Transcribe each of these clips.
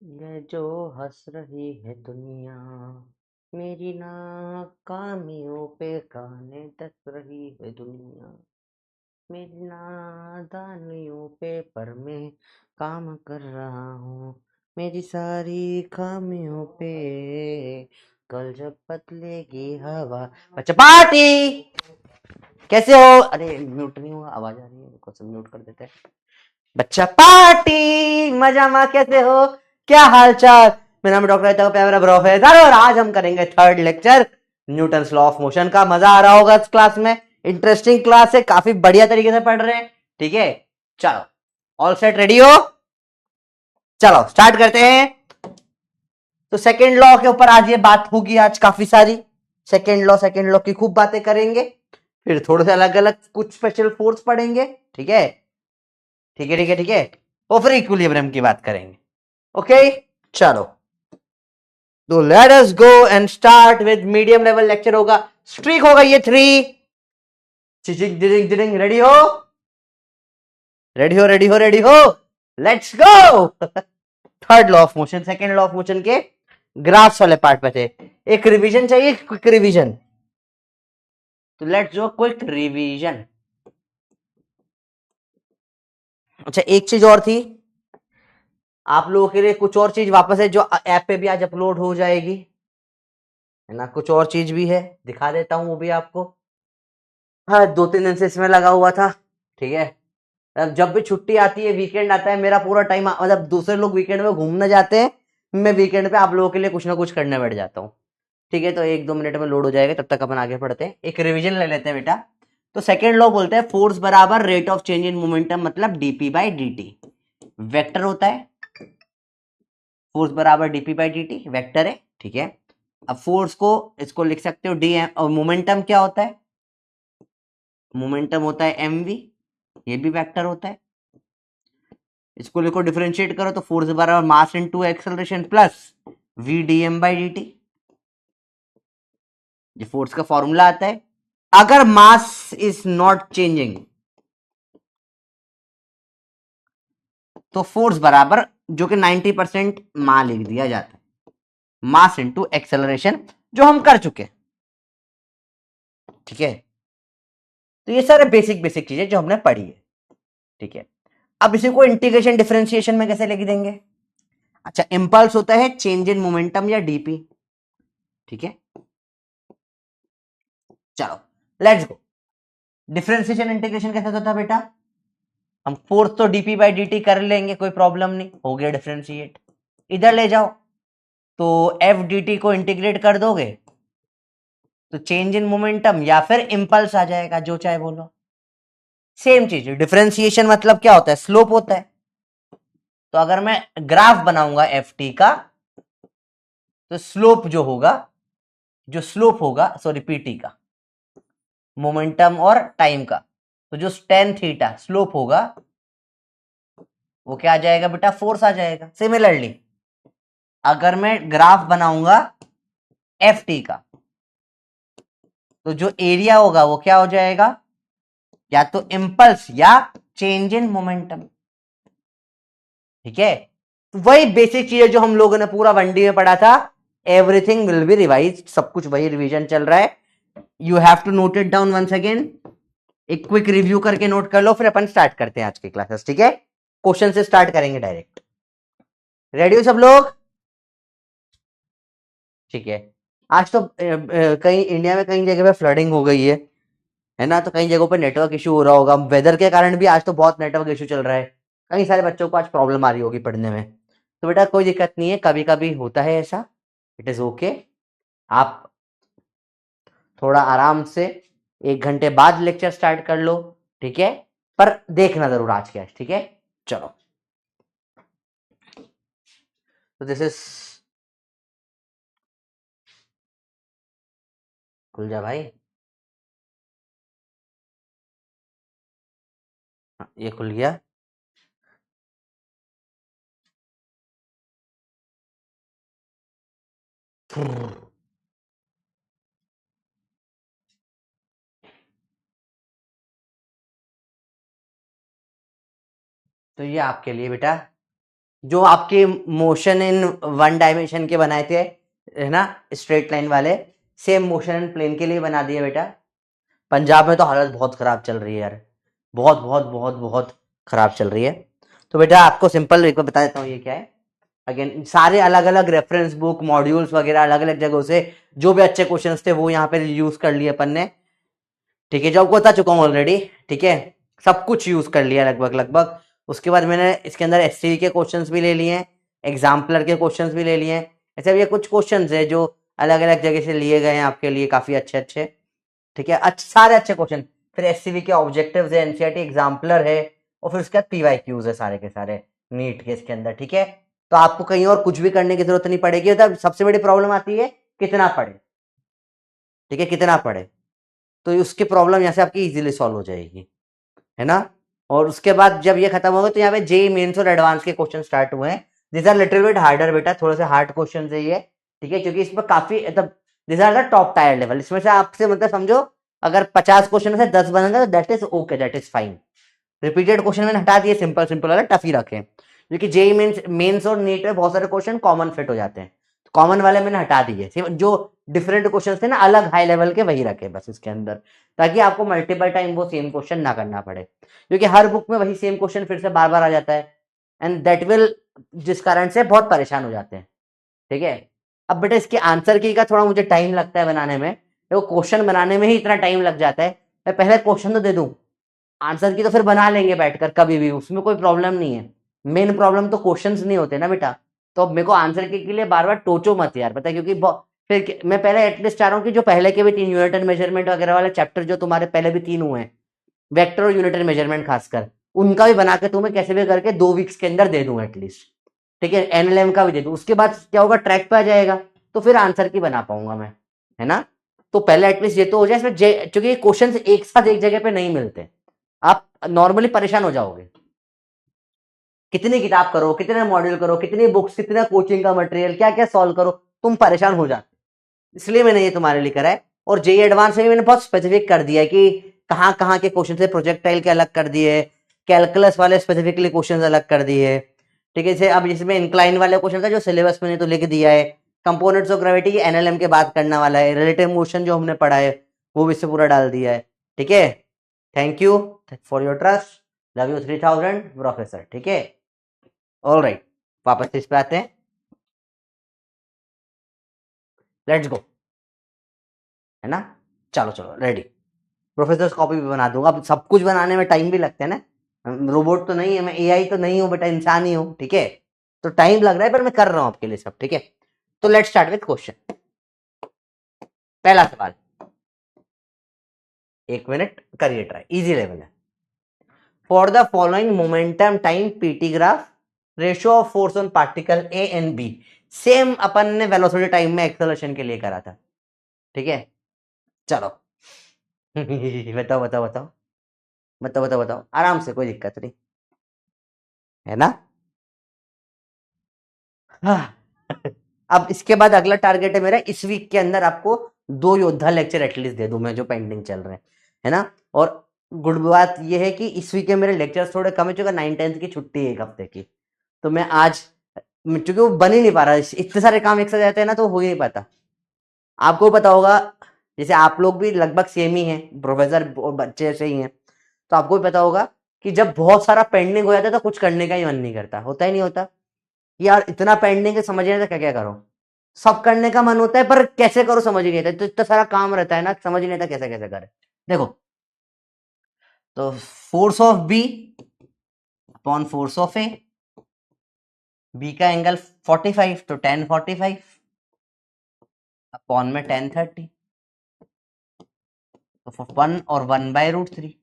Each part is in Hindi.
ये जो हंस रही है दुनिया मेरी नाकामियों पे गाने दस रही है दुनिया मेरी नादानियों पे पर मैं काम कर रहा हूँ मेरी सारी खामियों पे कल जब बदलेगी हवा। बच्चा पार्टी कैसे हो? अरे म्यूट नहीं हुआ, आवाज आ रही है, रुको सब म्यूट कर देते हैं। बच्चा पार्टी मजा मा कैसे हो? क्या हाल चाल? मेरा नाम डॉक्टर प्यारा प्रोफेसर और आज हम करेंगे third lecture Newton law of motion का। मजा आ रहा होगा इस क्लास में, इंटरेस्टिंग क्लास है, काफी बढ़िया तरीके से पढ़ रहे हैं। ठीक है, चलो ऑल सेट रेडी हो? चलो स्टार्ट करते हैं। तो सेकेंड लॉ के ऊपर आज ये बात होगी, आज काफी सारी सेकेंड लॉ की खूब बातें करेंगे, फिर थोड़े से अलग अलग कुछ स्पेशल फोर्स पढ़ेंगे। ठीक है ठीक है ठीक है ठीक है, और फिर इक्विलिब्रियम की बात करेंगे। ओके चलो, तो let us go and start with medium level lecture होगा, स्ट्रीक होगा ये 3। चिचिंग डिरिंग डिरिंग, रेडी हो? रेडी हो रेडी हो रेडी हो? Let's go. Third law of motion, second law of motion के ग्राफ्स वाले पार्ट पे थे। एक रिवीजन चाहिए, क्विक रिवीजन, तो लेट्स डू क्विक रिवीजन। अच्छा एक चीज और थी आप लोगों के लिए, कुछ और चीज वापस है जो ऐप पे भी आज अपलोड हो जाएगी, है ना। कुछ और चीज भी है, दिखा देता हूं वो भी आपको। हाँ 2-3 दिन से इसमें लगा हुआ था। ठीक है, अब जब भी छुट्टी आती है, वीकेंड आता है, मेरा पूरा टाइम, मतलब दूसरे लोग वीकेंड में घूमने जाते हैं, मैं वीकेंड पे आप लोगों के लिए कुछ ना कुछ करने बैठ जाता हूँ। ठीक है, तो 1-2 मिनट में लोड हो जाएगा, तब तक अपन आगे बढ़ते हैं। एक रिवीजन ले लेते हैं बेटा। तो सेकेंड लॉ बोलते हैं फोर्स बराबर rate of change in momentum, मतलब डीपी बाई डी। वेक्टर होता है, फोर्स बराबर डीपी बाई डी वेक्टर है। ठीक है, अब फोर्स को इसको लिख सकते हो डी एम, और मोमेंटम क्या होता है? मोमेंटम होता है एम वी, ये भी वेक्टर होता है। इसको लिखो, डिफरेंशिएट करो तो फोर्स बराबर mass into acceleration plus v d m by d t. ये फोर्स का फॉर्मूला आता है। अगर मास इज नॉट चेंजिंग तो फोर्स बराबर, जो कि 90% मान लिख दिया जाता है, मास इनटू एक्सेलरेशन, जो हम कर चुके। ठीक है, तो ये सारे बेसिक बेसिक चीजें जो हमने पढ़ी है। ठीक है, अब इसी को इंटीग्रेशन डिफरेंशिएशन में कैसे लिख देंगे? अच्छा, इंपल्स होता है चेंज इन मोमेंटम या डीपी। ठीक है, चलो लेट्स गो। डिफरेंशिएशन इंटीग्रेशन कैसे होता है बेटा? हम फोर्स तो डीपी बाई डी टी कर लेंगे, कोई प्रॉब्लम नहीं, हो गया डिफरेंशिएट। इधर ले जाओ तो एफ डी टी को इंटीग्रेट कर दोगे तो चेंज इन मोमेंटम या फिर इंपल्स आ जाएगा, जो चाहे बोलो। सेम चीज, डिफरेंशिएशन मतलब क्या होता है? स्लोप होता है। तो अगर मैं ग्राफ बनाऊंगा एफ टी का, तो स्लोप जो होगा, जो स्लोप होगा, सॉरी पीटी का, मोमेंटम और टाइम का, तो जो टेन थीटा स्लोप होगा, वो क्या आ जाएगा बेटा? फोर्स आ जाएगा। सिमिलरली अगर मैं ग्राफ बनाऊंगा एफ टी का, तो जो एरिया होगा वो क्या हो जाएगा? या तो इम्पल्स या चेंज इन मोमेंटम। ठीक है, तो वही बेसिक चीज है जो हम लोगों ने पूरा 1D में पढ़ा था। एवरीथिंग विल बी रिवाइज, सब कुछ वही रिवीजन चल रहा है। You have to note it down once again. एक क्विक रिव्यू करके नोट कर लो, फिर अपन स्टार्ट करते हैं आज की क्लासेस। ठीक है, क्वेश्चन से स्टार्ट करेंगे डायरेक्ट। रेडी हो सब लोग? ठीक है, आज तो कहीं इंडिया में कई जगह पे फ्लडिंग हो गई है ना। तो कई जगहों पे नेटवर्क इशू हो रहा होगा, वेदर के कारण भी आज तो बहुत नेटवर्क इशू चल रहा है। कई सारे बच्चों को आज प्रॉब्लम आ रही होगी पढ़ने में। तो बेटा कोई दिक्कत नहीं है, कभी कभी होता है ऐसा, इट इज ओके। आप थोड़ा आराम से 1 घंटे बाद लेक्चर स्टार्ट कर लो। ठीक है, पर देखना जरूर आज के आज। ठीक है, चलो। तो दिस इज, खुल जा भाई। हाँ, ये खुल गया। तो ये आपके लिए बेटा, जो आपके मोशन इन वन डायमेंशन के बनाए थे, है ना, स्ट्रेट लाइन वाले, सेम मोशन इन प्लेन के लिए बना दिए बेटा। पंजाब में तो हालत बहुत खराब चल रही है यार, बहुत बहुत बहुत बहुत खराब चल रही है। तो बेटा आपको सिंपल एक बार बता देता हूँ ये क्या है। अगेन सारे अलग अलग रेफरेंस बुक मॉड्यूल्स वगैरह अलग अलग जगहों से जो भी अच्छे क्वेश्चंस थे वो यहाँ पे यूज कर लिए अपन ने, ठीक है, जो आपको बता चुका हूँ ऑलरेडी, ठीक है, सब कुछ यूज कर लिया लगभग लगभग। उसके बाद मैंने इसके अंदर एससीवी के क्वेश्चंस भी ले लिए हैं, एग्जाम्पलर के क्वेश्चंस भी ले लिए हैं। ऐसे ये कुछ क्वेश्चंस है जो अलग अलग जगह से लिए गए हैं आपके लिए, काफी अच्छे अच्छे, ठीक है, सारे अच्छे क्वेश्चन। फिर एससीवी के ऑब्जेक्टिव्स है, एनसीईआरटी एग्जाम्पलर है, और फिर उसके बाद पीवाईक्यूज है सारे के सारे नीट के इसके अंदर, ठीक है। तो आपको कहीं और कुछ भी करने की जरूरत नहीं पड़ेगी। मतलब सबसे बड़ी प्रॉब्लम आती है कितना पढ़े, ठीक है, कितना पढ़े, तो उसकी प्रॉब्लम यहाँ से आपकी इजीली सॉल्व हो जाएगी, है ना। और उसके बाद जब ये खत्म होगा तो यहाँ पे जेई मेंस और एडवांस के क्वेश्चन स्टार्ट हुए हैं। This are little bit harder बेटा, थोड़े से हार्ड क्वेश्चन है ये, ठीक है, क्योंकि इसमें काफी मतलब this are the top tier level. इसमें से आपसे मतलब समझो अगर 50 क्वेश्चन में से 10 बनेंगे तो that is okay, that is fine. Repeated question मैंने हटा दिए, सिंपल सिंपल वाला टफ ही रखे, क्योंकि जेई मेंस और नीट में बहुत सारे क्वेश्चन कॉमन फिट हो जाते हैं, कॉमन वाले मैंने हटा दिए, जो डिफरेंट क्वेश्चन थे ना अलग हाई लेवल के वही रखे बस इसके अंदर, ताकि आपको मल्टीपल टाइम वो सेम क्वेश्चन ना करना पड़े, क्योंकि हर बुक में वही सेम क्वेश्चन फिर से बार बार आ जाता है, एंड दैट विल, जिस कारण से बहुत परेशान हो जाते हैं, ठीक है। अब बेटा इसके आंसर की का थोड़ा मुझे टाइम लगता है बनाने में, तो क्वेश्चन बनाने में ही इतना टाइम लग जाता है, मैं पहले क्वेश्चन तो दे दूं, आंसर की तो फिर बना लेंगे बैठकर कभी भी, उसमें कोई प्रॉब्लम नहीं है। मेन प्रॉब्लम तो क्वेश्चंस नहीं होते ना बेटा, तो अब मेरे को आंसर के लिए बार बार टोचो मत यार, पता है, क्योंकि फिर मैं पहले एटलीस्ट चाह रहा हूँ कि जो पहले के भी 3 यूनिट एंड मेजरमेंट वगैरह वाले चैप्टर जो तुम्हारे पहले भी 3 हुए हैं, वेक्टर और यूनिट एंड मेजरमेंट खासकर, उनका भी बना के तुम्हें कैसे भी करके 2 वीक्स के अंदर दे दूं एटलीस्ट, ठीक है, एनएलएम का भी दे दूं। उसके बाद क्या होगा, ट्रैक पे आ जाएगा, तो फिर आंसर की बना पाऊंगा मैं, है ना। तो पहले एटलीस्ट ये तो हो जाए इसमें, क्योंकि क्वेश्चन एक साथ एक जगह पे नहीं मिलते, आप नॉर्मली परेशान हो जाओगे। कितनी किताब करो, कितने मॉड्यूल करो, कितनी बुक्स, कितना कोचिंग का मटेरियल, क्या क्या सॉल्व करो, तुम परेशान हो जाते, इसलिए मैंने ये तुम्हारे लिए करा है। और जेई एडवांस में मैंने बहुत स्पेसिफिक कर दिया है कि कहाँ कहाँ के क्वेश्चन है, प्रोजेक्टाइल के अलग कर दिए, कैलकुलस वाले स्पेसिफिकली क्वेश्चन अलग कर दिए, ठीक है। जैसे अब इसमें इंक्लाइन वाले क्वेश्चन था जो सिलेबस में तो लिख दिया है, कंपोनेंट्स ऑफ ग्रेविटी एनएलएम के बाद करने वाला है, रिलेटिव मोशन जो हमने पढ़ा है वो भी इससे पूरा डाल दिया है, ठीक है। Thank you for your trust, love you 3000 professor, ठीक है। ऑल राइट, वापस इस पे आते हैं, लेट्स गो, है ना। चलो चलो रेडी, प्रोफेसर कॉपी भी बना दूंगा, अब सब कुछ बनाने में टाइम भी लगता है ना, रोबोट तो नहीं है मैं, एआई तो नहीं हूं बेटा, इंसान ही हूं, ठीक है। तो टाइम लग रहा है पर मैं कर रहा हूं आपके लिए सब, ठीक है। तो लेट्स स्टार्ट विथ क्वेश्चन। पहला सवाल, 1 मिनट करिए ट्राई, इजी लेवल है। For the following momentum time PT graph, ratio of force on particle A and B, same अपन ने वेलोसिटी टाइम में एक्सेलरेशन के लिए करा था, ठीक है। चलो बताओ बताओ बताओ बताओ बताओ बताओ, आराम से, कोई दिक्कत नहीं, है ना। हाँ। अब इसके बाद अगला टारगेट है मेरा, इस वीक के अंदर आपको 2 योद्धा लेक्चर एटलीस्ट दे दूं मैं जो पेंडिंग चल रहे हैं, है ना। और गुड बात यह है कि इस वीक के मेरे लेक्चर्स थोड़े कम है, चूंकि 9-10 की छुट्टी है 1 हफ्ते की, तो मैं आज, क्योंकि वो बन ही नहीं पा रहा, इतने सारे काम एक साथ जाते हैं ना तो हो ही नहीं पाता। आपको पता होगा, जैसे आप लोग भी लगभग सेम ही हैं, प्रोफेसर और बच्चे ऐसे ही हैं, तो आपको भी पता होगा कि जब बहुत सारा पेंडिंग हो जाता है तो कुछ करने का ही मन नहीं करता, होता ही नहीं होता यार, इतना पेंडिंग है, समझ नहीं आता क्या क्या करो, सब करने का मन होता है पर कैसे करो समझ ही नहीं आता, तो इतना सारा काम रहता है ना, समझ ही नहीं आता कैसे कैसे करे। देखो, तो force of B upon force of A, B का एंगल 45 तो tan 45 अपॉन में tan 30, तो 1 और 1/√3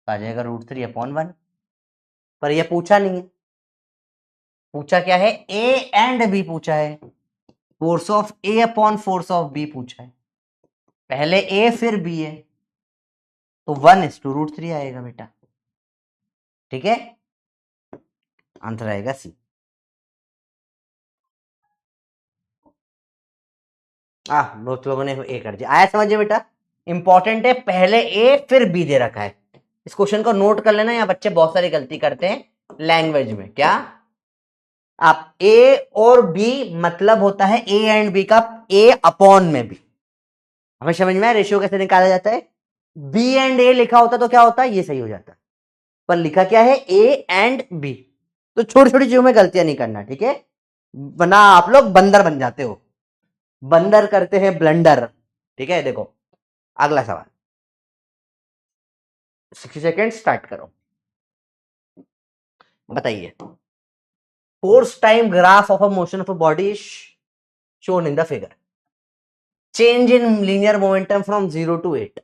आ जाएगा √3/1। पर यह पूछा नहीं है, पूछा क्या है, ए एंड बी पूछा है, force of A upon force of B पूछा है, पहले ए फिर बी है, तो 1:√3 आएगा बेटा, ठीक है, आंसर आएगा सी। बहुत लोगों ने ए कर दिया, आया समझिए बेटा, इंपॉर्टेंट है, पहले ए फिर बी दे रखा है, इस क्वेश्चन को नोट कर लेना, यहाँ बच्चे बहुत सारी गलती करते हैं लैंग्वेज में, क्या आप ए और बी मतलब होता है ए एंड बी का ए अपॉन में बी। हमें समझ में आया रेशियो कैसे निकाला जाता है? बी एंड ए लिखा होता तो क्या होता है, ये सही हो जाता, पर लिखा क्या है, ए एंड बी। तो छोटी छोटी चीजों में गलतियां नहीं करना, ठीक है, वरना आप लोग बंदर बन जाते हो, बंदर करते हैं ब्लंडर। ठीक है, देखो अगला सवाल, 60 सेकेंड स्टार्ट करो। बताइए, force time graph of a motion of a body is shown in the figure. Change in linear momentum from 0 to 8।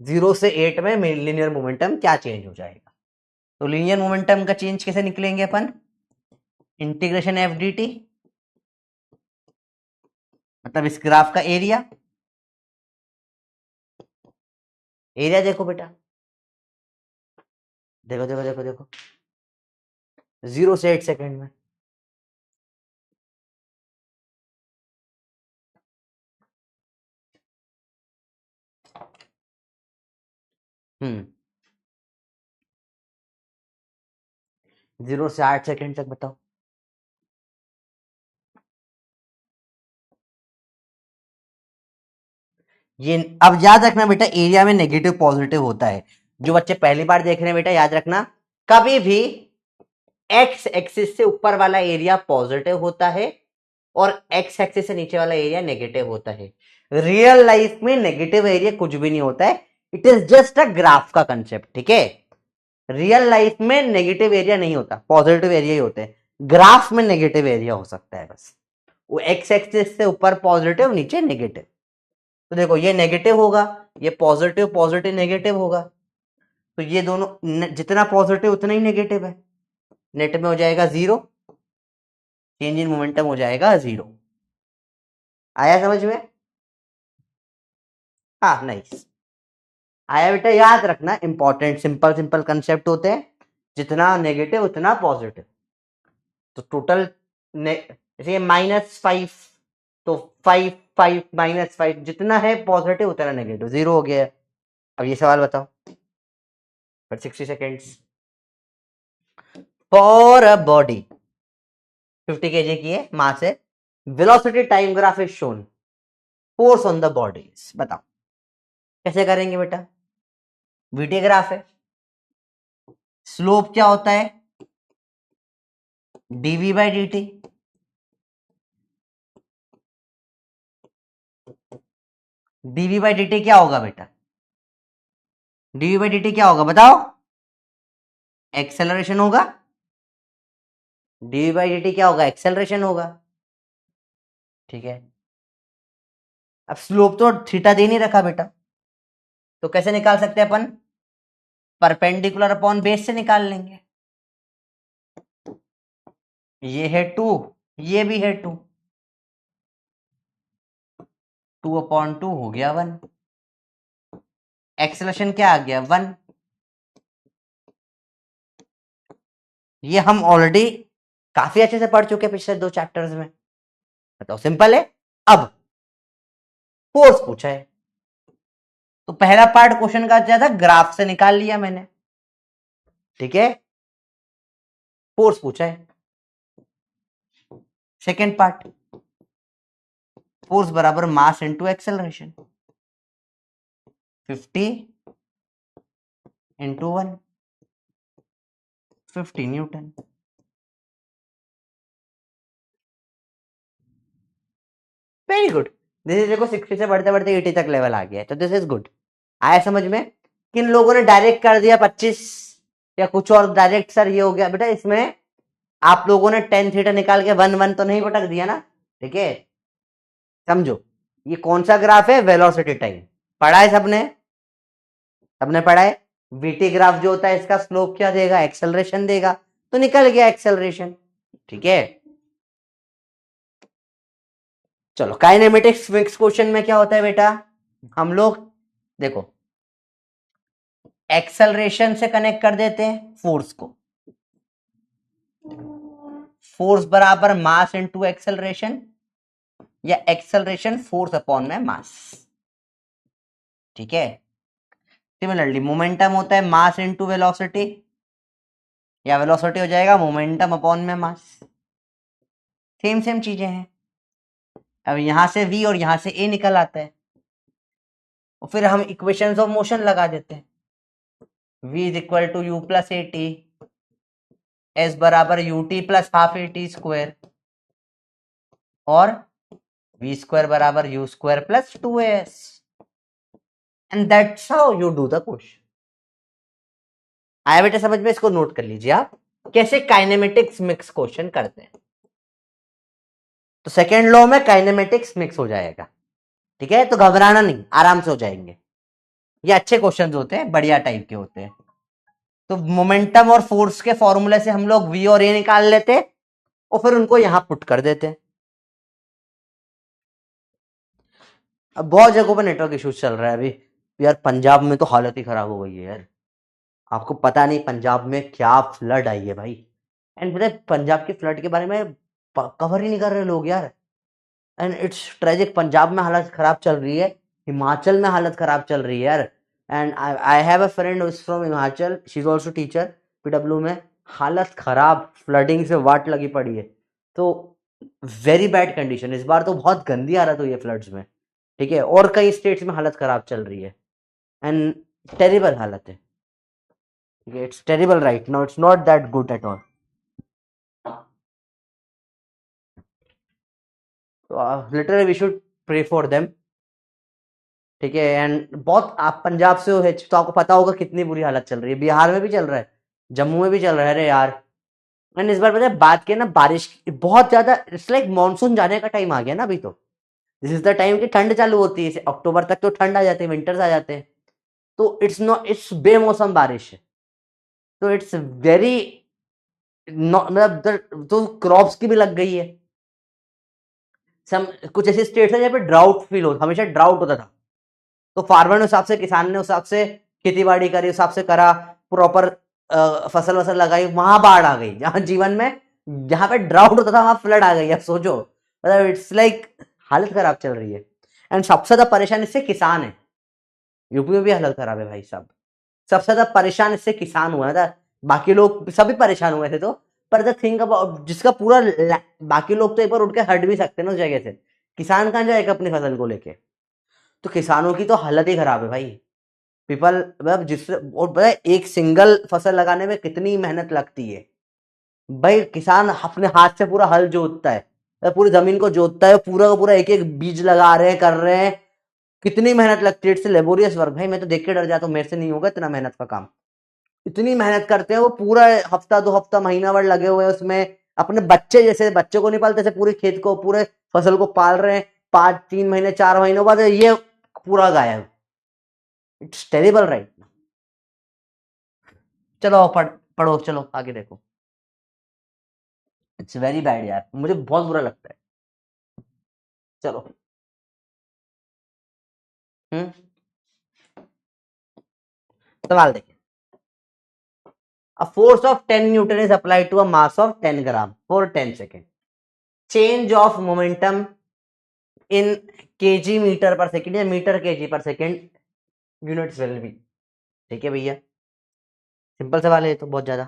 0 से 8 में लीनियर मोमेंटम क्या चेंज हो जाएगा? तो लीनियर मोमेंटम का चेंज कैसे निकलेंगे अपन? इंटीग्रेशन एफ डी टी, मतलब इस ग्राफ का एरिया। एरिया देखो बेटा, देखो देखो देखो देखो, 0 से 8 सेकेंड में। हम्म 0 से 8 सेकेंड तक बताओ। ये अब याद रखना बेटा, एरिया में नेगेटिव पॉजिटिव होता है। जो बच्चे पहली बार देख रहे हैं बेटा, याद रखना, कभी भी एक्स एक्सिस से ऊपर वाला एरिया पॉजिटिव होता है और एक्स एक्सिस से नीचे वाला एरिया नेगेटिव होता है। रियल लाइफ में नेगेटिव एरिया कुछ भी नहीं होता है, it is just a graph का कंसेप्ट। ठीक है, रियल लाइफ में नेगेटिव एरिया नहीं होता, पॉजिटिव एरिया ही होते हैं। ग्राफ में नेगेटिव एरिया हो सकता है बस, वो एक्स एक्सिस से ऊपर पॉजिटिव नीचे नेगेटिव। तो देखो ये नेगेटिव होगा, ये पॉजिटिव पॉजिटिव नेगेटिव होगा, तो ये दोनों जितना पॉजिटिव उतना ही नेगेटिव है, नेट में हो जाएगा 0, चेंज इन मोमेंटम हो जाएगा 0। आया समझ में? हाँ नाइस, आया बेटा। याद रखना, इंपॉर्टेंट सिंपल सिंपल कंसेप्ट होते हैं, जितना नेगेटिव उतना पॉजिटिव। तो टोटल जैसे -5, तो 5 5 -5, जितना है पॉजिटिव उतना नेगेटिव, 0 हो गया। अब ये सवाल बताओ फिर 60 seconds. For a body 50 kg की है, मास है, velocity time graph is shown, force on the body, बताओ कैसे करेंगे बेटा? वीटी ग्राफ है, स्लोप क्या होता है, d v by d t. D v by d t क्या होगा बेटा? डीवी बाई डी टी क्या होगा बताओ? एक्सेलरेशन होगा। डीवी बाई डी टी क्या होगा? एक्सेलरेशन होगा। ठीक है, अब स्लोप तो थीटा दे नहीं रखा बेटा, तो कैसे निकाल सकते हैं अपन? परपेंडिकुलर अपॉन बेस से निकाल लेंगे। ये है 2, ये भी है 2, 2/2 हो गया 1। एक्सेलरेशन क्या आ गया? 1। ये हम ऑलरेडी काफी अच्छे से पढ़ चुके हैं पिछले 2 चैप्टर्स में, बताओ सिंपल है। अब फोर्स पूछा है, तो पहला पार्ट क्वेश्चन का क्या था, ग्राफ से निकाल लिया मैंने। ठीक है, फोर्स पूछा है। सेकेंड पार्ट, फोर्स बराबर mass into acceleration, 50 into 1, 50 Newton. Very good, this is, देखो 60 से बढ़ते बढ़ते 80 तक लेवल आ गया है, तो दिस इज गुड। आया समझ में? किन लोगों ने डायरेक्ट कर दिया 25 या कुछ और डायरेक्ट, सर ये हो गया बेटा, इसमें आप लोगों ने 10 थीटा निकाल के 1 1 तो नहीं पटक दिया ना? ठीक है, समझो ये कौन सा ग्राफ है, वेलोसिटी टाइम। पढ़ा है सबने? सबने पढ़ा है। वीटी ग्राफ जो होता है इसका स्लोप क्या देगा? एक्सेलरेशन देगा, तो निकल गया एक्सेलरेशन। ठीक है, चलो काइनेमेटिक्स फिक्स क्वेश्चन में क्या होता है बेटा, हम लोग देखो एक्सेलरेशन से कनेक्ट कर देते हैं फोर्स को, फोर्स बराबर मास इनटू एक्सेलरेशन, या एक्सेलरेशन फोर्स अपॉन में मास। ठीक है, सिमिलरली मोमेंटम होता है मास इनटू वेलोसिटी, या वेलोसिटी हो जाएगा मोमेंटम अपॉन में मास। सेम सेम चीजें हैं। अब यहां से v और यहां से a निकल आता है, और फिर हम इक्वेशंस ऑफ मोशन लगा देते हैं। v is equal to u plus a t, s बराबर u t plus half a t square, और v स्क्वायर बराबर u square plus 2as, and that's how you do the question. आया बेटा समझ में? इसको नोट कर लीजिए आप, कैसे काइनेमेटिक्स मिक्स क्वेश्चन करते हैं। तो सेकेंड लॉ में काइनेमेटिक्स मिक्स हो जाएगा, ठीक है? तो घबराना नहीं, आराम से हो जाएंगे। ये अच्छे क्वेश्चंस होते हैं, बढ़िया टाइप के होते हैं। तो मोमेंटम और फोर्स के फॉर्मूले से हम लोग v और a निकाल लेते और फिर उनको यहां पुट कर देते। अब बहुत जगहों पर नेटवर्क इश्यूज चल रहा है अभी यार। पंजाब में तो हालत ही खराब हो गई है यार। आपको पता नहीं पंजाब में क्या फ्लड आई है भाई। एंड पता है पंजाब के फ्लड के बारे में कवर ही नहीं कर रहे लोग यार। And it's tragic. पंजाब में हालत खराब चल रही है, हिमाचल में हालत खराब चल रही है यार। And I have a friend from Himachal, she is also teacher PW में। हालत खराब, फ्लडिंग से वाट लगी पड़ी है। तो वेरी बैड कंडीशन। इस बार तो बहुत गंदी हालत हुई है फ्लड्स में, ठीक है? और कई स्टेट्स में हालत खराब चल रही है, एंड टेरिबल हालत है, ठीक है? It's terrible right now, it's not that good at all. तो literally we should pray for them, ठीक है? एंड बहुत, आप पंजाब से हो तो आपको पता होगा कितनी बुरी हालत चल रही है। बिहार में भी चल रहा है, जम्मू में भी चल रहा है। अरे यार, मैंने इस बार पता है बात की ना, बारिश बहुत ज्यादा। इट्स लाइक मानसून जाने का टाइम आ गया ना अभी। तो दिस इज द टाइम कि ठंड चालू होती है, अक्टूबर तक तो ठंड आ जाती है, विंटर्स आ जाते हैं। तो इट्स नॉट, इट्स बेमौसम बारिश है। तो इट्स वेरी, मतलब तो क्रॉप्स की भी लग गई है। सम कुछ ऐसे स्टेट्स है जहाँ पे ड्राउट फील हो, हमेशा ड्राउट होता था। तो फार्मर ने उस हिसाब से, किसान ने उस हिसाब से खेती बाड़ी करी, उस हिसाब से करा, प्रॉपर फसल वसल लगाई, वहां बाढ़ आ गई। जहां जीवन में, जहां पे ड्राउट होता था वहां फ्लड आ गई। अब सोचो, मतलब इट्स लाइक हालत खराब चल रही है। एंड सबसे ज्यादा परेशान इससे किसान है। यूपी में भी हालत खराब है भाई साहब। सबसे ज्यादा परेशान इससे किसान हुआ था। बाकी लोग सभी परेशान हुए थे। तो पर द थिंक अबाउट, जिसका पूरा बाकी लोग तो एक बार उठ के हट भी सकते हैं ना उस जगह से, किसान कहां जाएगा अपनी फसल को लेके? तो किसानों की तो हालत ही खराब है भाई। पीपल, मतलब जिससे, और पता है एक सिंगल फसल लगाने में कितनी मेहनत लगती है भाई। किसान अपने हाथ से पूरा हल जोतता है, पूरी जमीन को जोतता है, पूरा का पूरा एक एक बीज लगा रहे हैं, कर रहे हैं। कितनी मेहनत लगती है, इट्स लेबोरियस वर्क भाई। मैं तो देख के डर जाता हूँ, मेरे से नहीं होगा इतना मेहनत का काम। इतनी मेहनत करते हैं वो, पूरा हफ्ता 2 हफ्ता महीना भर लगे हुए हैं उसमें। अपने बच्चे जैसे, बच्चे को नहीं पालते जैसे, पूरे खेत को, पूरे फसल को पाल रहे हैं। 5 3 महीने 4 महीनों बाद ये पूरा गायब। It's terrible right. चलो पढ़ो, चलो आगे देखो। इट्स वेरी बैड यार, मुझे बहुत बुरा लगता है। चलो। हम्म सवाल देखिए। A force of 10 Newton is applied to a mass of 10 gram for 10 seconds. Change of momentum in kg metre पर सेकेंड या मीटर kg पर सेकेंड यूनिट्स विल बी। ठीक है भैया, सिंपल सवाल है तो बहुत ज्यादा,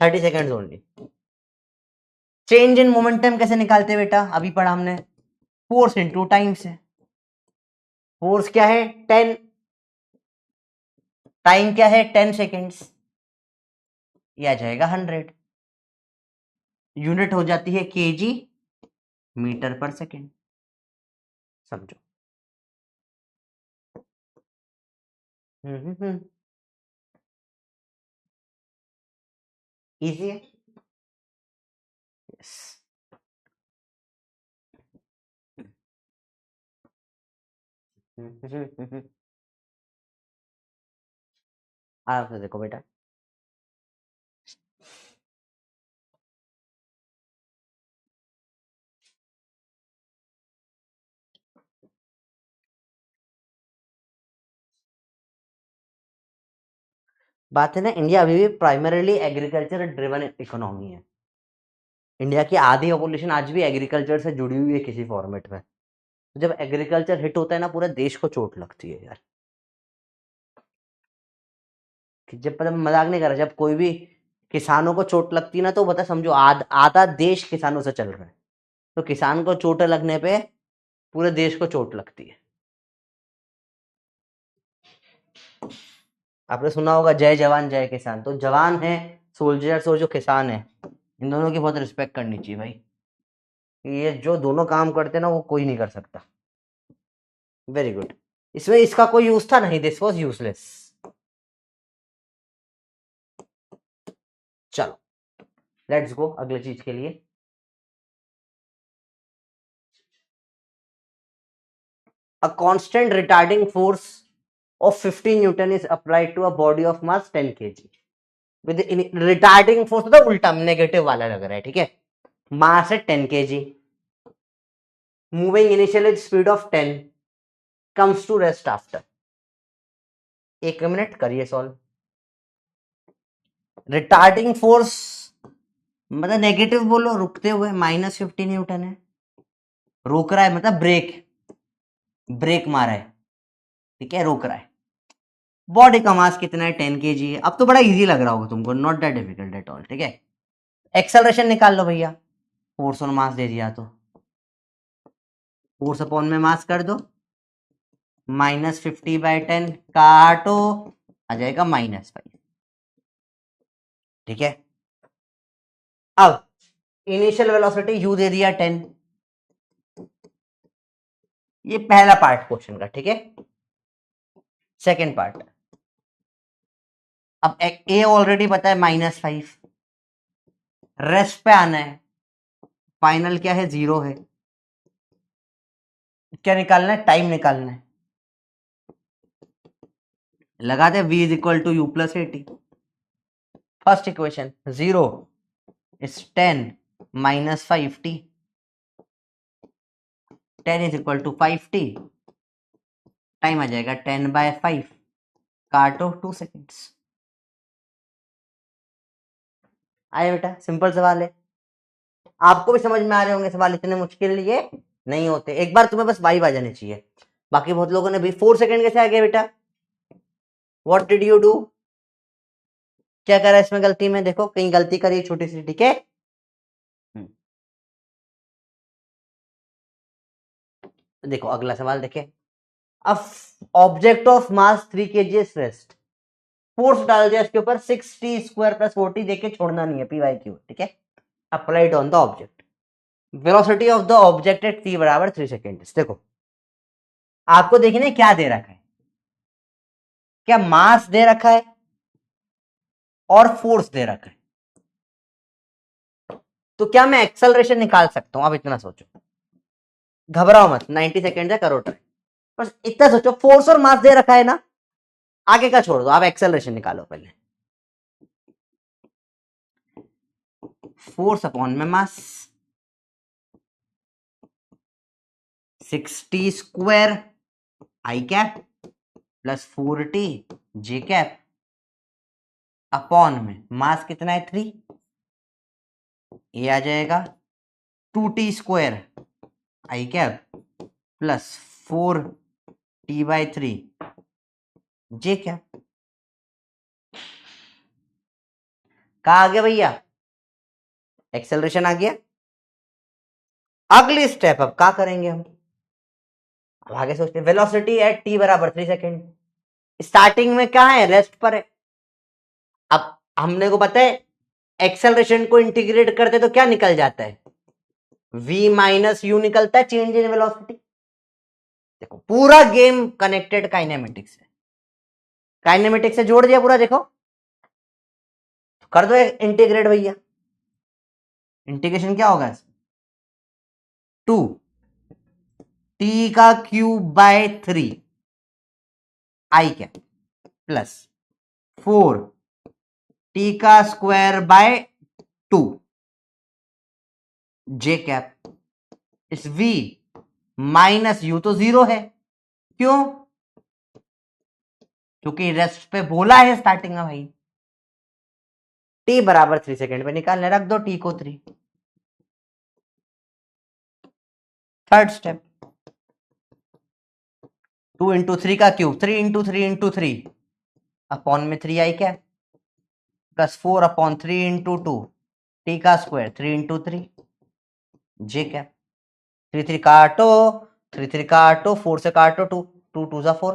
30 seconds only. Change in momentum कैसे निकालते हैं बेटा? अभी पढ़ा हमने, फोर्स इंटू टाइम से। फोर्स क्या है? 10, टाइम क्या है? 10 सेकेंड्स, यह आ जाएगा 100। यूनिट हो जाती है केजी मीटर पर सेकेंड। समझो। इजी है। यस। आराम से देखो बेटा। बात है ना, इंडिया अभी भी प्राइमरीली एग्रीकल्चर ड्रिवन इकोनॉमी है। इंडिया की आधी पॉपुलेशन आज भी एग्रीकल्चर से जुड़ी हुई है किसी फॉर्मेट में। तो जब एग्रीकल्चर हिट होता है ना, पूरे देश को चोट लगती है यार। कि जब, मतलब मजाक नहीं कर रहा, जब कोई भी किसानों को चोट लगती ना तो बता, समझो आधा देश किसानों से चल रहा है, तो किसान को चोट लगने पे पूरे देश को चोट लगती है। आपने सुना होगा जय जवान जय किसान, तो जवान है सोल्जर्स और जो किसान है, इन दोनों की बहुत रिस्पेक्ट करनी चाहिए भाई। ये जो दोनों काम करते हैं ना वो कोई नहीं कर सकता। Very good. इसमें इसका कोई यूज था नहीं, दिस वॉज यूजलेस। चलो लेट्स गो अगले चीज के लिए। A constant retarding force of 15 Newton is applied to a body of mass 10 kg. With retarding force तो उल्टा नेगेटिव वाला लग रहा है, ठीक है। मास है 10 kg, moving initial speed of 10, comes to rest after. 1 minute करिए सॉल्व। रिटार्डिंग फोर्स मतलब नेगेटिव बोलो, रुकते हुए -15 न्यूटन है, रोक रहा है मतलब ब्रेक मारा है, ठीक है, रोक रहा है। बॉडी का मास कितना है, 10 kg है। अब तो बड़ा इजी लग रहा होगा तुमको, not that difficult at all, ठीक है। एक्सेलरेशन निकाल लो भैया, फोर्स और मास दे दिया तो फोर्स अपॉन में मास कर दो, -50/10 काटो, आ जाएगा -5, ठीक है। अब इनिशियल वेलोसिटी यू दे दिया 10, ये पहला पार्ट क्वेश्चन का, ठीक है। सेकेंड पार्ट, अब ए ऑलरेडी पता है -5, रेस्ट पे आना है, फाइनल क्या है 0 है, क्या निकालना है, टाइम निकालना है। लगा दे v = u + 80। First equation 0 is 10 - 5t, 10 = 5t, time आ जाएगा 10/5, काटो 2 सेकेंड्स। आए बेटा, सिंपल सवाल है, आपको भी समझ में आ रहे होंगे सवाल, इतने मुश्किल ये नहीं होते। एक बार तुम्हें बस वाइब आ जानी चाहिए। बाकी बहुत लोगों ने भी 4 सेकेंड कैसे आ गया बेटा, व्हाट डिड यू डू, क्या करा इसमें गलती में, देखो कहीं गलती करी छोटी सी, ठीक है। देखो अगला सवाल देखें। अब object of mass 3 kg rest, force डाल दिया इसके ऊपर 6t² + 40 देके छोड़ना नहीं है, PYQ, ठीक है। Applied on the object, velocity of the object at t = 3 second. देखो आपको देखने क्या दे रखा है, क्या मास दे रखा है और फोर्स दे रखा है, तो क्या मैं एक्सेलरेशन निकाल सकता हूं, अब इतना सोचो, घबराओ मत, 90 सेकेंड है, करो ट्राई, बस इतना सोचो, फोर्स और मास दे रखा है ना, आगे का छोड़ दो, आप एक्सेलरेशन निकालो पहले। फोर्स अपॉन में मास 60² i cap + 4t j cap upon में मास कितना है 3, ये आ जाएगा 2t² i cap + 4t/3 j cap. कहा आ गया भैया, एक्सेलरेशन आ गया। अगली स्टेप अब क्या करेंगे हम, अब आगे सोचते हैं, velocity at t = 3 second, starting में क्या है, रेस्ट पर है। अब हमने को पता है एक्सेलरेशन को इंटीग्रेट करते तो क्या निकल जाता है, v - u निकलता है, चेंज इन वेलोसिटी। देखो पूरा गेम कनेक्टेड काइनेमेटिक्स है, काइनेमेटिक्स से जोड़ दिया पूरा, देखो कर दो इंटीग्रेट भैया, इंटीग्रेशन क्या होगा, 2t³ i cap + 4t² j cap, इस v - u तो 0 है, क्यों, क्योंकि रेस्ट पे बोला है स्टार्टिंग में भाई। t = 3 सेकेंड पे निकालने, रख दो t को 3। थर्ड स्टेप, 2 × 3 का क्यूब, 3 × 3 × 3 अपॉन में 3i कैप प्लस 4/3 × 2 टी का स्क्वायर 3 × 3 जे कैप 3 काटो 3 काटो 4 से काटो 2 2 2 जा 4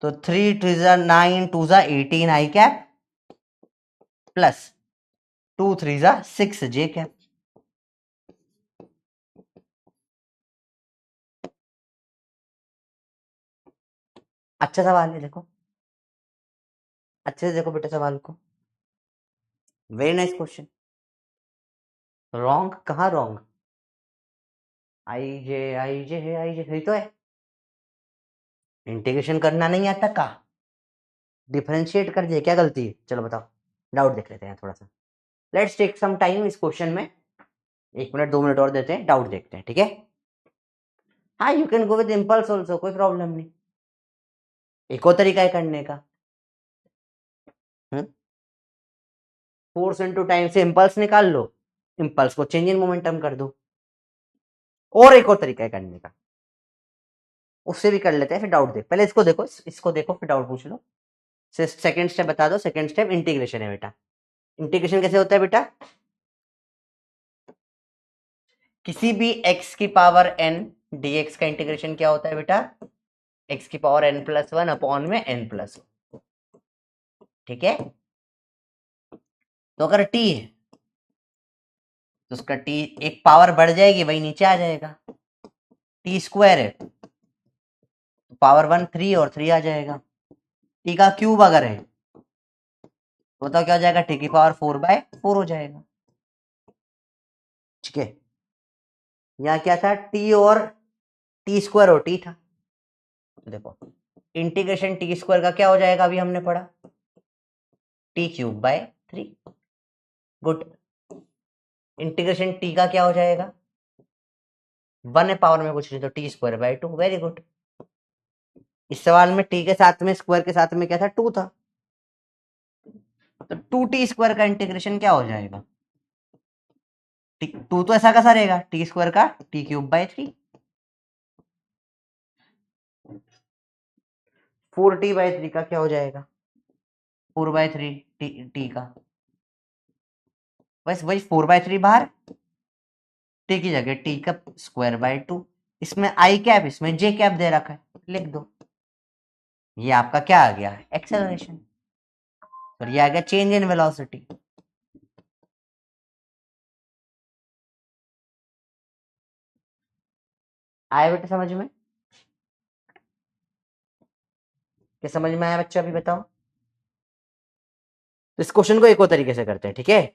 तो 3 2 जा 9 2 जा 18 आई कैप प्लस 2 3 जा 6 जे कैप। अच्छा सवाल है, देखो अच्छे से देखो बेटा सवाल को। Very nice question. रॉन्ग कहाँ रॉन्ग? आई जे सही तो है। इंटीग्रेशन करना नहीं आता का? डिफरेंशिएट कर दिया, क्या गलती है? चलो बताओ, डाउट देख लेते हैं थोड़ा सा। लेट्स टेक सम टाइम इस क्वेश्चन में, 1 मिनट 2 मिनट और देते हैं, डाउट देखते हैं, ठीक है? हाँ, you can go with impulse also, कोई प्रॉब्लम नहीं। एक और तरीका है करने का। फोर्स इनटू टाइम से इम्पल्स निकाल लो, इम्पल्स को चेंज इन मोमेंटम कर दो। और एक और तरीका है करने का, उससे भी कर लेते हैं, फिर डाउट देख। पहले इसको देखो, इसको देखो, फिर डाउट पूछ लो। सेकंड स्टेप बता दो। सेकंड स्टेप इंटीग्रेशन है बेटा। इंटीग्रेशन कैसे होता है बेटा? किसी भी x की पावर n dx का इंटीग्रेशन क्या होता है बेटा? x की पावर n+1 अपॉन में n+1, ठीक है? तो अगर t है तो उसका t एक पावर बढ़ जाएगी, वही नीचे आ जाएगा। t स्क्वायर है तो पावर 1 3 और 3 आ जाएगा। t का क्यूब अगर है तो बताओ क्या हो जाएगा? t की पावर 4/4 हो जाएगा, ठीक है? यहाँ क्या था? t और t स्क्वायर और t था। देखो इंटीग्रेशन टी स्क्वायर का क्या हो जाएगा? अभी हमने पढ़ा t³/3। गुड। इंटीग्रेशन टी का क्या हो जाएगा? 1 पावर में कुछ नहीं तो t²/2। Very good. इस सवाल में टी के साथ में स्क्वायर के साथ में क्या था? 2 था, तो 2t² का इंटीग्रेशन क्या हो जाएगा? 2 तो ऐसा कैसा रहेगा? t² का t³/3। 4t/3 का क्या हो जाएगा? 4/3 टी का, बस वही 4/3 बाहर, टी की जगह t²/2। इसमें आई कैप, इसमें जे कैप दे रखा है, लिख दो। ये आपका क्या आ गया? एक्सेलरेशन। और ये आ गया चेंज इन वेलोसिटी। आया बेटा समझ में? क्या समझ में आया बच्चा? अभी बताओ। तो इस क्वेश्चन को एक और तरीके से करते हैं, ठीक है?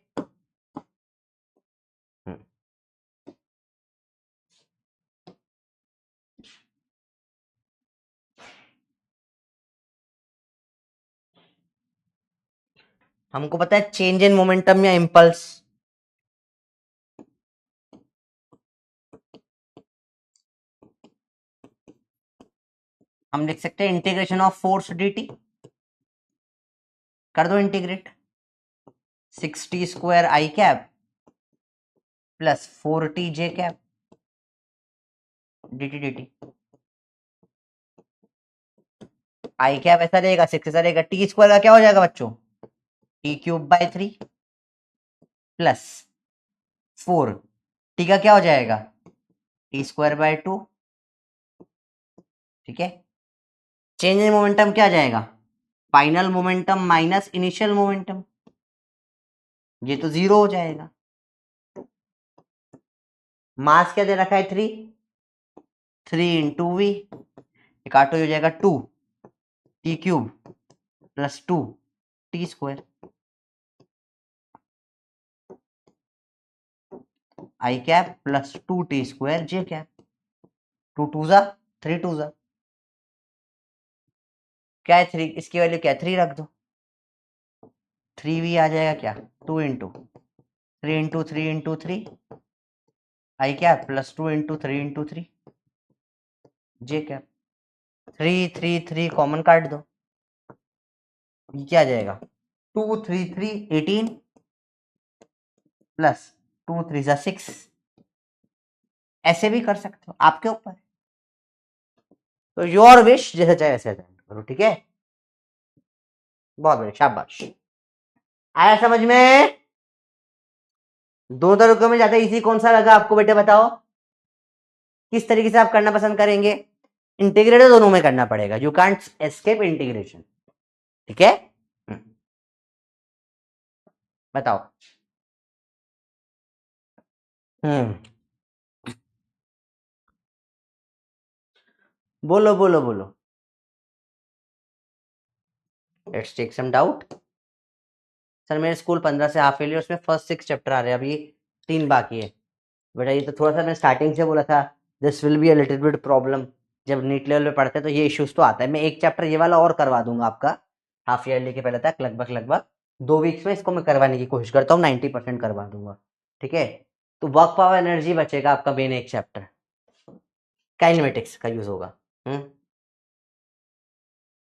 हमको पता है चेंज इन मोमेंटम या इंपल्स, हम लिख सकते हैं इंटीग्रेशन ऑफ फोर्स dt। कर दो इंटीग्रेट। 6t² आई कैप प्लस 4t जे कैप dt। आई कैप ऐसा रहेगा, 6 ऐसा रहेगा, t² का क्या हो जाएगा बच्चों? t³/3 प्लस 4 t का क्या हो जाएगा? t²/2, ठीक है? चेंज इन मोमेंटम क्या आ जाएगा? Final momentum minus initial momentum, ये तो 0 हो जाएगा। मास क्या दे रखा है? 3 × v, काटो हो जाएगा 2t³ प्लस 2t²। आई कैप प्लस 2t² जे कैप। 2 2 जा 3 2 जा, क्या है 3? इसकी वैल्यू क्या है? 3 रख दो, 3v आ जाएगा क्या? 2 × 3 × 3 × 3 आई कैप प्लस 2 × 3 × 3 जे कैप। 3 3 3 कॉमन काट दो, ये क्या आ जाएगा? 2 3 3 18 प्लस 2 3 जा 6। ऐसे भी कर सकते हो, आपके ऊपर। तो योर विश, जैसे चाहे ऐसे अटेंड करो, ठीक है? बहुत बढ़िया, शाबाश। आया समझ में? दोनों तरीकों में ज्यादा इजी कौन सा लगा आपको बेटे बताओ? किस तरीके से आप करना पसंद करेंगे? इंटीग्रेट दोनों में करना पड़ेगा, यू कांट एस्केप इंटीग्रेशन। ठीक है, बताओ। हम्म, बोलो बोलो बोलो। Let's take some doubt. Sir मेरे स्कूल 15 से हाफ फेलियर, उसमें फर्स्ट 6 चैप्टर आ रहे हैं, अभी 3 बाकी है। बेटा ये तो थोड़ा सा मैं स्टार्टिंग से बोला था, this will be a little bit problem. जब नीट लेवल पे पढ़ते हैं तो ये इश्यूज तो आता है। मैं एक चैप्टर ये वाला और करवा दूंगा आपका हाफ ईयरली के पहले तक, लगभग लगभग 2 वीक्स में इसको मैं करवाने की कोशिश करता हूँ, 90% करवा दूंगा। ठीक है, तो वर्क पावर एनर्जी बचेगा आपका मेन एक चैप्टर, काइनेमेटिक्स का यूज होगा। हम्म,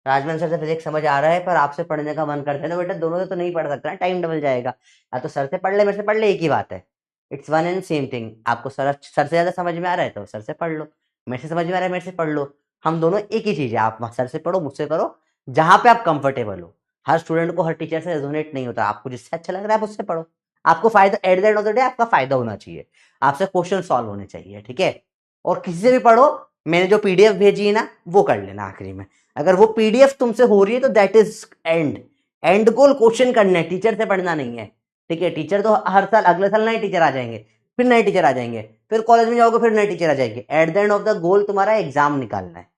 राजमन सर से फिजिक्स समझ आ रहा है, पर आपसे पढ़ने का मन करता है तो बेटा दोनों से तो नहीं पढ़ सकता ना, टाइम डबल जाएगा। या तो सर से पढ़ ले, मेरे से पढ़ ले, एक ही बात है। It's one and same thing. आपको सर से ज्यादा समझ में आ रहा है तो सर से पढ़ लो, मेरे से समझ में आ रहा है मेरे से पढ़ लो। हम दोनों एक ही चीज है, आप सर से पढ़ो, मुझसे करो, जहां पे आप कंफर्टेबल हो। हर स्टूडेंट को हर टीचर से रेजोनेट नहीं होता, आपको जिससे अच्छा लग रहा है आप उससे पढ़ो। आपको फायदा, at the end of the day आपका फायदा होना चाहिए, आपसे क्वेश्चन सॉल्व होने चाहिए। ठीक है, और किसी से भी पढ़ो, मैंने जो पीडीएफ भेजी है ना वो कर लेना आखिरी में। अगर वो पीडीएफ तुमसे हो रही है तो that is and, and goal question करना है, टीचर से पढ़ना नहीं है। ठीक है, टीचर तो हर साल, अगले साल नए टीचर आ जाएंगे, फिर नए टीचर आ जाएंगे, फिर कॉलेज में जाओगे फिर नए टीचर आ जाएंगे। At the end of the goal तुम्हारा एग्जाम निकालना है।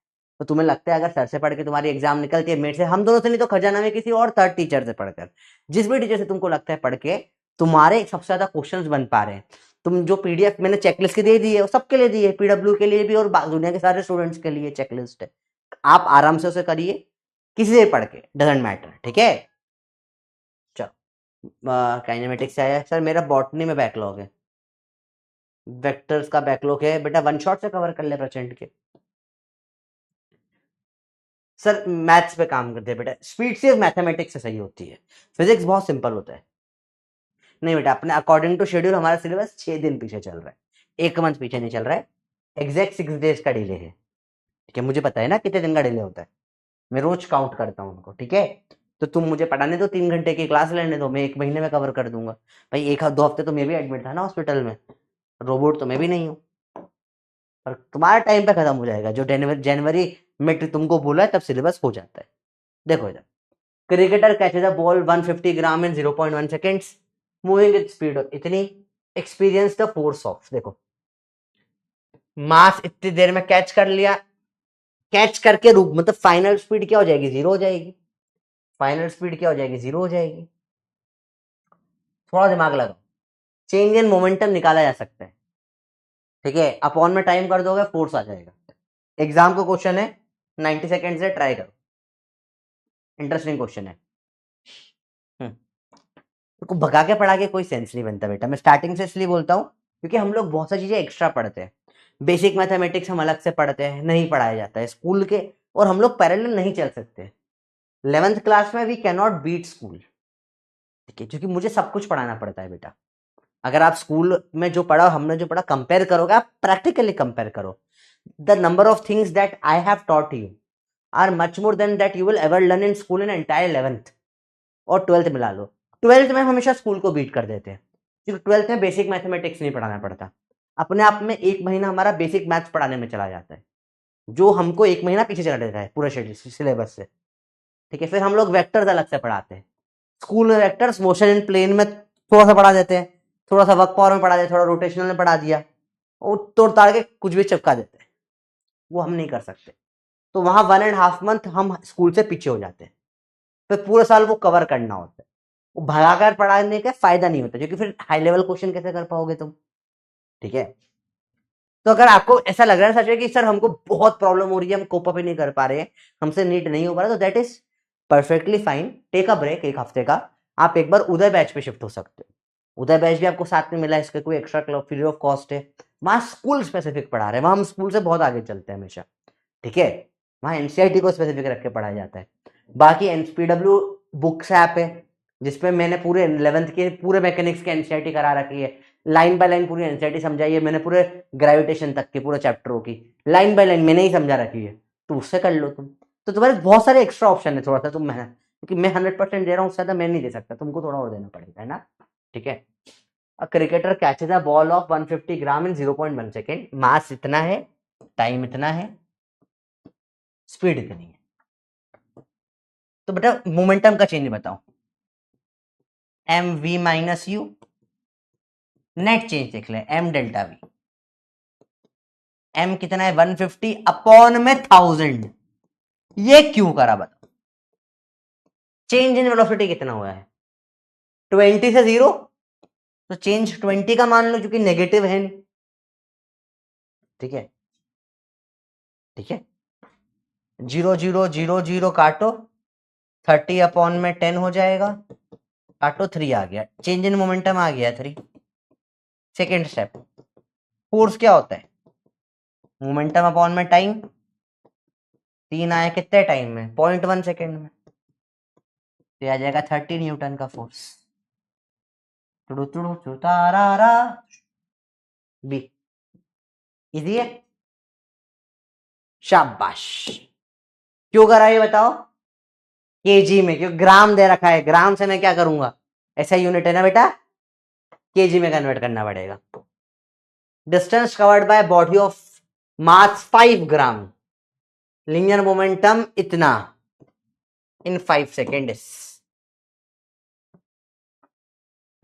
तो तुम्हें लगता है अगर सर से पढ़ के तुम्हारी एग्जाम निकलती है, मेरे से, हम दोनों से नहीं तो खजाना में किसी और थर्ड टीचर से पढ़कर, जिस भी टीचर से तुमको लगता है पढ़ के तुम्हारे सबसे ज्यादा क्वेश्चन बन पा रहे हैं, तुम जो पीडीएफ मैंने चेकलिस्ट की दे दी है वो सबके लिए दी है, पीडब्ल्यू के लिए भी और दुनिया के सारे स्टूडेंट्स के लिए चेकलिस्ट है। आप आराम से उसे करिए, किसी से पढ़ के, डजेंट मैटर। ठीक है, चलो। काइनेमेटिक्स से आया सर, मेरा बॉटनी में बैकलॉग है, वेक्टर्स का बैकलॉग है बेटा, वन शॉट से कवर कर ले परसेंट के। सर मैथ्स पे काम करते हैं बेटा, स्पीड सिर्फ मैथमेटिक्स से सही होती है, फिजिक्स बहुत सिंपल होता है। नहीं बेटा, अपने अकॉर्डिंग टू शेड्यूल हमारा सिलेबस 6 दिन पीछे चल रहा है, 1 मंथ पीछे नहीं चल रहा है। एग्जैक्ट 6 डेज का डिले है। ठीक है, मुझे पता है ना कितने दिन का डिले होता है, मैं रोज काउंट करता हूँ उनको। ठीक है, तो तुम मुझे पढ़ाने दो, 3 घंटे की क्लास लेने दो, मैं 1 महीने में कवर कर दूंगा। भाई 1 2 हफ्ते तो मैं भी एडमिट था ना हॉस्पिटल में, रोबोट तो मैं भी नहीं हूँ। पर तुम्हारा टाइम पे खत्म हो जाएगा, जो जनवरी जनवरी में तुमको बोला है तब सिलेबस हो जाता है। देखो इधर, cricketer catches a ball 150 gram in 0.1 seconds, moving with speed इतनी, एक्सपीरियंस द फोर्स ऑफ, देखो मास इतनी देर में कैच कर लिया, कैच करके रूप मतलब फाइनल स्पीड क्या हो जाएगी, 0 हो जाएगी। फाइनल स्पीड क्या हो जाएगी, 0 हो जाएगी। थोड़ा दिमाग लगाओ, चेंज इन मोमेंटम निकाला जा सकता है। ठीक है, अपॉन में टाइम कर दोगे फोर्स आ जाएगा। एग्जाम का क्वेश्चन है, 90 सेकेंड से ट्राई करो, इंटरेस्टिंग क्वेश्चन है। तो भगा के पढ़ा के कोई सेंस नहीं बनता बेटा, मैं स्टार्टिंग से इसलिए बोलता हूँ क्योंकि हम लोग बहुत सारी चीजें एक्स्ट्रा पढ़ते हैं। बेसिक मैथमेटिक्स हम अलग से पढ़ते हैं, नहीं पढ़ाया जाता है स्कूल के, और हम लोग पैरेलल नहीं चल सकते। 11th क्लास में we can not beat school. ठीक है, क्योंकि मुझे सब कुछ पढ़ाना पड़ता है बेटा। अगर आप स्कूल में जो पढ़ा, हमने जो पढ़ा, कंपेयर करोगे, आप प्रैक्टिकली कंपेयर करो, the number of things that I have taught you are much more than that you will ever learn in school in entire 11th और 12th मिला लो। 12th में हमेशा स्कूल को बीट कर देते हैं, क्योंकि 12th में बेसिक मैथमेटिक्स नहीं पढ़ाना पड़ता। अपने आप में 1 महीना हमारा बेसिक मैथ्स पढ़ाने में चला जाता है, जो हमको 1 महीना पीछे चला देता है पूरे शेड्यूल सिलेबस से। ठीक है, फिर हम लोग वेक्टर्स अलग से पढ़ाते हैं। स्कूल में वेक्टर्स मोशन इन प्लेन में थोड़ा सा पढ़ा देते हैं, थोड़ा सा वर्क पावर में पढ़ा दिया, थोड़ा रोटेशनल में पढ़ा दिया, और तोड़ ताड़ के कुछ भी चिपका देते हैं। वो हम नहीं कर सकते, तो वहां 1.5 मंथ हम स्कूल से पीछे हो जाते हैं, फिर पूरे साल वो कवर करना होता है। वो भगाकर पढ़ाने का फायदा नहीं होता, क्योंकि फिर हाई लेवल क्वेश्चन कैसे कर पाओगे तुम। ठीक है, तो अगर आपको ऐसा लग रहा है सच में कि सर हमको बहुत प्रॉब्लम हो रही है, हम कोप अप ही नहीं कर पा रहे हैं, हमसे नीट नहीं हो पा रहा, तो that is perfectly fine, take a break 1 हफ्ते का। आप एक बार उदय बैच पे शिफ्ट हो सकते हो, उदय बैच भी आपको साथ में मिला है, इसके कोई extra club free of cost है। वहां स्कूल स्पेसिफिक पढ़ा रहे हैं, वहां हम स्कूल से बहुत आगे चलते हैं हमेशा। ठीक है, वहां एनसीईआरटी को स्पेसिफिक रख के पढ़ाया जाता है। बाकी एनपीडब्ल्यू बुक्स ऐप है, जिसपे मैंने पूरे 11th के पूरे मैकेनिक्स के एनसीईआरटी करा रखी है, लाइन बाय लाइन पूरी एनसीईआरटी समझाई है मैंने, पूरे ग्रेविटेशन तक के पूरे चैप्टरों की लाइन बाय लाइन मैंने ही समझा रखी है, तो उससे कर लो तुम। तो तुम्हारे बहुत सारे एक्स्ट्रा ऑप्शन है, थोड़ा सा तुम मेहनत, क्योंकि मैं 100% दे रहा हूँ, उससे ज्यादा मैं नहीं दे सकता, तुमको थोड़ा और देना पड़ेगा, है ना? ठीक है। A cricketer catches a ball of 150 gram in 0.1 second. Mass इतना है, टाइम इतना है, स्पीड इतनी है। तो बेटा मोमेंटम का चेंज बताओ। M v minus u, net change देख ले, एम डेल्टा वी। एम कितना है 150 अपॉन में 1000, ये क्यों करा बताओ? चेंज इन वेलोसिटी कितना हुआ है 20 से 0, तो चेंज 20 का मान लो, क्योंकि नेगेटिव है नहीं। ठीक है, ठीक है। 0 0 0 0 काटो, 30 अपॉन में 10 हो जाएगा, काटो 3 आ गया, चेंज इन मोमेंटम आ गया 3। सेकेंड स्टेप, फोर्स क्या होता है मोमेंटम अपॉन में टाइम। 3 आया कितने टाइम में 0.1 सेकेंड में, तो आ जाएगा 30 न्यूटन का फोर्स। टुडु टुडु चुतारा बी। इजी है, शाबाश। क्यों करा ये बताओ? केजी में, क्यों? ग्राम दे रखा है, ग्राम से मैं क्या करूंगा, ऐसा यूनिट है ना बेटा, केजी में कन्वर्ट करना पड़ेगा। Distance covered by body of mass 5 gram, linear momentum इतना इन 5 सेकेंड्स।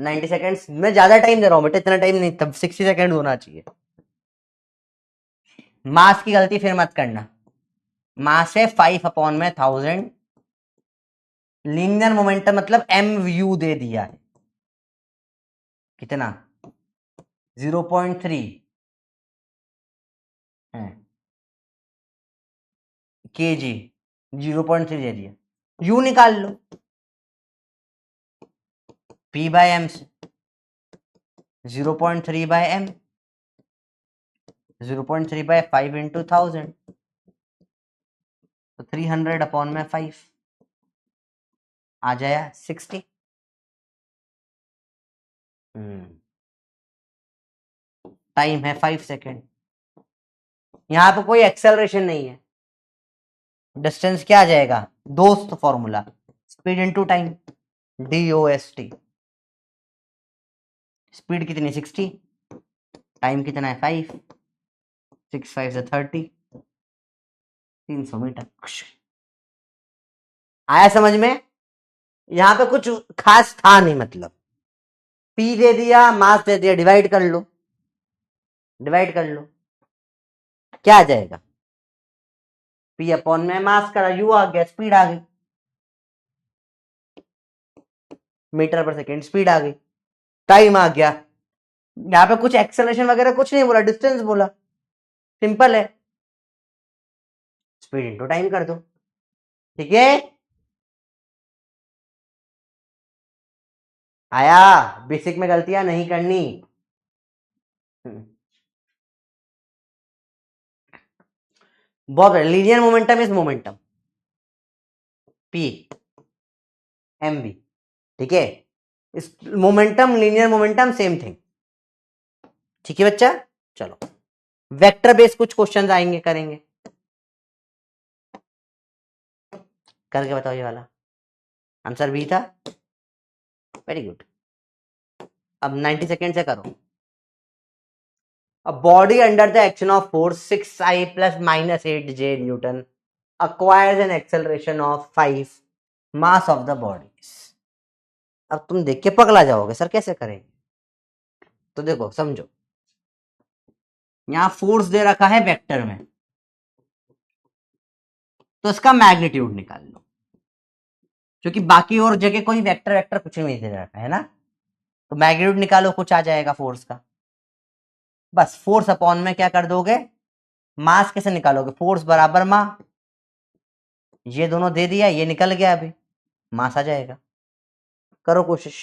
90 सेकेंड्स में ज्यादा टाइम दे रहा हूं बेटा, इतना टाइम नहीं, तब 60 सेकेंड होना चाहिए। मास की गलती फिर मत करना, मास है 5 अपॉन में 1000, लीनियर मोमेंटम मतलब एम यू दे दिया है कितना 0.3 है के जी, 0.3 दे दिया, यू निकाल लो पी बाय एम से, 0.3 बाय एम, 0.3 बाय 5 इंटू 1000, तो 300 अपॉन में 5 आ जाया 60। टाइम है 5 सेकेंड, यहां पे कोई एक्सेलरेशन नहीं है। डिस्टेंस क्या आ जाएगा दोस्त, formula speed into time, DOST। Speed कितनी 60, टाइम कितना है 5, 6 5 से 30, 300 मीटर। आया समझ में? यहां पे कुछ खास था नहीं, मतलब पी दे दिया, मास दे दिया, डिवाइड कर लो, डिवाइड कर लो, क्या आ जाएगा पी अपॉन में मास करा, यू आ गया, स्पीड आ गई, मीटर पर सेकेंड स्पीड आ गई, टाइम आ गया। यहां पे कुछ एक्सेलरेशन वगैरह कुछ नहीं बोला, डिस्टेंस बोला, सिंपल है, स्पीड इंटू टाइम कर दो। ठीक है, आया? बेसिक में गलतियां नहीं करनी। बहुत linear momentum is momentum p m b. ठीक है, इस momentum linear momentum same thing. ठीक है बच्चा, चलो वेक्टर बेस्ड कुछ क्वेश्चंस आएंगे, करेंगे, करके बताओ ये वाला। आंसर बी था, वेरी गुड। अब 90 सेकेंड से करो। A body under the action of force 6I plus minus 8J Newton acquires an acceleration of 5 mass of the body. अब तुम देख के पगला जाओगे, सर कैसे करेंगे? तो देखो समझो, यहां फोर्स दे रखा है वेक्टर में, तो इसका मैग्नीट्यूड निकाल लो, क्योंकि बाकी और जगह कोई वेक्टर वेक्टर कुछ नहीं दे रखा है ना, तो मैग्नीट्यूड निकालो, कुछ आ जाएगा फोर्स का। बस फोर्स अपॉन में क्या कर दोगे, मास कैसे निकालोगे, फोर्स बराबर मा, ये दोनों दे दिया, ये निकल गया, अभी मास आ जाएगा। करो कोशिश।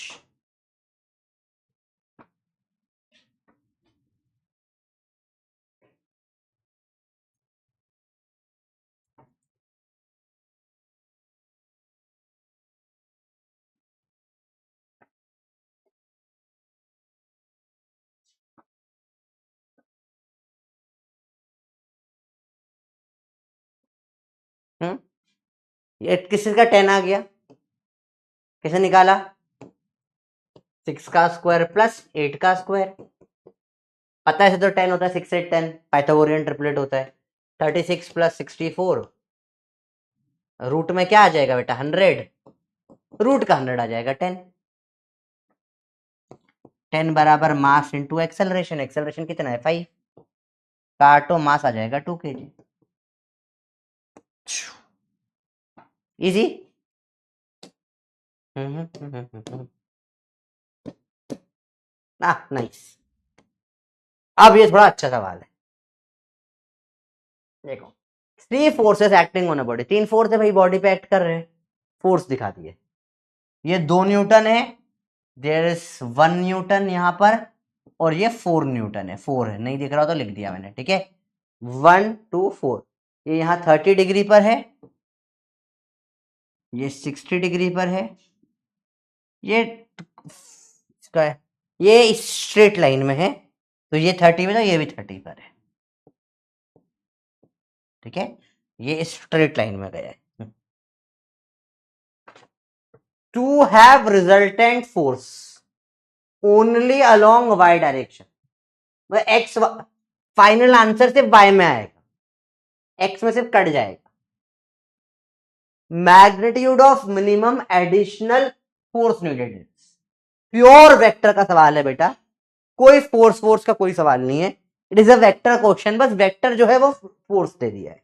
ये किसी का 10 आ गया, कैसे निकाला? 6 का स्क्वायर प्लस 8 का स्क्वायर, पता है तो 10 होता है, 6 8 10, पाइथागोरियन ट्रिपलेट होता है। 36 प्लस 64, रूट में क्या आ जाएगा बेटा? 100, रूट का 100 आ जाएगा 10। 10 बराबर मास इंटू एक्सेलरेशन, एक्सेलरेशन कितना है? 5, काटो मास आ जाएगा 2 kg। इजी। नाइस। अब ये थोड़ा अच्छा सवाल है, देखो। 3 forces acting on a body, 3 force है भाई बॉडी पे एक्ट कर रहे हैं, फोर्स दिखा दिए। ये 2 न्यूटन है, देयर इज 1 न्यूटन यहां पर, और ये 4 न्यूटन है, 4 है, नहीं दिख रहा तो लिख दिया मैंने, ठीक है। 1 2 4, ये यहां 30 डिग्री पर है, ये 60 डिग्री पर है, ये इसका है, ये स्ट्रेट लाइन में है, तो ये 30 में, तो ये भी 30 पर है, ठीक है, ये स्ट्रेट लाइन में गया है। To have resultant force only along y direction, वह एक्स, फाइनल आंसर सिर्फ वाई में आएगा, एक्स में सिर्फ कट जाएगा। Magnitude of minimum additional force needed, pure vector का सवाल है बेटा, कोई फोर्स का कोई सवाल नहीं है, it is a vector question, बस वेक्टर जो है वो फोर्स दे दिया है।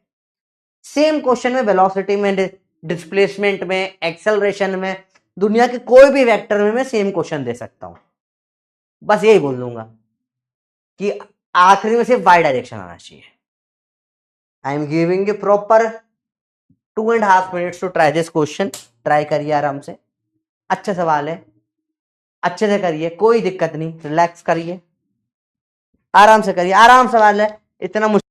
सेम क्वेश्चन में वेलोसिटी में, डिस्प्लेसमेंट में, एक्सेलरेशन में, दुनिया के कोई भी वेक्टर में मैं सेम क्वेश्चन दे सकता हूं, बस यही बोल दूंगा कि आखिरी में सिर्फ वाई डायरेक्शन आना चाहिए। I am giving you proper 2.5 minutes to try this question, try करिए आराम से, अच्छा सवाल है, अच्छे से करिए, कोई दिक्कत नहीं, रिलैक्स करिए, आराम से करिए, आराम सवाल है, इतना मुश्किल।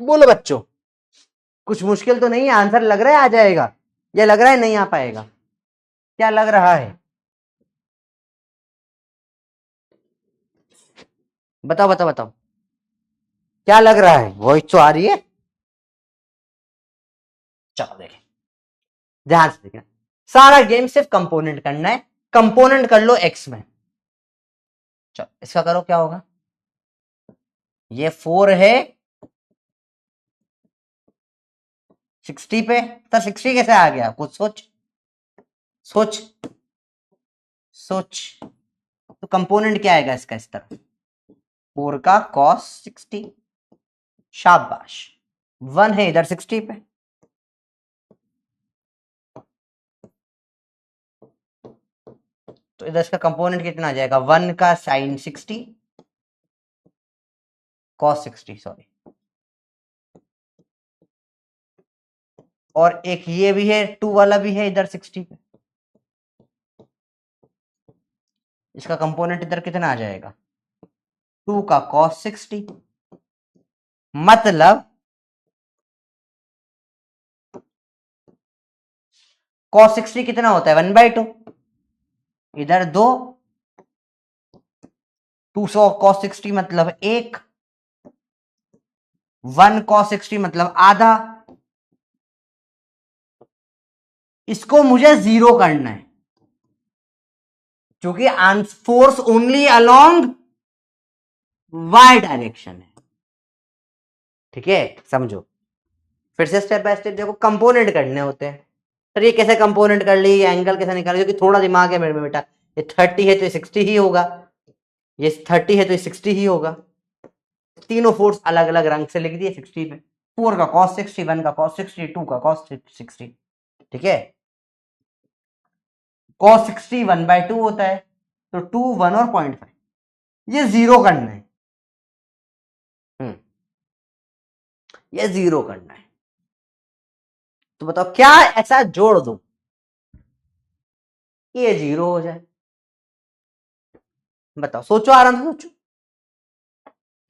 बोलो बच्चों, कुछ मुश्किल तो नहीं है? आंसर लग रहा है आ जाएगा, या लग रहा है नहीं आ पाएगा? क्या लग रहा है? बताओ बताओ बताओ, क्या लग रहा है? वॉइस तो आ रही है, चलो देखें, ध्यान से देखना, सारा गेम सिर्फ कंपोनेंट करना है, कंपोनेंट कर लो एक्स में। चलो इसका करो, क्या होगा? ये 4 है 60 पे, तो 60 कैसे आ गया? कुछ सोच सोच सोच, तो कंपोनेंट क्या आएगा इसका इस तरफ? 4 का cos 60, शाबाश, 1 है इधर 60 पे, तो इधर इसका कंपोनेंट कितना आ जाएगा? 1 का sin 60, cos 60 सॉरी, और एक ये भी है 2 वाला भी है इधर 60 पे, इसका कंपोनेंट इधर कितना आ जाएगा? 2 का cos 60, मतलब cos 60 कितना होता है? 1/2, इधर 2, 200 cos 60 मतलब 1, 1 cos 60 मतलब आधा, इसको मुझे 0 करना है, क्योंकि force only along y direction है, ठीक है, समझो। फिर से स्टेप बाय स्टेप देखो, कंपोनेंट करने होते हैं, सर ये कैसे कंपोनेंट कर ली, ये एंगल कैसे निकाला, क्योंकि थोड़ा दिमाग है मेरे में बेटा, ये 30 है तो ये 60 ही होगा, ये 30 है तो ये 60 ही होगा, तीनों फोर्स अलग अलग रंग से लिख दिए 60 पे, 4 का cos 60, 1 का cos 60, 2 का cos 60, ठीक है। cos 60 1/2 होता है, तो 2 1 और 0.5, ये 0 करना है, ये 0 करना है, तो बताओ क्या ऐसा जोड़ दूं कि ये 0 हो जाए? बताओ, सोचो, आराम से सोचो,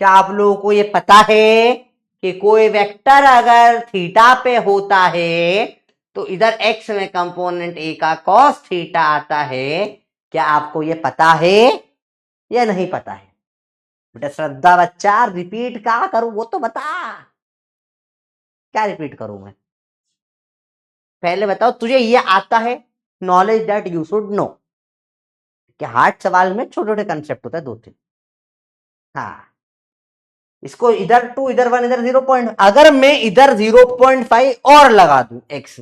क्या आप लोगों को ये पता है कि कोई वेक्टर अगर थीटा पे होता है तो इधर एक्स में कंपोनेंट ए का कॉस थीटा आता है। क्या आपको ये पता है या नहीं पता है? बेटा श्रद्धा बच्चा, रिपीट क्या करूं वो तो बता। क्या रिपीट करूं मैं? पहले बताओ तुझे ये आता है? Knowledge that you should know कि हार्ड सवाल में छोटे छोटे कंसेप्ट होता है, 2-3। हाँ, इसको इधर 2 इधर 1 इधर 0. अगर मैं इधर 0.5 और लगा दूं एक्स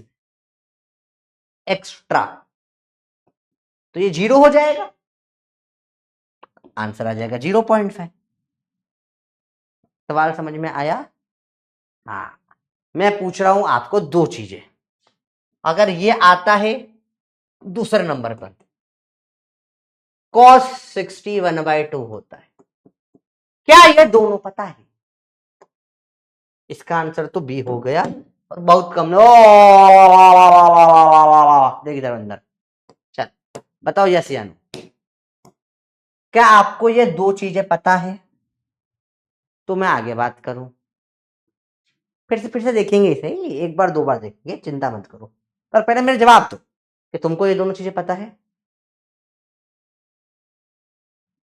एक्स्ट्रा तो ये 0 हो जाएगा। आंसर आ जाएगा 0.5। सवाल समझ में आया? हाँ, मैं पूछ रहा हूं आपको दो चीजें। अगर ये आता है दूसरे नंबर पर cos 60 1/2 होता है, क्या ये दोनों पता है? इसका आंसर तो बी हो गया और बहुत कम। देख इधर अंदर, चल बताओ यस या नो। क्या आपको ये दो चीजें पता है? तो मैं आगे बात करूं, फिर से देखेंगे इसे, एक बार दो बार देखेंगे, चिंता मत करो। पर पहले मेरे जवाब दो कि तुमको ये दोनों चीजें पता है।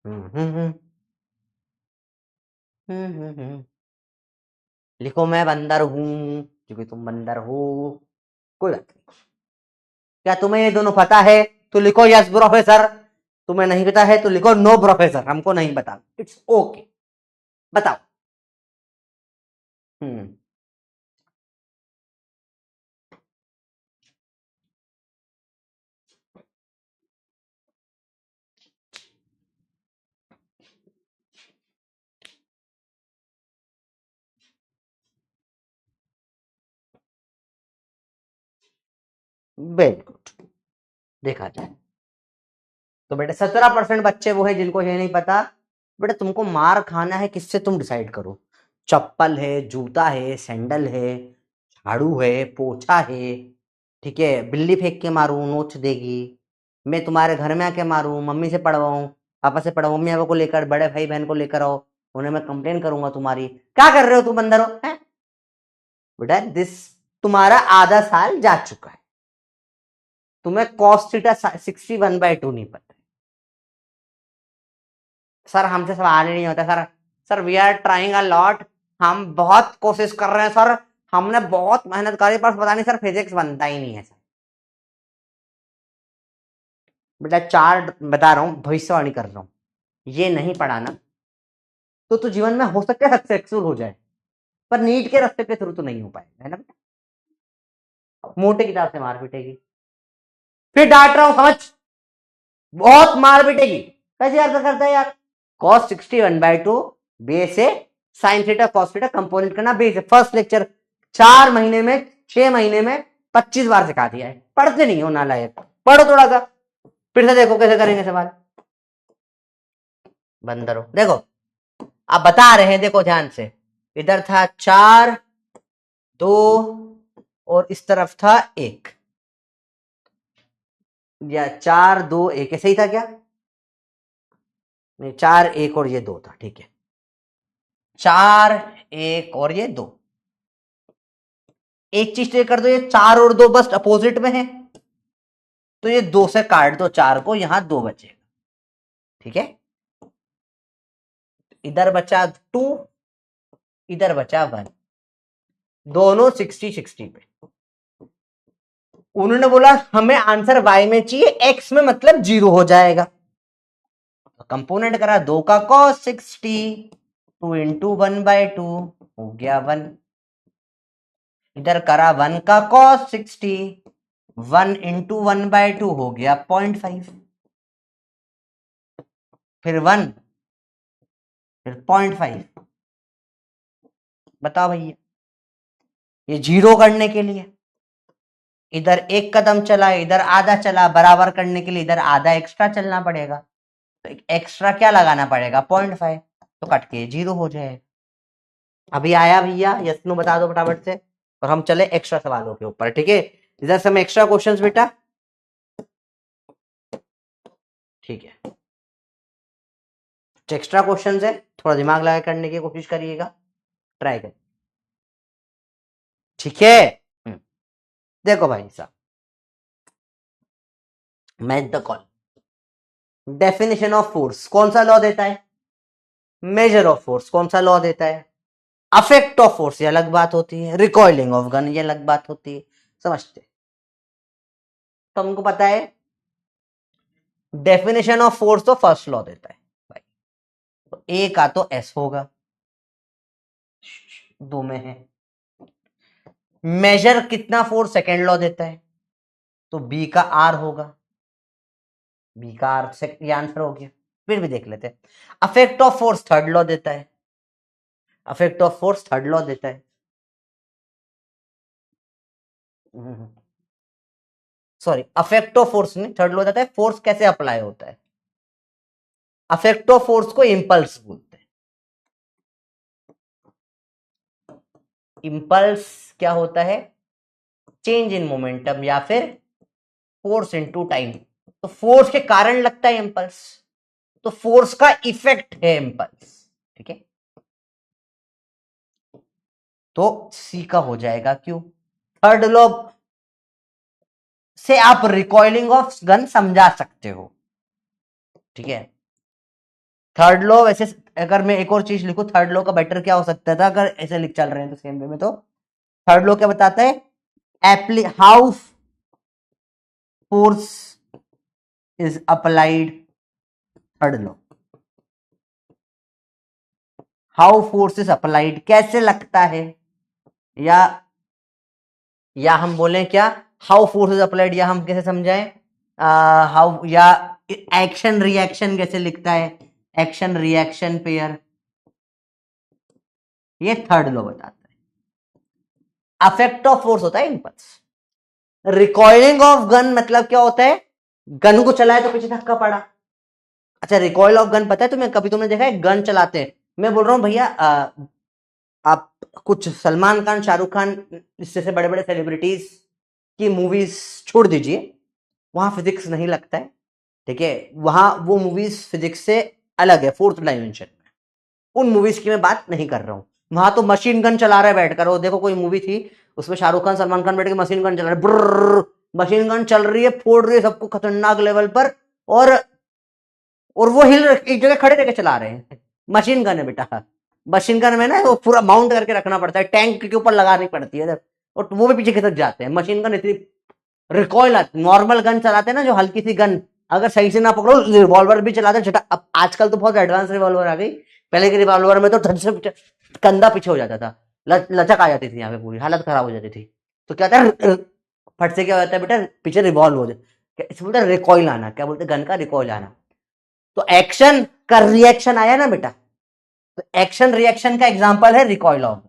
हम्म हम्म हम्म लिखो मैं बंदर हूं क्योंकि तुम बंदर हो। कोई बात नहीं। क्या तुम्हें ये दोनों पता है? तो लिखो यस प्रोफेसर। तुम्हें नहीं पता है तो लिखो नो प्रोफेसर, हमको नहीं पता, इट्स ओके। बताओ। हम्म वेरी गुड। देखा जाए तो बेटा 17% बच्चे वो है जिनको ये नहीं पता। बेटा तुमको मार खाना है किससे, तुम डिसाइड करो। चप्पल है, जूता है, सैंडल है, झाड़ू है, पोछा है। ठीक है, बिल्ली फेंक के मारूं नोच देगी, मैं तुम्हारे घर में आके मारूं, मम्मी से पढ़वाऊं, पापा से पढ़ाऊं, मम्मी पापा को लेकर, बड़े भाई बहन को लेकर आओ, उन्हें मैं कंप्लेन करूंगा तुम्हारी। क्या कर रहे हो तुम अंदर हो? हैं? बेटा दिस तुम्हारा आधा साल जा चुका है, तुम्हें cos थीटा 61/2 नहीं पता। सर हमसे सवाल ही नहीं होता sir. Sir we are trying a lot, हम बहुत कोशिश कर रहे हैं सर, हमने बहुत मेहनत करी पर पता नहीं सर फिजिक्स बनता ही नहीं है सर। बेटा चार बता रहा हूँ, भविष्यवाणी कर रहा हूँ, ये नहीं पढ़ाना तो जीवन में हो सकता है सक्सेसफुल हो जाए, पर नीट के रास्ते के थ्रू तो नहीं हो पाएगा, है ना बेटा? मोटे किताब से मार पीटेगी, फिर डांट रहा हूं समझ, बहुत मार पीटेगी। कैसे याद करता है यार? cos 61/2 बेस है, sine theta cos theta component करना बेस है। फर्स्ट लेक्चर 4 महीने में 6 महीने में 25 बार सिखा दिया है। पढ़ते नहीं हो नालायक, पढ़ो थोड़ा सा। फिर से देखो कैसे करेंगे सवाल। बंदर हो देखो, आप बता रहे हैं, देखो ध्यान से। इधर था 4 2 और इस तरफ था 1, या 4 2 1 ऐसे ही था क्या? नहीं, 4 1 और ये 2 था, ठीक है। 4 1 और ये 2। एक चीज तय कर दो, ये 4 और 2 बस अपोजिट में है, तो ये 2 से काट दो 4 को, यहां 2 बचेगा। ठीक है, इधर बचा 2, इधर बचा 1, दोनों 60 60 पे। उन्होंने बोला हमें आंसर y में चाहिए, x में मतलब 0 हो जाएगा। तो कंपोनेंट करा 2 का cos 60, 2 इंटू 1/2 हो गया 1। इधर करा 1 का cos 60, 1 इंटू 1/2 हो गया 0.5, फिर 1 फिर 0.5। बताओ भैया, ये 0 करने के लिए इधर एक कदम चला, इधर आधा चला, बराबर करने के लिए इधर आधा एक्स्ट्रा चलना पड़ेगा, तो एक्स्ट्रा क्या लगाना पड़ेगा? 0.5, तो कट के 0 हो जाए। अभी आया भैया? यस नो बता दो फटाफट से, और हम चले एक्स्ट्रा सवालों के ऊपर। ठीक है, इधर से एक्स्ट्रा क्वेश्चंस बेटा। ठीक है, एक्स्ट्रा क्वेश्चंस है, थोड़ा दिमाग लगा करने की कोशिश करिएगा, ट्राई करिए। ठीक है। देखो भाई साहब, मैं the call definition of force कौन सा लॉ देता है? मेजर ऑफ फोर्स कौन सा लॉ देता है? अफेक्ट ऑफ फोर्स ये अलग बात होती है, रिकॉइलिंग ऑफ गन ये अलग बात होती है, समझते? तो हमको पता है डेफिनेशन ऑफ फोर्स तो फर्स्ट लॉ देता है भाई, तो ए का तो एस होगा, दो में है। मेजर कितना फोर्स सेकेंड लॉ देता है, तो बी का आर होगा, बी का आर से ये आंसर हो गया। फिर भी देख लेते हैं, affect of force third law देता है, affect of force third law देता है, सॉरी अफेक्ट ऑफ फोर्स नहीं, थर्ड लॉ देता है फोर्स कैसे अप्लाई होता है। अफेक्ट ऑफ फोर्स को इंपल्स बोलते हैं, इंपल्स क्या होता है? चेंज इन मोमेंटम या फिर फोर्स इनटू टाइम, तो फोर्स के कारण लगता है इंपल्स, तो फोर्स का इफेक्ट है इंपल्स, ठीक है। तो सी का हो जाएगा क्यों, थर्ड लॉ से आप रिकॉइलिंग ऑफ गन समझा सकते हो, ठीक है। थर्ड लॉ वैसे, अगर मैं एक और चीज लिखूं थर्ड लॉ का बेटर क्या हो सकता था, अगर ऐसे लिख चल रहे हैं तो सेम वे में, तो थर्ड लॉ क्या बताता है? Apply how force is applied, third law how force is applied कैसे लगता है, या हम बोलें क्या, हाउ फोर्स इज अप्लाइड, या हम कैसे समझाएं, हाउ, या एक्शन रिएक्शन कैसे लिखता है, एक्शन रिएक्शन पेयर, ये थर्ड लॉ बताता है। अफेक्ट ऑफ फोर्स होता है इंपल्स, रिकॉइलिंग ऑफ गन मतलब क्या होता है? गन को चलाए तो पीछे धक्का पड़ा। अच्छा रिकॉइल ऑफ गन पता है तुम्हें, कभी तुमने देखा है गन चलाते हैं? मैं बोल रहा हूं भैया, आप कुछ सलमान खान शाहरुख खान जैसे बड़े बड़े सेलिब्रिटीज की मूवीज छोड़ दीजिए, वहां फिजिक्स नहीं लगता है, ठीक है, वहां वो मूवीज फिजिक्स से अलग है, फोर्थ डायमेंशन में, उन मूवीज की मैं बात नहीं कर रहा हूं। वहां तो मशीन गन चला रहा है बैठकर, वो देखो कोई मूवी थी उसमें शाहरुख खान सलमान खान बैठ के मशीन गन चला रहे, मशीन गन चल रही है, फोड़ रही है सबको खतरनाक लेवल पर, और वो हिल एक जगह खड़े रहकर चला रहे हैं, मशीन गन है बेटा। मशीन गन में ना वो पूरा माउंट करके रखना पड़ता है, टैंक के ऊपर लगानी पड़ती है, और वो भी पीछे खिसक जाते हैं। मशीन गन इतनी रिकॉइल आती, नॉर्मल गन चलाते हैं ना जो हल्की सी गन, अगर सही से ना पकड़ो रिवॉल्वर भी चलाते हैं, अब आजकल तो बहुत एडवांस रिवॉल्वर आ गई, पहले के रिवॉल्वर में तो धड़ से कंधा पीछे हो जाता था, लचक आ जाती थी यहाँ पे, पूरी हालत खराब हो जाती थी। तो क्या था, फट से क्या होता है बेटा, पीछे रिवॉल्व हो जाए, इसे बोलते रिकॉइल आना, क्या बोलते गन का रिकॉइल आना। तो एक्शन का रिएक्शन आया ना बेटा, तो एक्शन रिएक्शन का एग्जांपल है रिकॉइल ऑफ,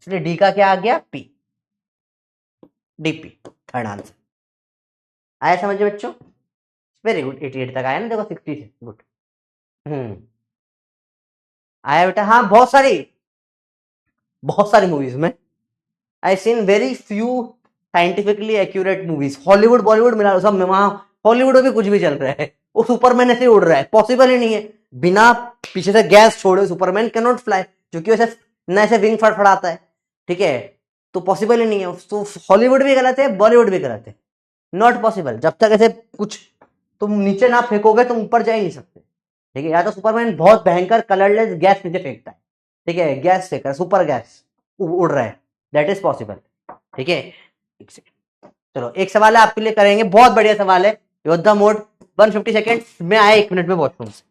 इसलिए डी का क्या आ गया, पी, डीपी, थर्ड आंसर। आया समझ में बच्चों? वेरी गुड, 88 तक आया ना, देखो 60 से गुड। हम्म, आया बेटा, हाँ बहुत सारी मूवीज में I seen very few scientifically accurate movies, Hollywood Bollywood मिला लो सब में, वहां हॉलीवुड में भी कुछ भी चल रहा है, वो सुपरमैन ऐसे उड़ रहा है, पॉसिबल ही नहीं है, बिना पीछे से गैस छोड़े सुपरमैन कैन नॉट फ्लाई, क्योंकि वैसे न ऐसे विंग फड़फड़ाता है, ठीक है, तो पॉसिबल ही नहीं है, तो हॉलीवुड भी गलत है, बॉलीवुड भी गलत है, नॉट पॉसिबल, जब तक ऐसे कुछ तुम नीचे ना फेंकोगे तुम ऊपर जा ही नहीं सकते, ठीक है, या तो सुपरमैन बहुत भयंकर कलरलेस गैस नीचे फेंकता है, ठीक है, गैस फेंकर सुपर गैस उड़ रहा है, दैट इज पॉसिबल, ठीक है। चलो एक सवाल है आपके लिए करेंगे, बहुत बढ़िया सवाल है, योद्धा मोड, 150 सेकेंड में आया, 1 मिनट में वॉशरूम से।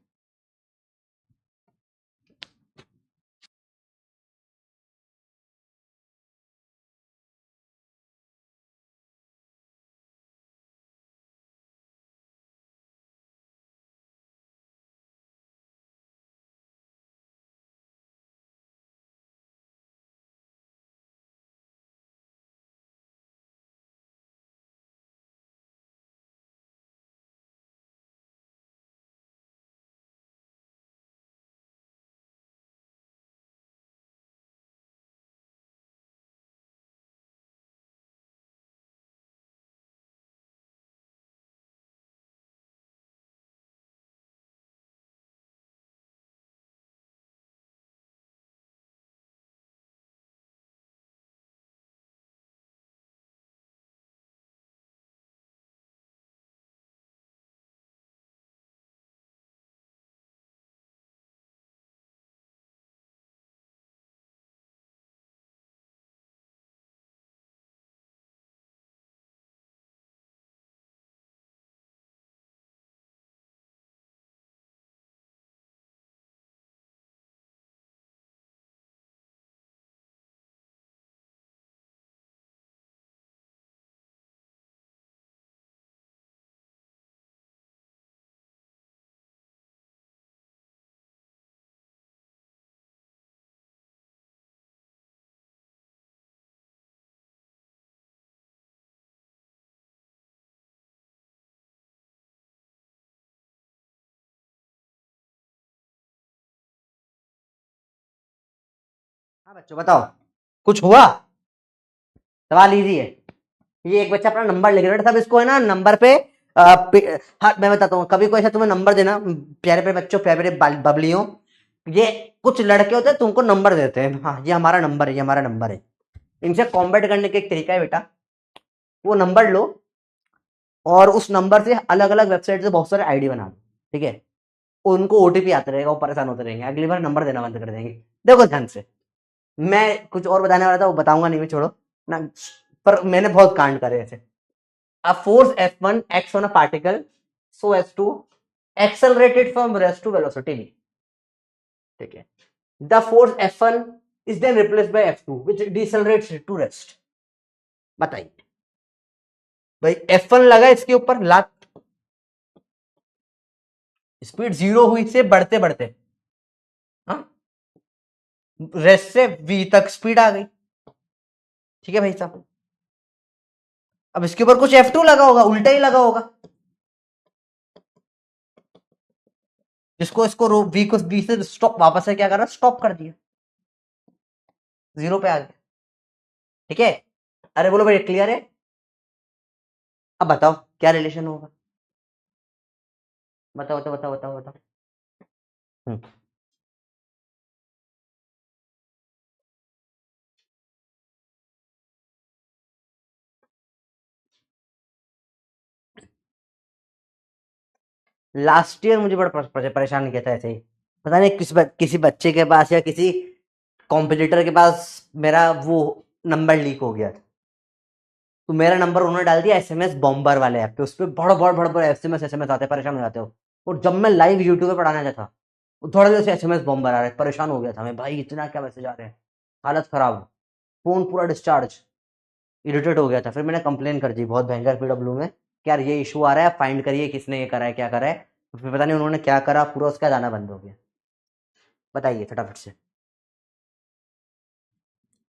हाँ बच्चों बताओ, कुछ हुआ? सवाल इजी है। ये एक बच्चा अपना नंबर लिख रहा है, सब इसको है ना नंबर पे हाँ मैं बताता हूँ, कभी कोई ऐसा तुम्हें नंबर देना, प्यारे प्यारे बच्चों, प्यारे प्यारे बबलियों, ये कुछ लड़के होते हैं तुमको नंबर देते हैं, हाँ ये हमारा नंबर है, ये हमारा नंबर है। इनसे कॉम्बैट करने का एक तरीका है बेटा, वो नंबर लो और उस नंबर से अलग अलग वेबसाइट से बहुत सारे आईडी बना दो, ठीक है? उनको ओटीपी आते रहेगा, वो परेशान होते रहेंगे, अगली बार नंबर देना बंद कर देंगे। देखो ध्यान से, मैं कुछ और बताने वाला था, वो बताऊंगा नहीं मैं, छोड़ो ना। पर मैंने बहुत कांड करे ऐसे। A force F1 acts on a particle so as to accelerate it from rest to velocity v, ठीक है? The force F1 is then replaced by F2 which decelerates it to rest। बताइए भाई, F1 लगा इसके ऊपर, लात स्पीड जीरो हुई से बढ़ते बढ़ते, हाँ, रेस्ट से v तक स्पीड आ गई, ठीक है भाई साहब? अब इसके ऊपर कुछ F2 लगा होगा, उल्टा ही लगा होगा, जिसको इसको v को v से स्टॉप वापस से क्या करा, स्टॉप कर दिया, जीरो पे आ गया, ठीक है? अरे बोलो भाई क्लियर है? अब बताओ क्या रिलेशन होगा, बताओ बताओ बताओ बताओ बताओ। लास्ट ईयर मुझे बड़ा परेशान किया था ऐसे ही, पता नहीं किसी बच्चे के पास या किसी कॉम्पिटिटर के पास मेरा वो नंबर लीक हो गया था, तो मेरा नंबर उन्होंने डाल दिया एसएमएस बॉम्बर वाले ऐप पे, उस पर बड़ एसएमएस आते, परेशान हो जाते हो। और जब मैं लाइव यूट्यूब पे पढ़ाने जाता, थोड़ी देर से एसएमएस बॉम्बर आ रहे, परेशान हो गया था मैं, भाई इतना क्या मैसेज आ रहे हैं, हालत खराब, फोन पूरा डिस्चार्ज, इरिटेट हो गया था। फिर मैंने कंप्लेन कर दी बहुत भयंकर पीडब्ल्यू में कि यार ये इशू आ रहा है, फाइंड करिए किसने ये करा है, क्या करा है। फिर पता नहीं उन्होंने क्या करा, पूरा उसका जाना बंद हो गया। बताइए फटाफट से।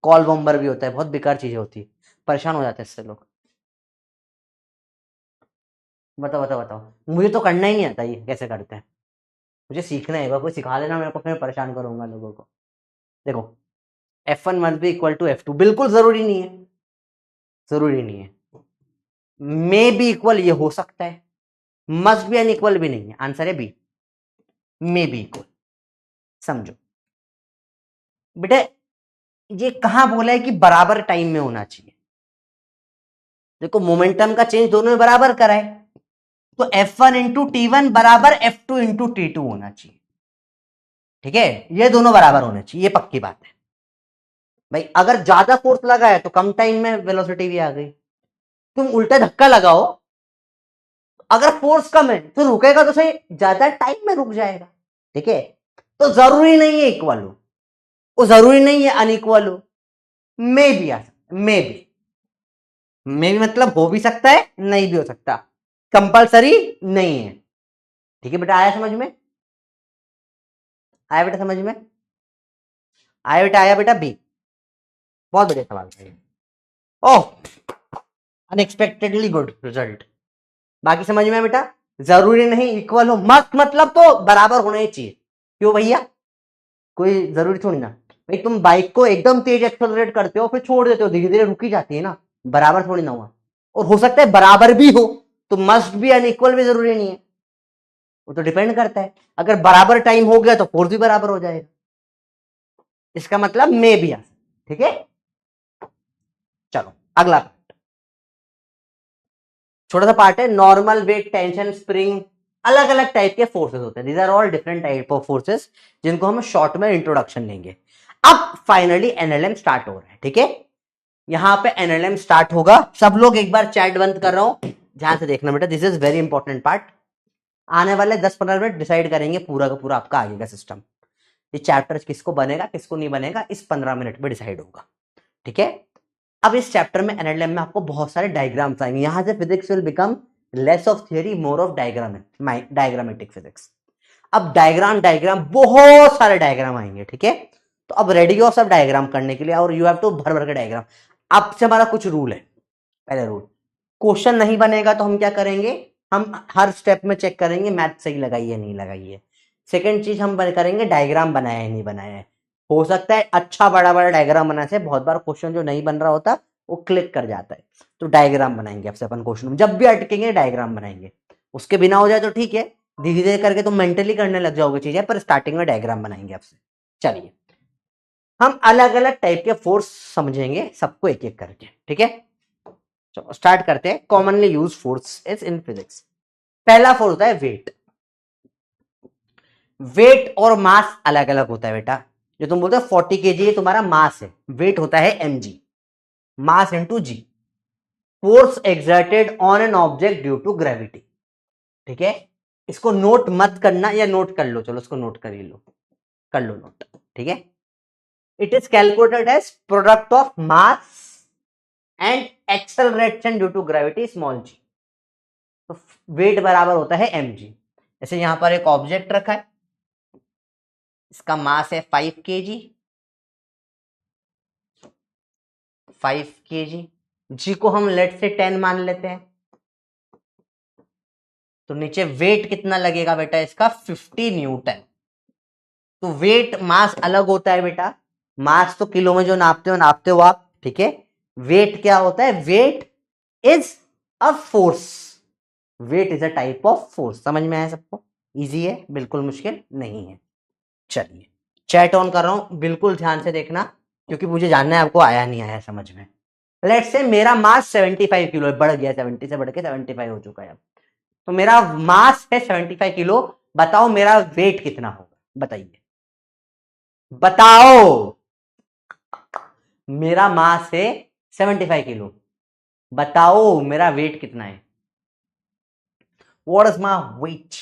कॉल बॉम्बर भी होता है, बहुत बेकार चीजें होती है, परेशान हो जाते हैं इससे लोग। बताओ बताओ बताओ, मुझे तो करना ही नहीं आता ये कैसे करते हैं, मुझे सीखना है, कोई सिखा देना मेरे को, फिर मैं परेशान करूंगा लोगों को। देखो, F1 must be equal to F2, बिल्कुल जरूरी नहीं है, जरूरी नहीं है, मे बी इक्वल ये हो सकता है, मस्ट बी अनइक्वल भी नहीं है, आंसर है बी, मे बी इक्वल। समझो बेटे, ये कहां बोला है कि बराबर टाइम में होना चाहिए? देखो मोमेंटम का चेंज दोनों में बराबर करा है, तो F1 इंटू T1 बराबर F2 इंटू T2 होना चाहिए, ठीक है? ये दोनों बराबर होने चाहिए, ये पक्की बात है भाई। अगर ज्यादा फोर्स लगा है तो कम टाइम में वेलोसिटी भी आ गई, तुम उल्टा धक्का लगाओ, अगर फोर्स कम है तो रुकेगा तो सही, ज्यादा टाइम में रुक जाएगा, ठीक है? तो जरूरी नहीं है इक्वल हो, वो जरूरी नहीं है अनइक्वल हो, मे भी आ सकता, मे भी मतलब हो भी सकता है, नहीं भी हो सकता, कंपलसरी नहीं है, ठीक है बेटा? आया समझ में? आया बेटा समझ में? आया बेटा, आया बेटा बी, बहुत बढ़िया सवाल है। ओह, अनएक्सपेक्टेडली गुड रिजल्ट। बाकी समझ में बेटा? जरूरी नहीं इक्वल हो, मस्त मतलब तो बराबर होना ही चाहिए, क्यों भैया? कोई जरूरी थोड़ी ना भाई, तुम बाइक को एकदम तेज एक्सेलरेट करते हो फिर छोड़ देते हो, धीरे धीरे रुकी जाती है ना, बराबर थोड़ी ना हुआ। और हो सकता है बराबर भी हो, तो मस्ट भी अनइक्वल भी जरूरी नहीं है, वो तो डिपेंड करता है, अगर बराबर टाइम हो गया तो फोर्स भी बराबर हो जाएगा, इसका मतलब मे भी आ, ठीक है? चलो अगला छोटा सा पार्ट है, नॉर्मल वेट, टेंशन, स्प्रिंग, अलग अलग टाइप के फोर्सेस होते हैं, these are all different type of forces, जिनको हम शॉर्ट में इंट्रोडक्शन लेंगे। अब फाइनली एनएलएम स्टार्ट हो रहा है, ठीक है? यहां पे एनएलएम स्टार्ट होगा, सब लोग एक बार चैट बंद कर रहा हूं, ध्यान से देखना बेटा, this is very important part. आने वाले 10-15 मिनट डिसाइड करेंगे पूरा का पूरा आपका आगे का सिस्टम, ये चैप्टर किसको बनेगा किसको नहीं बनेगा, इस 15 मिनट में डिसाइड होगा, ठीक है? अब इस चैप्टर में एनएलएम में आपको बहुत सारे डायग्राम्स आएंगे, यहां से physics will become less of theory, more of diagrammatic physics. अब डायग्राम डायग्राम बहुत सारे डायग्राम आएंगे, ठीक है? तो अब रेडी हो सब डायग्राम करने के लिए, और यू हैव टू भर भर के डायग्राम। आपसे हमारा कुछ रूल है, पहले रूल, क्वेश्चन नहीं बनेगा तो हम क्या करेंगे, हम हर स्टेप में चेक करेंगे मैथ सही लगाई है नहीं लगाई है। सेकेंड चीज हम करेंगे डायग्राम बनाया है नहीं बनाया है। हो सकता है अच्छा बड़ा बड़ा डायग्राम बनाने से बहुत बार क्वेश्चन जो नहीं बन रहा होता वो क्लिक कर जाता है, तो डायग्राम बनाएंगे आपसे अपन क्वेश्चन में, जब भी अटकेंगे डायग्राम बनाएंगे। उसके बिना हो जाए तो ठीक है, धीरे धीरे करके तुम मेंटली करने लग जाओगे चीजें, पर स्टार्टिंग में डायग्राम बनाएंगे आपसे। चलिए हम अलग अलग टाइप के फोर्स समझेंगे, सबको एक एक करके, ठीक है। चलो स्टार्ट करते हैं। Commonly use force is in physics. पहला फोर्स होता है वेट। वेट और मास अलग अलग होता है बेटा। जो तुम बोलते हो 40 kg ये तुम्हारा मास है, वेट होता है mg, mass into g. Force exerted on an object due to gravity, ठीक है। इसको नोट मत करना या नोट कर लो, चलो इसको नोट कर ही लो, कर लो नोट, ठीक है। It is calculated as product of mass and acceleration due to gravity small g. तो वेट बराबर होता है mg। जैसे यहां पर एक ऑब्जेक्ट रखा है, इसका मास है 5 kg, 5 kg, जी को हम लेट से 10 मान लेते हैं, तो नीचे वेट कितना लगेगा बेटा इसका 50 न्यूटन। तो वेट मास अलग होता है बेटा, मास तो किलो में जो नापते हो आप, ठीक है। वेट क्या होता है, weight is a force, weight is a type of force. समझ में आया सबको, इजी है, बिल्कुल मुश्किल नहीं है। चलिए चैट ऑन कर रहा हूं, बिल्कुल ध्यान से देखना, क्योंकि मुझे जानना है आपको आया नहीं आया समझ में। लेट से मेरा मास 75 किलो है, बढ़ गया 70 से बढ़ के 75 हो चुका है अब। तो मेरा मास है 75 किलो, बताओ मेरा वेट कितना होगा, बताइए बताओ। मेरा मास है 75 किलो, बताओ मेरा वेट कितना है। What is my weight,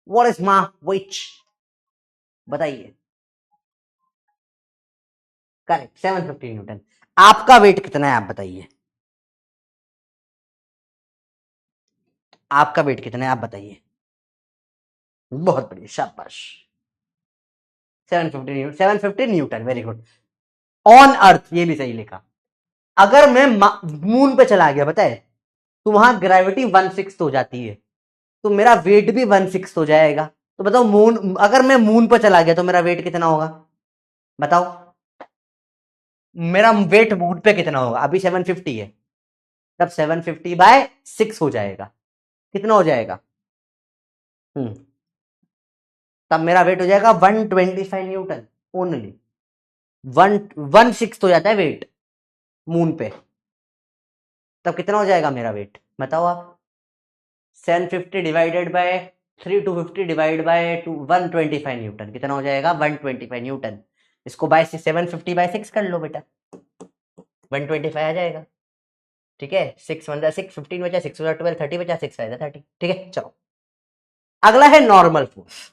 what is my weight, बताइए। Correct 750 newton. आपका वेट कितना है आप बताइए, आपका वेट कितना है आप बताइए। बहुत बढ़िया, शाबाश। 750 Newton, very good. On earth, ये भी सही लिखा। अगर मैं मून पे चला गया बताए, तो वहां ग्रेविटी 1/6 हो जाती है, तो मेरा वेट भी 1/6 हो जाएगा। तो बताओ मून, अगर मैं मून पर चला गया तो मेरा वेट कितना होगा, बताओ। मेरा वेट मून पे कितना होगा, अभी 750 है, तब 750/6 हो जाएगा, कितना हो जाएगा, तब मेरा वेट हो जाएगा 125 न्यूटन ओनली। 1/6 हो जाता है वेट मून पे, तब कितना हो जाएगा मेरा वेट, बताओ आप। 750 divided by 3, 250 divide by 125 Newton, कितना हो जाएगा 125 न्यूटन। इसको बाय 750/6 कर लो बेटा, 125 आ जाएगा, ठीक है। 6 1 6, 15 बचा 6 12, 30 बचा 6 आएगा 30, ठीक है। चलो अगला है नॉर्मल फोर्स।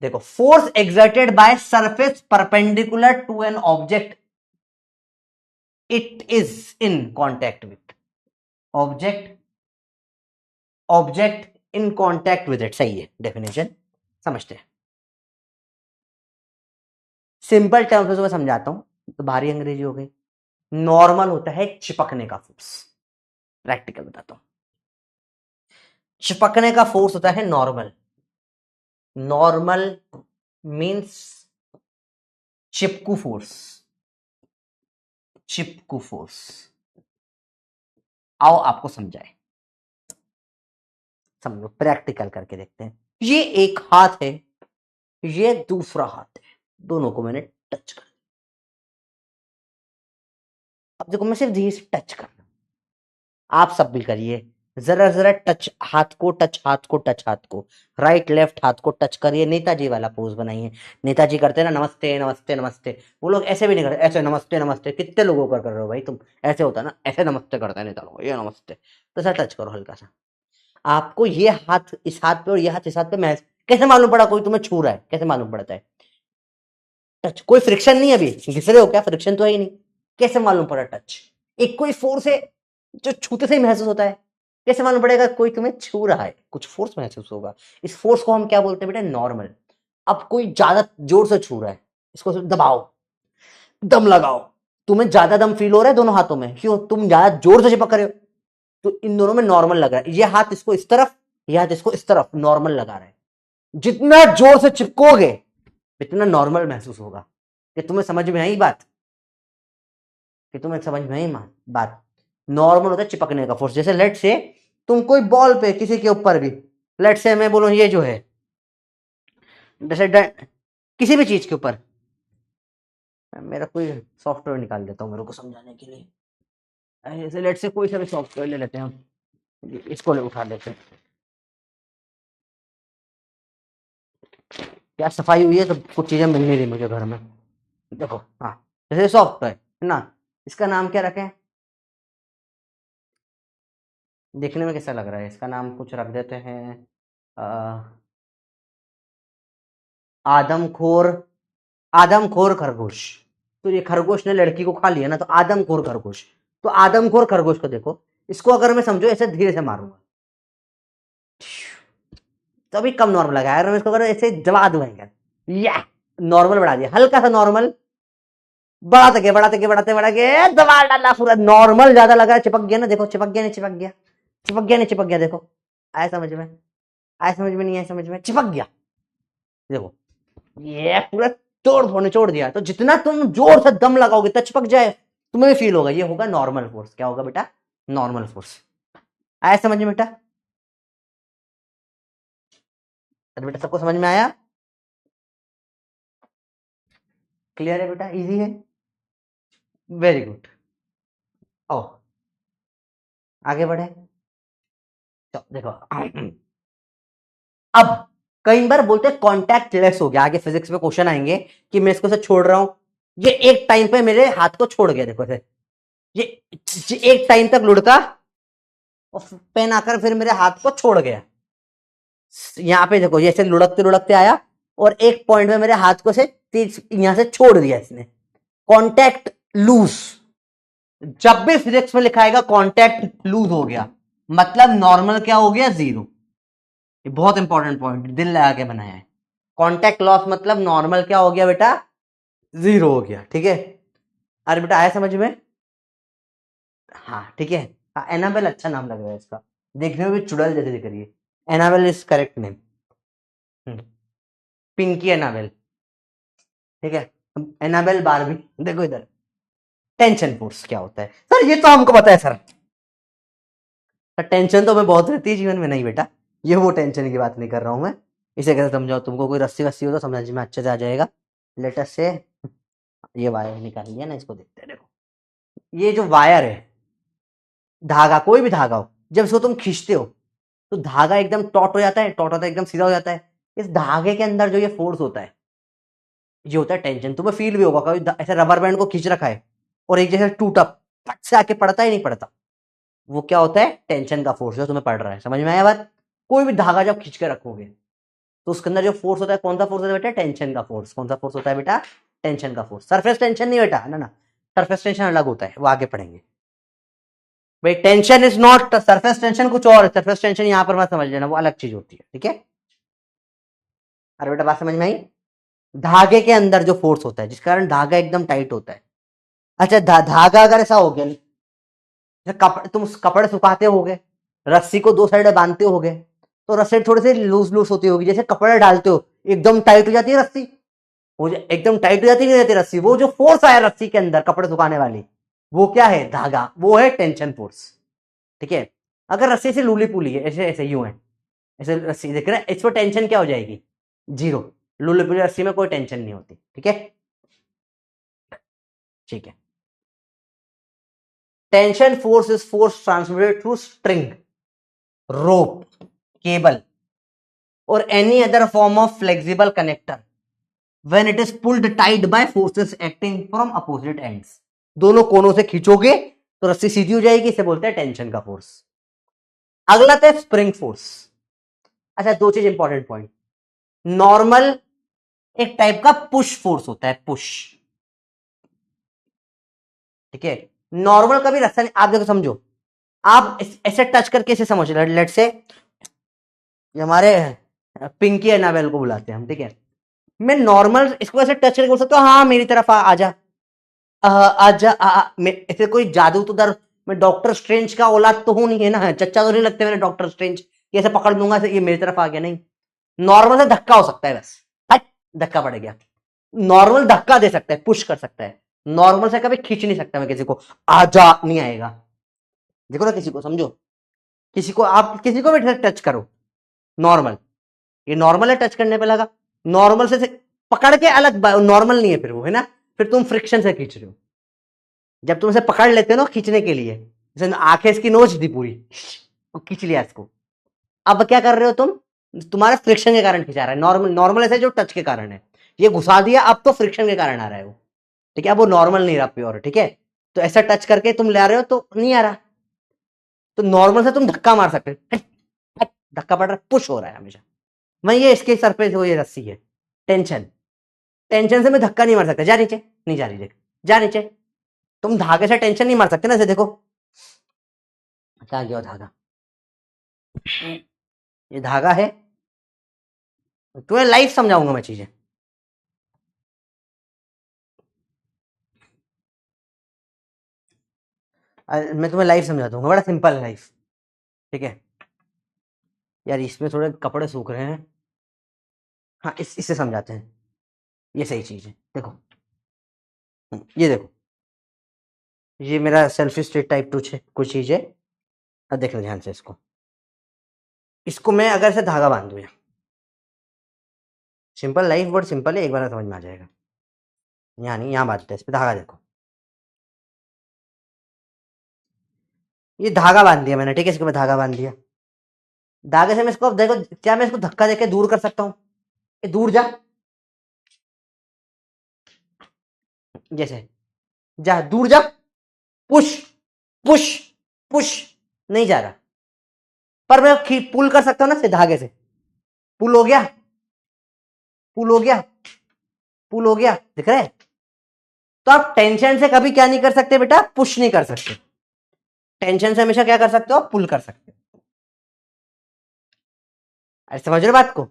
देखो force exerted by surface perpendicular to an object it is in contact with, object object in contact with it, सही है डेफिनेशन, समझते हैं। सिंपल टर्म्स में मैं समझाता हूं, तो भारी अंग्रेजी हो गई। नॉर्मल होता है चिपकने का फोर्स, प्रैक्टिकल बताता हूं। चिपकने का फोर्स होता है नॉर्मल। नॉर्मल मींस चिपकू फोर्स, चिपकू फोर्स। आओ आपको समझाए, समझो, प्रैक्टिकल करके देखते हैं। ये एक हाथ है, ये दूसरा हाथ है, दोनों को मैंने टच कर, अब देखो मैं सिर्फ धीरे से टच करना, आप सब भी करिए, जरा जरा टच हाथ को, टच हाथ को, टच हाथ को, राइट लेफ्ट हाथ को टच करिए। नेताजी वाला पोज बनाइए, नेताजी करते हैं ना नमस्ते नमस्ते नमस्ते, वो लोग ऐसे भी नहीं करते, ऐसे नमस्ते नमस्ते, कितने लोगों का कर रहे हो भाई तुम, ऐसे होता है ना, ऐसे नमस्ते करता है नेता लोग, ये नमस्ते, तो ऐसा टच करो हल्का सा। आपको ये हाथ इस हाथ पे और ये हाथ इस हाथ पे, मैं कैसे मालूम पड़ा कोई तुम्हें छू रहा है, कैसे मालूम पड़ता है, टच, कोई फ्रिक्शन नहीं, अभी घिस रहे हो क्या, फ्रिक्शन तो है ही नहीं, कैसे मालूम पड़ा टच। एक कोई फोर्स है जो छूते से ही महसूस होता है, कैसे मालूम पड़ेगा कोई तुम्हें छू रहा है, कुछ फोर्स महसूस होगा। इस फोर्स को हम क्या बोलते हैं बेटा, नॉर्मल। अब कोई ज्यादा जोर से छू रहा है, इसको दबाओ, दम लगाओ, तुम्हें ज्यादा दम फील हो रहा है दोनों हाथों में, क्यों, तुम ज्यादा जोर से चिपक रहे हो, तो इन दोनों में नॉर्मल लग रहा है। ये हाथ इसको इस तरफ, ये हाथ इसको इस तरफ, नॉर्मल लगा रहा है। जितना जोर से चिपकोगे इतना नॉर्मल महसूस होगा। कि तुम्हें समझ में आई बात? कि तुम्हें समझ में आई बात? नॉर्मल होता है चिपकने का फोर्स। जैसे लेट से तुम कोई बॉल पे किसी के ऊपर भी, लेट से मैं बोलूं ये जो है, जैसे किसी भी चीज के ऊपर, मेरा कोई सॉफ्टवेयर निकाल देता हूँ मेरे को समझाने के लिए। ऐसे लेट से कोई सा भी सॉफ्टवेयर ले लेते हैं हम, इसको उठा लेते हैं। क्या सफाई हुई है तो कुछ चीजें मिल नहीं रही मुझे घर में। देखो हाँ, जैसे सॉफ्टवेयर है ना, इसका नाम क्या रखें? देखने में कैसा लग रहा है? इसका नाम कुछ रख देते हैं, आदमखोर, आदमखोर खरगोश। तो ये खरगोश ने लड़की को खा लिया ना, तो आदमखोर खरगोश। तो आदमखोर खरगोश को देखो, इसको अगर मैं समझो ऐसे धीरे से मारूंगा तो अभी कम नॉर्मल लगा, अगर मैं इसको अगर ऐसे दबा दूंगा, या नॉर्मल बढ़ा दिया, हल्का सा नॉर्मल, बढ़ाते गए बढ़ाते गए बढ़ाते बढ़ाते दबा डाला, पूरा नॉर्मल ज्यादा लगा, चिपक गया ना, देखो चिपक गया नहीं चिपक गया, चिपक गया नहीं चिपक गया, देखो आया समझ में? आया समझ में? नहीं आया समझ में? चिपक गया। देखो ये पूरा तोड़ फोड़ निचोड़ दिया। तो जितना तुम जोर से दम लगाओगे इतना चिपक जाए, तुम्हें भी फील होगा। ये होगा नॉर्मल फोर्स। क्या होगा बेटा? Normal force. आया समझ में बेटा? अरे बेटा सबको समझ में आया? क्लियर है बेटा? इजी है? Very good. ओ आगे बढ़े। तो देखो अब कई बार बोलते हैं कॉन्टैक्ट लेस हो गया। आगे फिजिक्स में क्वेश्चन आएंगे कि मैं इसको से छोड़ रहा हूं, ये एक टाइम पे मेरे हाथ को छोड़ गया। देखो ये एक टाइम तक लुढ़का और पेन आकर फिर मेरे हाथ को छोड़ गया। यहां पे देखो जैसे लुढ़कते लुढ़कते आया और एक पॉइंट में मेरे हाथ को से यहां से छोड़ दिया इसने। Contact loose. जब भी फिजिक्स में लिखाएगा कॉन्टैक्ट लूज हो गया, मतलब नॉर्मल क्या हो गया? जीरो। ये बहुत इंपॉर्टेंट पॉइंट दिल लगा के बनाया है। कॉन्टैक्ट लॉस मतलब नॉर्मल क्या हो गया बेटा? जीरो हो गया। ठीक है? अरे बेटा आया समझ में? हाँ ठीक है। हाँ एनाबेल अच्छा नाम लग रहा है इसका, देखने में भी चुड़ैल जैसे दिख रही है। Annabelle is correct name. Pinky Annabelle. ठीक है? Annabelle Barbie. देखो इधर, टेंशन फोर्स क्या होता है सर? ये तो हमको पता है सर। टेंशन तो मैं बहुत रहती है जीवन में। नहीं बेटा, ये वो टेंशन की बात नहीं कर रहा हूं मैं। इसे कैसे समझाओ तुमको? कोई रस्सी वस्सी हो तो समझ में अच्छे से आ जाएगा। लेटर से ये वायर निकाल लिया ना, इसको देखते हैं। देखो ये जो वायर है, धागा, कोई भी धागा हो, जब इसको तुम खींचते हो तो धागा एकदम टॉट हो जाता है, टॉट होता है एकदम सीधा हो जाता है। इस धागे के अंदर जो ये फोर्स होता है, ये होता है टेंशन। तुम्हें फील भी होगा कभी ऐसे रबर बैंड को खींच रखा है और एक जैसे टूटा, फट से आके पड़ता ही नहीं पड़ता, वो क्या होता है? टेंशन का फोर्स जो तुम्हें पड़ रहा है। समझ में आया बात? कोई भी धागा जब खींच के रखोगे तो उसके अंदर जो फोर्स होता है, कौन सा फोर्स होता है बेटा? टेंशन का फोर्स। कौन सा फोर्स होता है बेटा? टेंशन का फोर्स। सरफेस टेंशन नहीं बेटा, ना ना, सरफेस टेंशन अलग होता है, वो आगे पढ़ेंगे। भाई tension is not, surface tension कुछ और है। सरफेस टेंशन यहां पर मत समझ लेना, वो अलग चीज होती है। ठीक है? अरे बेटा बात समझ में आई? धागे के अंदर जो फोर्स होता है जिस कारण धागा एकदम टाइट होता है। अच्छा धागा अगर ऐसा हो गया, कपड़े, तुम कपड़े सुखाते होगे, रस्सी को दो साइड बांधते होगे, तो रस्सी थोड़ी सी लूज लूज होती होगी। जैसे कपड़े डालते हो एकदम टाइट हो जाती है रस्सी, वो एकदम टाइट हो जाती नहीं रहती रस्सी। वो जो फोर्स आया रस्सी के अंदर कपड़े सुखाने वाली, वो क्या है? धागा, वो है टेंशन फोर्स। ठीक है? अगर रस्सी से लूली पुली है, ऐसे ऐसे यूं है, ऐसे रस्सी देख रहे हैं, इस पर टेंशन क्या हो जाएगी? जीरो। लूली पुली रस्सी में कोई टेंशन नहीं होती। ठीक है? ठीक है। Tension force is force transmitted through string, rope, cable, or any other form of flexible connector when it is pulled tight by forces acting from opposite ends. दोनों कोनों से खींचोगे तो रस्सी सीधी हो जाएगी, इसे बोलते हैं टेंशन का फोर्स। अगला था स्प्रिंग फोर्स। अच्छा दो चीज इंपॉर्टेंट पॉइंट। नॉर्मल एक टाइप का पुश फोर्स होता है, पुश। ठीक है? नॉर्मल का भी रास्ता नहीं। आप देखो समझो, आप ऐसे टच करके इसे समझ लो। लेट से हमारे पिंकी एनाबेल को बुलाते हैं हम। ठीक है? मैं नॉर्मल इसको ऐसे टच करके बोल सकता हूँ, हाँ मेरी तरफ आजा, आजा। ऐसे कोई जादू तो दर, मैं डॉक्टर स्ट्रेंज का औलाद तो हूं नहीं, है ना, चच्चा तो नहीं लगते मेरे डॉक्टर स्ट्रेंज, ऐसे पकड़ दूंगा ये मेरी तरफ आ गया। नहीं, नॉर्मल से धक्का हो सकता है बस, हट धक्का पड़ गया। नॉर्मल धक्का दे सकता है, पुश कर सकता है, नॉर्मल से कभी खींच नहीं सकता मैं किसी को, आजा नहीं आएगा। देखो ना किसी को, समझो, किसी को, आप किसी को भी टच करो, नॉर्मल, ये नॉर्मल है, टच करने पे लगा, नॉर्मल से पकड़ के अलग, नॉर्मल नहीं है फिर वो, है ना, फिर तुम फ्रिक्शन से खींच रहे हो। जब तुम इसे पकड़ लेते हो ना खींचने के लिए, जैसे आंखें इसकी नोच दी पूरी, खींच लिया इसको, अब क्या कर रहे हो तुम, तुम्हारे फ्रिक्शन के कारण खिंचा रहा है, नॉर्मल, नॉर्मल ऐसे जो टच के कारण है, ये घुसा दिया, अब तो फ्रिक्शन के कारण आ रहा है वो, ठीक है, अब वो नॉर्मल नहीं रहा प्योर, ठीक है, तो ऐसा टच करके तुम ले आ रहे हो तो नहीं आ रहा, तो नॉर्मल से तुम धक्का मार सकते हो, धक्का पड़ रहा है, पुश हो रहा है हमेशा। मैं ये इसके सर पे जो ये रस्सी है, टेंशन, टेंशन से मैं धक्का नहीं मार सकता, जा नीचे, नहीं जा रही, देख, जा नीचे, तुम धागे से टेंशन नहीं मार सकते ना, ऐसे देखो, क्या गया धागा, ये धागा है, तुम्हें लाइफ समझाऊंगा मैं चीजें, मैं तुम्हें लाइफ समझा दूंगा, बड़ा सिंपल है लाइफ, ठीक है। यार इसमें थोड़े कपड़े सूख रहे हैं, हाँ इससे समझाते हैं, ये सही चीज है, देखो, ये देखो, ये मेरा सेल्फी स्टेट टाइप टू कुछ चीज है, अब देख लो ध्यान से इसको, इसको मैं अगर से धागा बांध दूं, सिंपल लाइफ, बहुत सिंपल है, एक बार समझ में आ जाएगा, यहाँ नहीं, यहाँ बांधते हैं, इस पे धागा देखो, ये धागा बांध दिया मैंने, ठीक है, इसको मैं धागा बांध दिया, धागे से मैं इसको, देखो क्या मैं इसको धक्का देके दूर कर सकता हूँ, ये दूर जा, जैसे, जा दूर जा, पुश, पुश, पुश, नहीं जा रहा, पर मैं पुल कर सकता हूँ ना, से धागे से, पुल हो गया, पुल हो गया, पुल हो गया, दिख रहा है, तो आप टेंशन से कभी क्या नहीं कर सकते बेटा, पुश नहीं कर सकते, टेंशन से हमेशा क्या कर सकते हो, पुल कर सकते हो, अरे समझ रहे हो बात को,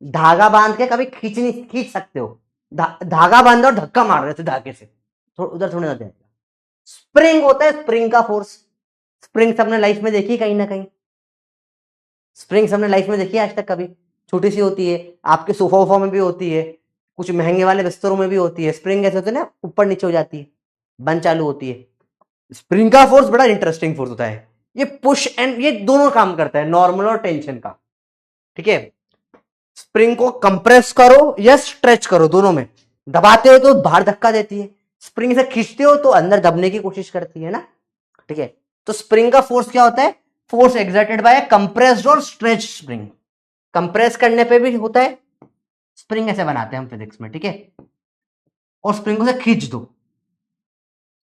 धागा बांध के कभी खींच सकते हो, धागा बांध और धक्का मार रहे थे धागे से, उधर थोड़ी ना जाएगा, स्प्रिंग होता है, स्प्रिंग का फोर्स, स्प्रिंग सबने लाइफ में देखी कहीं ना कहीं, स्प्रिंग सबने लाइफ में देखी आज तक कभी, छोटी सी होती है, आपके सोफा वोफा में भी होती है, कुछ महंगे वाले बिस्तरों में भी होती है, स्प्रिंग ऐसे होते हैं ना, ऊपर नीचे हो जाती है, बंद चालू होती है, स्प्रिंग का फोर्स बड़ा इंटरेस्टिंग फोर्स होता है, ये पुश एंड ये दोनों काम करता है, नॉर्मल और टेंशन का, ठीक है, स्प्रिंग को कंप्रेस करो या स्ट्रेच करो, दोनों में, दबाते हो तो बाहर धक्का देती है, स्प्रिंग से खींचते हो तो अंदर दबने की कोशिश करती है ना, ठीक है, तो स्प्रिंग का फोर्स क्या होता है, फोर्स एक्सर्टेड बाय कंप्रेस्ड और स्ट्रेच स्प्रिंग, कंप्रेस करने पे भी होता है, स्प्रिंग ऐसे बनाते हैं हम फिजिक्स में, ठीक है, और स्प्रिंग को से खींच दो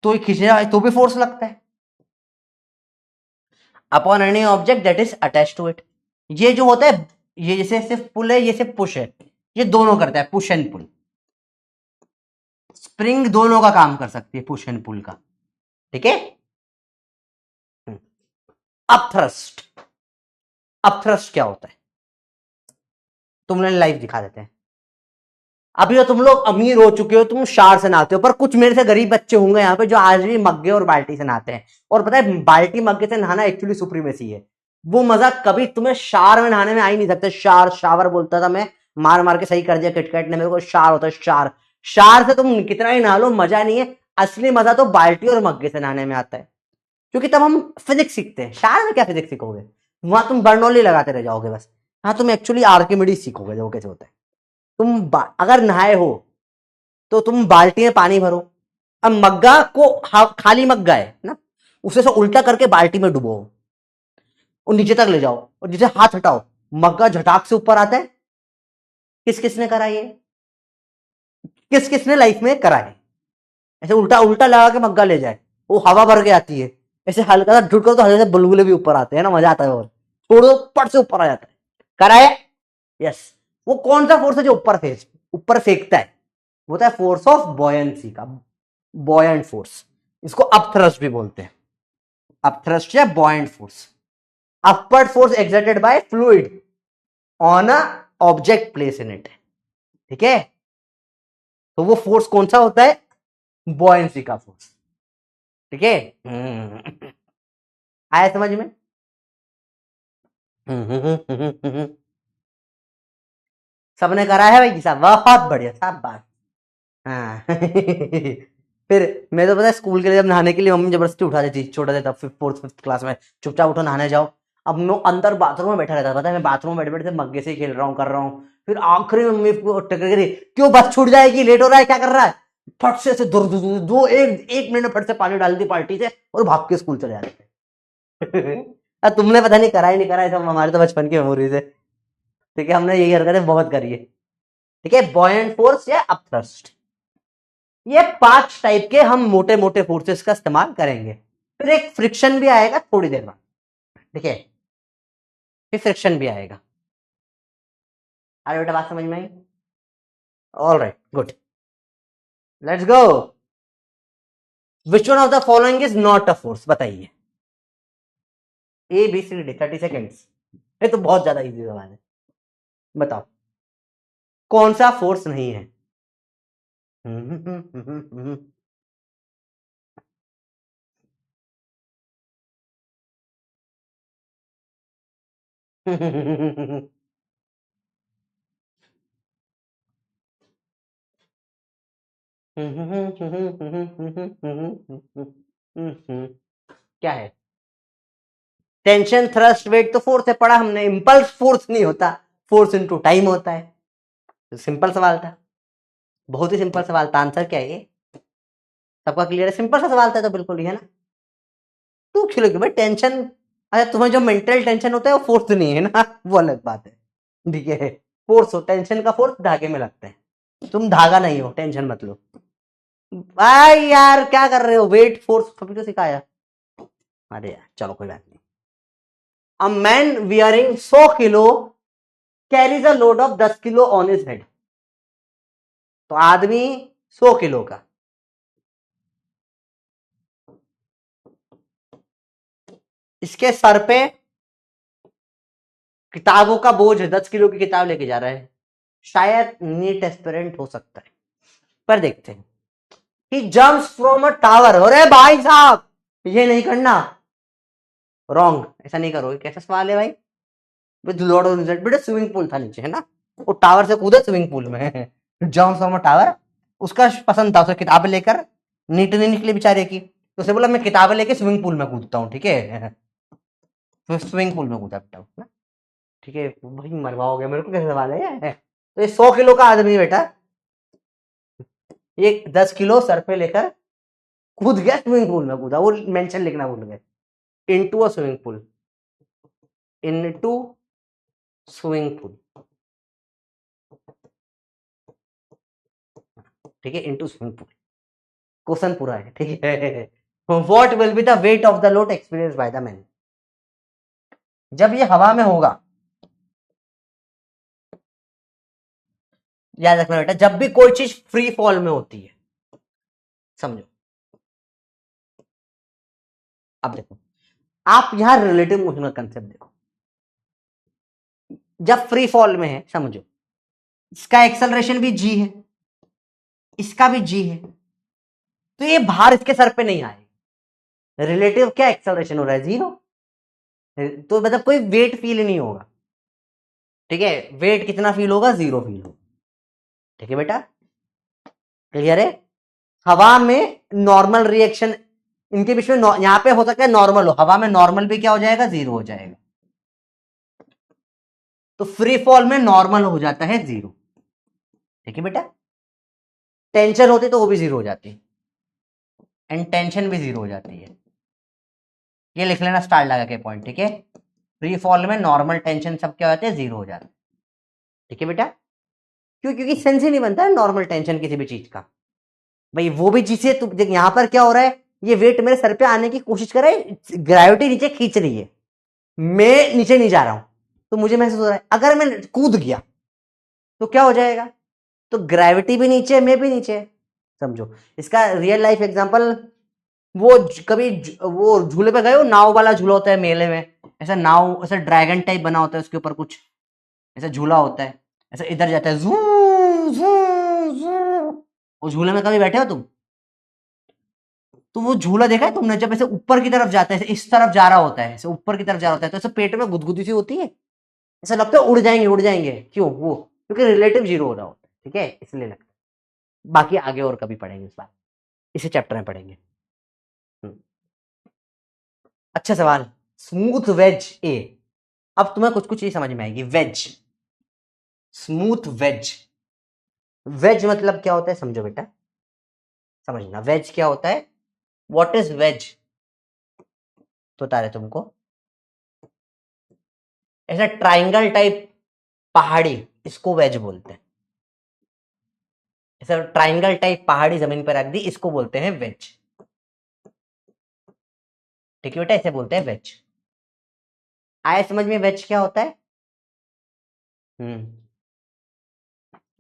तो ये खींचे तो भी फोर्स लगता है, upon any object that is attach to it, ये जो होता है, ये जैसे सिर्फ पुल है, ये सिर्फ पुश है, ये दोनों करता है, पुश एंड पुल, स्प्रिंग दोनों का काम कर सकती है, पुश एंड पुल का, ठीक है। अपथ्रस्ट, अपथ्रस्ट क्या होता है, तुमने लाइव दिखा देते हैं, अभी तो तुम लोग अमीर हो चुके हो, तुम शार से नहाते हो, पर कुछ मेरे से गरीब बच्चे होंगे यहाँ पे जो आज भी मग्गे और बाल्टी से नहाते हैं, और पता है बाल्टी मग्गे से नहाना एक्चुअली सुप्रीमेसी है, वो मजा कभी तुम्हें शार में नहाने में आ ही नहीं सकता, शार, शावर बोलता था मैं, मार मार के सही कर दिया किटकैट ने मेरे को, शार होता है शार, शार से तुम कितना ही नहा लो मजा नहीं है, असली मजा तो बाल्टी और मग्गे से नहाने में आता है, क्योंकि तब हम फिजिक्स सीखते हैं, शार में क्या फिजिक्स सीखोगे, वहां तुम बर्नौली लगाते रह जाओगे बस, हाँ तुम एक्चुअली आर्किमिडीज सीखोगे, वो कैसे होता है, अगर नहाए हो तो तुम बाल्टी में पानी भरो, अब मग्गा को, खाली मग्गा है ना, उसे से उल्टा करके बाल्टी में डुबो और नीचे तक ले जाओ और नीचे हाथ हटाओ, मग्गा झटाक से ऊपर आता है, किस किसने करा ये, किस किसने लाइफ में करा है, ऐसे उल्टा उल्टा लगा के मग्गा ले जाए, वो हवा भर के आती है, ऐसे हल्का सा ढुक करो तो हल्के से बुलबुले भी ऊपर आते हैं ना, मजा आता है, और छोड़ो पट से ऊपर आ जाता है, करा है, यस, वो कौन सा फोर्स है जो ऊपर फेंकता है, वो होता है फोर्स ऑफ बॉयंसी का, बॉयंट फोर्स, इसको अपथ्रस्ट भी बोलते हैं, अपथ्रस्ट या buoyant force, upward force exerted bye fluid on a object place in it, ठीक है, तो वो फोर्स कौन सा होता है, बॉयंसी का फोर्स, ठीक है, आया समझ में, सबने करा है भाई साहब, बहुत बढ़िया साहब बात। हाँ फिर मैं तो पता है स्कूल के लिए जब नहाने के लिए मम्मी जबरदस्ती उठा देती, छोटा था तब, 4th 5th क्लास में, चुपचाप उठो नहाने जाओ। अब मैं अंदर बाथरूम में बैठा रहता, पता है मैं बाथरूम में बैठे बैठे मग्गे से ही खेल रहा हूँ, कर रहा हूँ। फिर आखिरी में मम्मी को टक्कर करी, क्यों बस छूट जाएगी, लेट हो रहा है, क्या कर रहा है। फट से ऐसे दूर दूर दो एक मिनट में फट से पानी डाल दी बाल्टी से और भाग के स्कूल चले जाते थे। अब तुमने पता नहीं करा ही नहीं करा है, सब हमारे तो बचपन की मेमोरीज है। ठीक है, हमने यही हरकतें बहुत करी है। ठीक है, बॉयंट फोर्स या अपथ्रस्ट, ये 5 टाइप के हम मोटे मोटे फोर्सेस का इस्तेमाल करेंगे। फिर एक फ्रिक्शन भी आएगा थोड़ी देर बाद। ठीक है, फिर फ्रिक्शन भी आएगा। अरे बेटा बात समझ में आई? All right, good, let's go. Which one of the following is not a force, बताइए। ABCD 30 सेकेंड्स, ये तो बहुत ज्यादा इजी सवाल है। बताओ कौन सा फोर्स नहीं है। क्या है? टेंशन, थ्रस्ट, वेट तो फोर्स है, पढ़ा हमने। इंपल्स फोर्स नहीं होता, फोर्स इनटू टाइम होता है। तो सिंपल सवाल था, बहुत ही सिंपल सवाल था। आंसर क्या है ये? सबका क्लियर है? सिंपल सा सवाल था तो बिल्कुल ही है ना। तू खिलो कि भाई टेंशन, अच्छा तुम्हें जो मेंटल टेंशन होता है वो फोर्स नहीं है ना, वो अलग बात है। ठीक है, फोर्स हो, टेंशन का फोर्स धागे में लगता है, तुम धागा नहीं हो, टेंशन मत लो। भाई यार क्या कर रहे हो, वेट फोर्स सभी तो सिखाया। अरे यार चलो कोई बात नहीं। A man wearing 100 kilo carries a load of 10 kilo on his head. तो आदमी 100 किलो का, इसके सर पे किताबों का बोझ है, 10 किलो की किताब लेके जा रहा है। शायद नीट एस्पिरेंट हो सकता है, पर देखते हैं। He jumps from a tower. अरे भाई साहब ये नहीं करना, रॉन्ग, ऐसा नहीं करो। कैसा सवाल है भाई? विद लॉर्ड ऑफ रिजल्ट, बेटा स्विमिंग पूल था नीचे है ना, वो टावर से कूदे स्विमिंग पूल में। जम्प्स फ्रॉम अ टावर, उसका पसंद था, उसे किताबें लेकर, नीट नहीं निकली बेचारे की, तो उसे बोला मैं किताबें लेके स्विमिंग पूल में कूदता हूँ। ठीक है, तो स्विमिंग पूल में कूदा बेटा। ठीक है भाई, मरवाओगे मेरे को, कैसे सवाल है ये? तो ये 100 किलो का आदमी बेटा, ये 10 किलो सर पे लेकर कूद गया स्विमिंग पूल में, कूदा, वो मेंशन लिखना भूल गए। Into a swimming pool, into swimming pool. ठीक है, इनटू स्विमिंग पूल, क्वेश्चन पूरा है। ठीक है, what will be the weight of the load experience by the man. जब ये हवा में होगा, याद रखना बेटा, जब भी कोई चीज फ्री फॉल में होती है, समझो। अब देखो, आप यहां रिलेटिव मोशन का कंसेप्ट देखो। जब फ्री फॉल में है, समझो, इसका एक्सेलरेशन भी जी है, इसका भी जी है, तो ये भार इसके सर पे नहीं आएगा। रिलेटिव क्या एक्सेलरेशन हो रहा है, 0, तो मतलब कोई वेट फील नहीं होगा। ठीक है, वेट कितना फील होगा, 0 फील होगा। ठीक है बेटा, क्लियर है? हवा में नॉर्मल रिएक्शन, इनके बीच में यहां पे हो सकता है नॉर्मल हो, हवा में नॉर्मल भी क्या हो जाएगा, 0 हो जाएगा। तो फ्री फॉल में नॉर्मल हो जाता है 0। ठीक है बेटा, टेंशन होती तो वो भी 0 हो जाती है, एंड टेंशन भी 0 हो जाती है। ये लिख लेना स्टार लगा के पॉइंट। ठीक है, फ्री फॉल में नॉर्मल टेंशन सब क्या होते हैं, 0 हो जाते हैं। ठीक है बेटा, क्यों? क्योंकि सेंस ही नहीं बनता है नॉर्मल टेंशन किसी भी चीज का। भाई वो भी चीज है, तो यहां पर क्या हो रहा है, ये वेट मेरे सर पे आने की कोशिश कर रहा है, ग्रेविटी नीचे खींच रही है, मैं नीचे नहीं जा रहा हूं, तो मुझे महसूस हो रहा है। अगर मैं कूद गया तो क्या हो जाएगा, तो ग्रेविटी भी नीचे, मैं भी नीचे। समझो, इसका रियल लाइफ एग्जांपल, वो कभी वो झूले पे गए हो, नाव वाला झूला होता है मेले में, ऐसा नाव, ऐसा ड्रैगन टाइप बना होता है, उसके ऊपर कुछ ऐसा झूला होता है, ऐसा इधर जाता है, जू जू जू। वो झूले में कभी बैठे हो तुम? तो वो झूला देखा है तुमने, जब ऐसे ऊपर की तरफ जाता है, ऐसे इस तरफ जा रहा होता है, ऐसे ऊपर की तरफ जा रहा होता है, तो ऐसे पेट में गुदगुदी सी होती है, ऐसा लगता है उड़ जाएंगे उड़ जाएंगे। क्यों? वो क्योंकि रिलेटिव जीरो हो रहा होता है, ठीक है, इसलिए लगता है। बाकी आगे और कभी पढ़ेंगे इस बार, इसी चैप्टर में पढ़ेंगे। अच्छा सवाल, स्मूथ वेज ए। अब तुम्हें कुछ कुछ चीज समझ में आएगी। वेज, स्मूथ वेज, वेज मतलब क्या होता है समझो बेटा, समझना वेज क्या होता है। व्हाट इज वेज, तो बता रहे तुमको, ऐसा ट्राइंगल टाइप पहाड़ी, इसको वेज बोलते हैं। ऐसा ट्राइंगल टाइप पहाड़ी जमीन पर रख दी, इसको बोलते हैं वेज। ठीक है बेटा, ऐसे बोलते हैं वेज। आया समझ में वेज क्या होता है?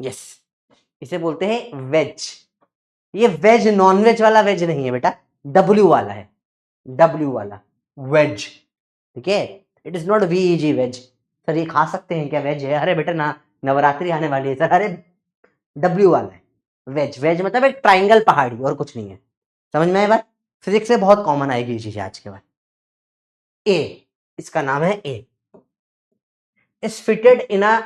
यस, इसे बोलते हैं वेज। ये वेज नॉन वेज वाला वेज नहीं है बेटा, डब्ल्यू वाला है, डब्ल्यू वाला वेज, ठीक है। It is not VEG wedge. Sir ये खा सकते हैं क्या वेज है? अरे बेटा ना, नवरात्रि आने वाली है सर। अरे डब्ल्यू वाला है वेज। वेज मतलब एक ट्राइंगल पहाड़ी और कुछ नहीं है। समझ में आए बात? फिजिक्स से बहुत कॉमन आएगी ये चीज आज के बाद। ए, इसका नाम है A, is fitted in a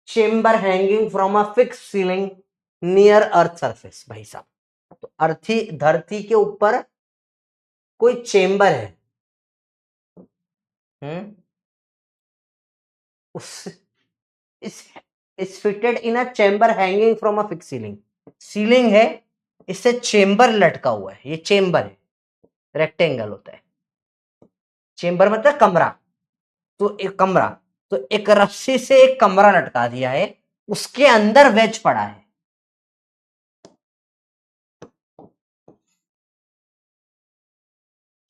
chamber hanging from a fix ceiling near earth surface. भाई साहब, तो अर्थी धरती के ऊपर कोई चेम्बर है, उस इस fitted in a chamber hanging from a fix ceiling. Ceiling है, इससे चेम्बर लटका हुआ है, ये चेम्बर है, रेक्टेंगल होता है। चेम्बर मतलब कमरा, तो एक कमरा, तो एक रस्सी से एक कमरा लटका दिया है, उसके अंदर वेज पड़ा है।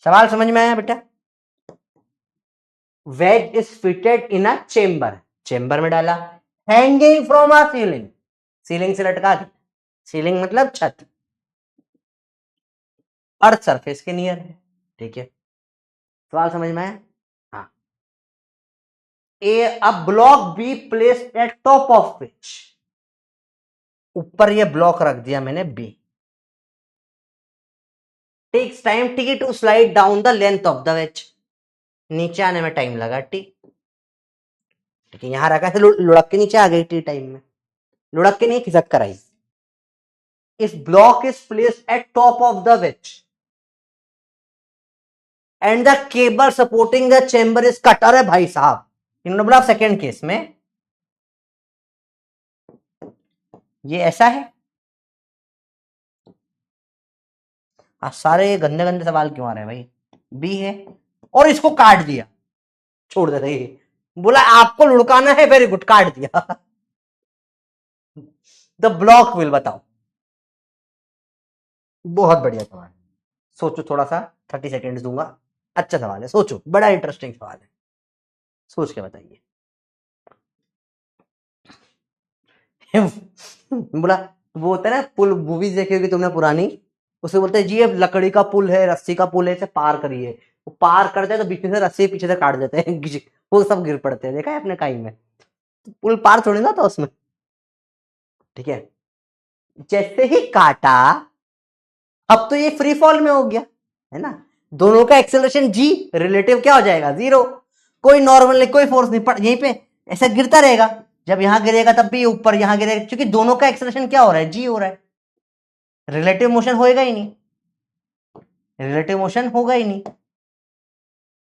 सवाल समझ में आया बेटा? Wedge is fitted in a chamber, chamber में डाला, hanging from a ceiling, ceiling से लटका दी, सीलिंग मतलब छत, अर्थ सरफेस के नियर है, ठीक है। सवाल समझ में आया? हाँ। A block B placed at top of which, ऊपर ये ब्लॉक रख दिया मैंने B, takes time t to slide down the length of the wedge, नीचे आने में टाइम लगा टी, लेकिन यहां रखा है लुढ़क के नीचे आ गई टी टाइम में, लुढ़क के नहीं खिसक कर आई। If block is placed at top of the wedge and the cable supporting the chamber is cut. अरे भाई साहब, इन्होंने बोला सेकेंड केस में ये ऐसा है। सारे गंदे गंदे सवाल क्यों आ रहे हैं भाई? बी है और इसको काट दिया, छोड़ दे रही, बोला आपको लुढ़काना है, वेरी गुड, काट दिया। द ब्लॉक विल, बताओ। बहुत बढ़िया सवाल, सोचो थोड़ा सा, 30 सेकेंड्स दूंगा। अच्छा सवाल है, सोचो, बड़ा इंटरेस्टिंग सवाल है, सोच के बताइए। बोला, वो होता है ना पुल, मूवीज देखी होगी तुमने पुरानी, उसे बोलते हैं जी ये लकड़ी का पुल है, रस्सी का पुल है, इसे पार करिए। वो पार करते हैं तो बीच में से रस्सी पीछे से काट देते हैं, वो सब गिर पड़ते हैं, देखा है अपने टाइम में। तो पुल पार थोड़ी ना था उसमें, ठीक है। जैसे ही काटा, अब तो ये फ्री फॉल में हो गया, है ना, दोनों का एक्सेलरेशन जी, रिलेटिव क्या हो जाएगा, जीरो। कोई नॉर्मल नहीं, कोई फोर्स नहीं, पड़ यहीं पे ऐसा गिरता रहेगा, जब यहां गिरेगा तब भी ऊपर, यहां गिरेगा, क्योंकि दोनों का एक्सेलरेशन क्या हो रहा है, जी हो रहा है, रिलेटिव मोशन होएगा ही नहीं, रिलेटिव मोशन होगा ही नहीं,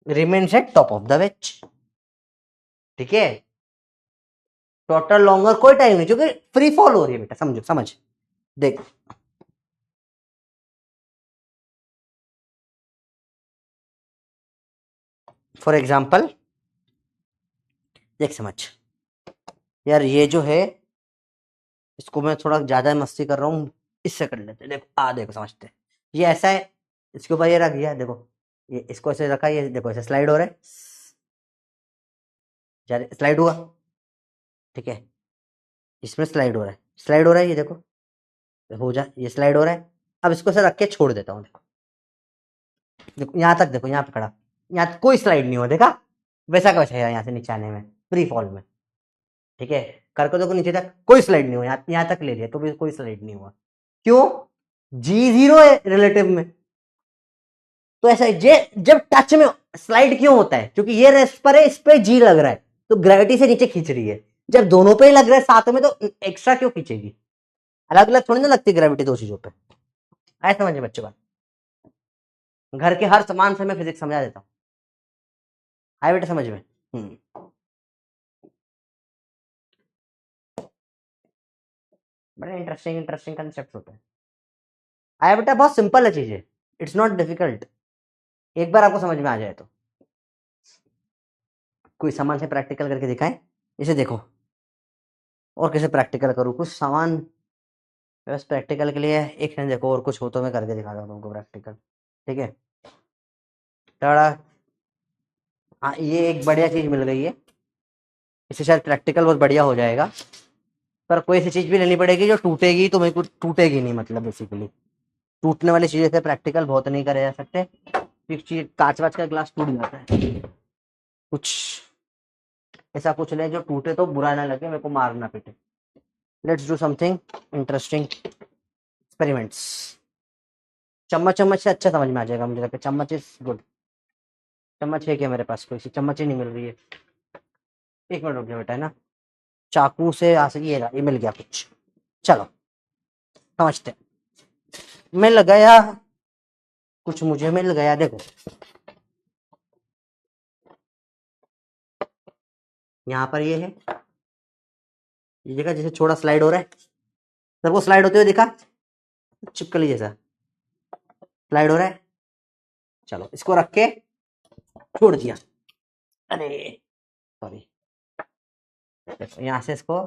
remains at top of the veg, ठीक है। टोटल लॉन्गर कोई टाइम नहीं, क्योंकि फ्री फॉल हो रही है बेटा, समझो, समझ, देख। फॉर एग्जाम्पल, देख समझ, यार ये जो है, इसको मैं थोड़ा ज्यादा मस्ती कर रहा हूँ, इससे कर लेते, देखो देखो समझते, ये ऐसा है, इसके ऊपर ये रख दिया, देखो ये इसको ऐसे रखा, ये देखो ऐसे स्लाइड हो रहा है, स्लाइड हुआ, ठीक है, इसमें स्लाइड हो रहा है, स्लाइड हो रहा है, ये देखो हो जा, ये स्लाइड हो रहा है। अब इसको ऐसे रख के छोड़ देता हूँ, देखो देखो यहां तक, देखो यहाँ पे खड़ा, यहाँ कोई स्लाइड नहीं हुआ, देखा, वैसा का वैसा है, यहाँ से नीचे आने में फ्री फॉल में, ठीक है। करके देखो नीचे तक कोई स्लाइड नहीं हुआ, यहाँ तक ले लिया तो भी कोई स्लाइड नहीं हुआ, क्यों? जी जीरो है रिलेटिव में, तो ऐसा है, जब टच में स्लाइड क्यों होता है, क्योंकि ये रेस्ट पर है, इस पे जी लग रहा है, तो ग्रेविटी से नीचे खींच रही है, जब दोनों पे ही लग रहा है साथ में, तो एक्स्ट्रा क्यों खींचेगी? अलग अलग थोड़ी ना लगती ग्रेविटी दो चीजों पे। आए समझे बच्चे बात? घर के हर सामान से मैं फिजिक्स समझा देता हूँ। आए बेटा समझ में? बड़े इंटरेस्टिंग इंटरेस्टिंग कंसेप्ट होते हैं। आया बेटा? बहुत सिंपल है चीजें, इट्स नॉट डिफिकल्ट, एक बार आपको समझ में आ जाए तो। कोई सामान से प्रैक्टिकल करके दिखाएं, इसे देखो, और कैसे प्रैक्टिकल करूँ कुछ सामान बस प्रैक्टिकल के लिए। एक सेकंड देखो, और कुछ हो तो मैं करके दिखाता हूँ तुमको प्रैक्टिकल, ठीक है? टाड़ा। हाँ, ये एक बढ़िया चीज मिल गई है, इससे शायद प्रैक्टिकल बहुत बढ़िया हो जाएगा। पर कोई ऐसी चीज भी लेनी पड़ेगी जो टूटेगी तो मेरे को टूटेगी नहीं, मतलब बेसिकली टूटने वाली चीजें से प्रैक्टिकल बहुत नहीं करे जा सकते। एक चीज कांच वाच का ग्लास टूट जाता है, कुछ ऐसा कुछ ले जो टूटे तो बुरा ना लगे, मेरे को मार ना पिटे। Let's do something interesting experiments. चम्मच चम्मच से अच्छा समझ में आ जाएगा मुझे लगता है, चम्मच इज गुड। चम्मच है क्या मेरे पास? कोई सी चम्मच ही नहीं मिल रही है। एक मिनट रुक जाओ बेटा, है ना, चाकू से आ सके, ये मिल गया कुछ। चलो समझते, मिल गया कुछ, मुझे मिल गया। देखो यहाँ पर ये है, ये देखा जैसे छोटा स्लाइड हो रहा है, सबको स्लाइड होते हुए दिखा, चिपकली जैसा स्लाइड हो रहा है। चलो इसको रख के छोड़ दिया, अरे सॉरी, यहां से इसको,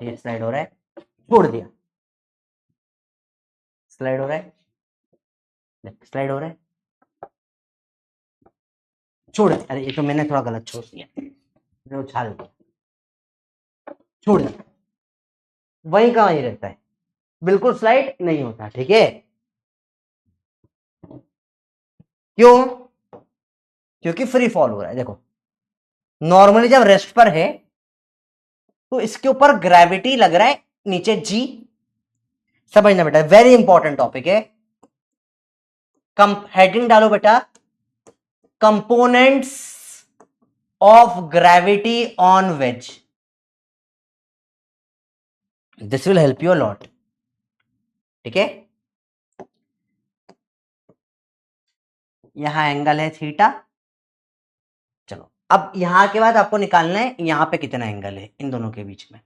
ये स्लाइड हो रहा है, छोड़ दिया, स्लाइड हो रहा है, स्लाइड हो रहा है, छोड़ दिया। अरे ये तो मैंने थोड़ा गलत छोड़ दिया, मैंने उछाल दिया, छोड़ दिया। वही का वही रहता है, बिल्कुल स्लाइड नहीं होता, ठीक है? क्यों? क्योंकि फ्री फॉल हो रहा है। देखो नॉर्मली जब रेस्ट पर है तो इसके ऊपर ग्रेविटी लग रहा है नीचे जी, समझना बेटा, वेरी इंपॉर्टेंट टॉपिक है। हेडिंग डालो बेटा, components of gravity on wedge. This will help you a lot, ठीक है? यहां एंगल है थीटा। चलो अब यहां के बाद आपको निकालना है यहां पे कितना एंगल है इन दोनों के बीच में।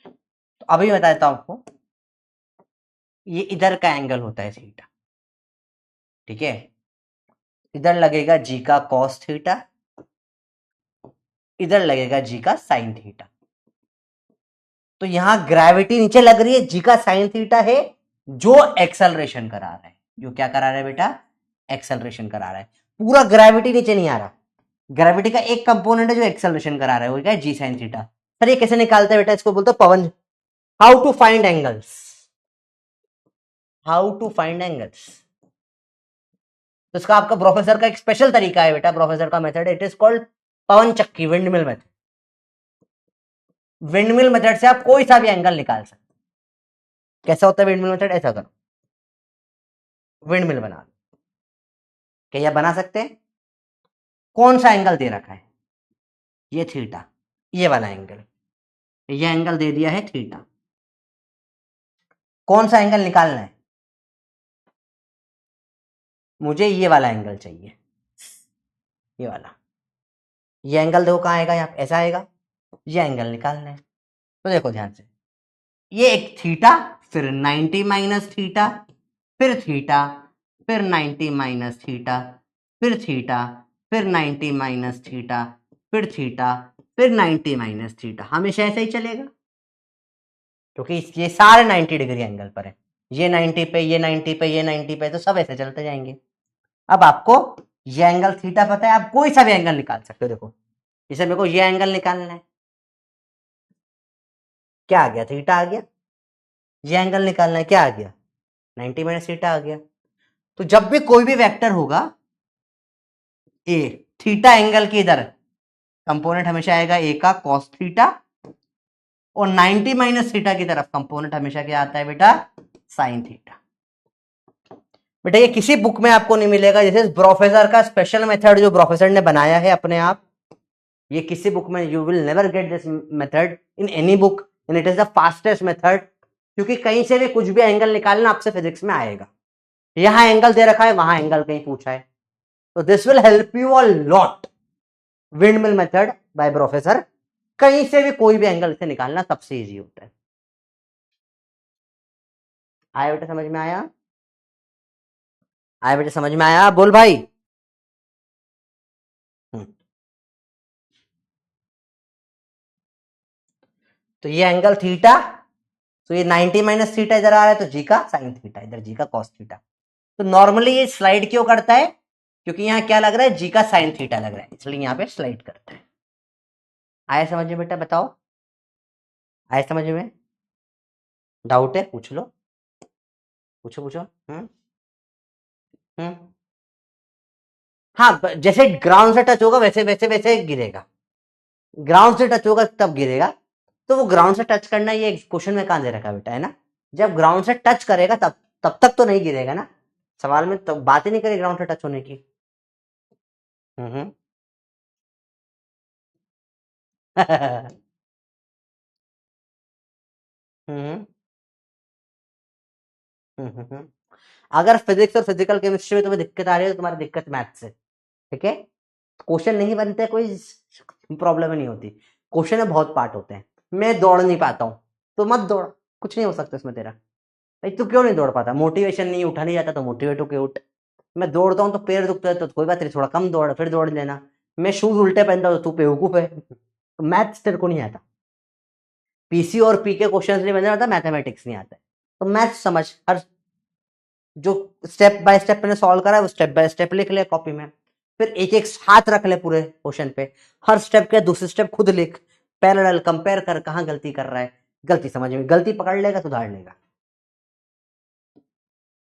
तो अभी बताता हूं आपको, ये इधर का एंगल होता है थीटा, ठीक है? इधर लगेगा जी का कॉस थीटा, इधर लगेगा जी का साइन थीटा। तो यहां ग्रेविटी नीचे लग रही है, जी का साइन थीटा है जो एक्सेलरेशन करा रहा है। जो क्या करा रहा है बेटा? एक्सेलरेशन करा रहा है। पूरा ग्रेविटी नीचे नहीं आ रहा, ग्रेविटी का एक कंपोनेंट है जो एक्सेलरेशन करा रहा है, वो क्या है? जी साइन थीटा। सर ये कैसे निकालते हैं बेटा? इसको बोलते हैं Pawan, how to find angles, how to find angles. तो इसका आपका प्रोफेसर का एक स्पेशल तरीका है बेटा, प्रोफेसर का मेथड, इट इज कॉल्ड पवन चक्की, विंडमिल मेथड। विंडमिल मेथड से आप कोई सा भी एंगल निकाल सकते। कैसा होता है विंडमिल मेथड? ऐसा करो, विंडमिल बना लो, क्या बना सकते हैं? कौन सा एंगल दे रखा है? ये थीटा, ये वाला एंगल, ये एंगल दे दिया है थीटा। कौन सा एंगल निकालना है? मुझे ये वाला एंगल चाहिए, ये वाला। ये एंगल देखो कहां आएगा, यहाँ ऐसा आएगा, ये एंगल निकालना है। तो देखो ध्यान से, ये एक थीटा, फिर 90 माइनस थीटा, फिर थीटा, फिर 90 माइनस थीटा, फिर थीटा, फिर 90 माइनस थीटा, फिर थीटा, फिर 90 माइनस थीटा। हमेशा ऐसे ही चलेगा क्योंकि ये सारे 90 डिग्री एंगल पर है। ये 90 पे, ये 90 पे, ये 90 पे, तो सब ऐसे चलते जाएंगे। अब आपको ये एंगल थीटा पता है, आप कोई सा भी एंगल निकाल सकते हो। देखो जैसे मेरे को ये एंगल निकालना है, क्या आ गया? थीटा आ गया। ये एंगल निकालना है, क्या आ गया? 90 माइनस थीटा आ गया। तो जब भी कोई भी वेक्टर होगा ए, थीटा एंगल के इधर कंपोनेंट हमेशा आएगा ए का कॉस थीटा, और 90 माइनस थीटा की तरफ कंपोनेंट हमेशा क्या आता है बेटा? Sine theta. बेटा ये किसी बुक में आपको नहीं मिलेगा, जैसे प्रोफेसर का स्पेशल मेथड जो प्रोफेसर ने बनाया है अपने आप, ये किसी बुक में you will never get this method in any book and it is the fastest method, क्योंकि कहीं से भी कुछ भी एंगल निकालना आपसे फिजिक्स में आएगा। यहां एंगल दे रखा है, वहां एंगल कहीं पूछा है, तो this will help you a lot. Windmill method by professor, कहीं से भी कोई भी एंगल से निकालना सबसे इजी होता है। आया बेटा समझ में आया? आया बेटा समझ में आया? बोल भाई। तो ये एंगल थीटा, तो ये 90 माइनस थीटा इधर आ रहा है, तो जी का साइन थीटा, इधर जी का कॉस थीटा। तो नॉर्मली ये स्लाइड क्यों करता है? क्योंकि यहाँ क्या लग रहा है, जी का साइन थीटा लग रहा है, इसलिए यहाँ पे स्लाइड करता है। आया समझ में बेटा? बताओ, आया समझ में? डाउट है? पूछ लो, पूछो पूछो। हम्म हाँ, जैसे ग्राउंड से टच होगा वैसे वैसे वैसे गिरेगा। ग्राउंड से टच होगा तब गिरेगा। तो वो ग्राउंड से टच करना, ये क्वेश्चन में कहां दे रखा बेटा, है ना? जब ग्राउंड से टच करेगा तब तब तक तो नहीं गिरेगा ना। सवाल में तो बात ही नहीं करी ग्राउंड से टच होने की। हम्म हम्म हम्म। अगर फिजिक्स और फिजिकल केमिस्ट्री में तुम्हें दिक्कत आ रही है तो तुम्हारी दिक्कत मैथ से, ठीक है? क्वेश्चन नहीं बनते कोई प्रॉब्लम नहीं होती, क्वेश्चन में बहुत पार्ट होते हैं। मैं दौड़ नहीं पाता हूँ तो मत दौड़, कुछ नहीं हो सकता इसमें तेरा। भाई तू क्यों नहीं दौड़ पाता? मोटिवेशन नहीं, उठा नहीं जाता तो मोटिवेट होके उठ। मैं दौड़ता हूँ तो पैर दुखता है तो कोई बात नहीं, थोड़ा कम दौड़, फिर दौड़ लेना। मैं शूज उल्टे पहनता हूँ तो तू बेवकूफ है। तो मैथ्स तेरे को नहीं आता, पीसी और पी के क्वेश्चन नहीं बन आता, मैथमेटिक्स नहीं आता है। तो मैथ्स समझ, हर जो स्टेप बाय स्टेप मैंने सॉल्व करा है वो स्टेप बाय स्टेप लिख ले कॉपी में, फिर एक एक हाथ रख ले पूरे क्वेश्चन पे, हर स्टेप के दूसरे स्टेप खुद लिख, पैरेलल कंपेयर कर, कहां गलती कर रहा है, गलती समझ में, गलती पकड़ लेगा सुधार लेगा।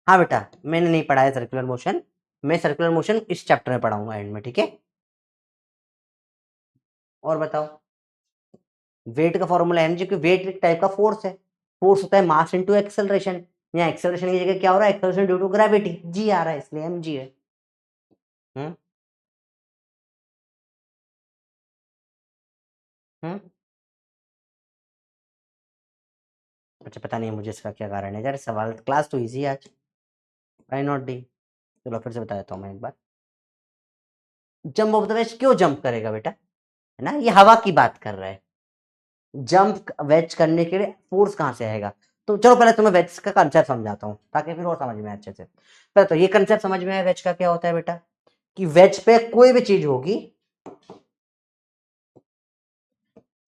हाँ बेटा, मैंने नहीं पढ़ा है सर्कुलर मोशन, मैं सर्कुलर मोशन इस चैप्टर में पढ़ाऊंगा एंड में, ठीक है? और बताओ। वेट का फॉर्मूला एम जी, क्योंकि वेट एक टाइप का फोर्स है, फोर्स होता है मास इनटू एक्सेलरेशन। यहाँ एक्सेलरेशन की जगह क्या हो रहा है, एक्सेलरेशन ड्यू टू ग्रेविटी, जी आ रहा है इसलिए एम जी है। हम्म हम्म अच्छा, पता नहीं मुझे इसका क्या कारण है यार, सवाल क्लास तो इजी है आज, व्हाई नॉट डी? चलो फिर से बता देता हूँ मैं एक बार। जंप ऑफ द वेज क्यों जंप करेगा बेटा, है ना? ये हवा की बात कर रहा है। जंप वेज करने के लिए फोर्स कहां से आएगा? तो चलो पहले तुम्हें वेज का कंसेप्ट समझाता हूँ ताकि फिर और समझ में आए अच्छे से। पहले तो ये कंसेप्ट समझ में आया वेज का क्या होता है बेटा, कि वेज पे कोई भी चीज होगी,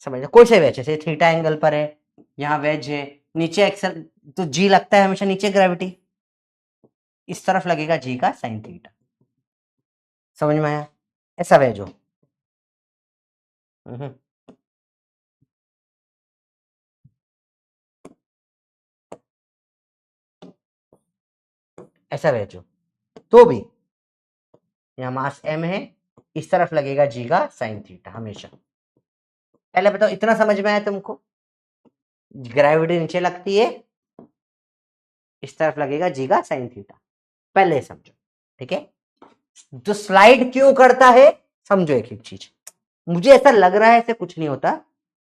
समझ कोई से वेज, जैसे थीटा एंगल पर है, यहाँ वेज है, नीचे एक्सल, तो जी लगता है हमेशा नीचे ग्रेविटी, इस तरफ लगेगा जी का साइन थीटा। समझ में आया? ऐसा वेज हो। हम्म, ऐसा वेज हो तो भी यहाँ मास एम है, इस तरफ लगेगा जी का साइन थीटा हमेशा। पहले बताओ इतना समझ में आया तुमको? ग्रेविटी नीचे लगती है, इस तरफ लगेगा जी का साइन थीटा, पहले समझो, ठीक है? जो स्लाइड क्यों करता है, समझो एक एक चीज। मुझे ऐसा लग रहा है ऐसे कुछ नहीं होता,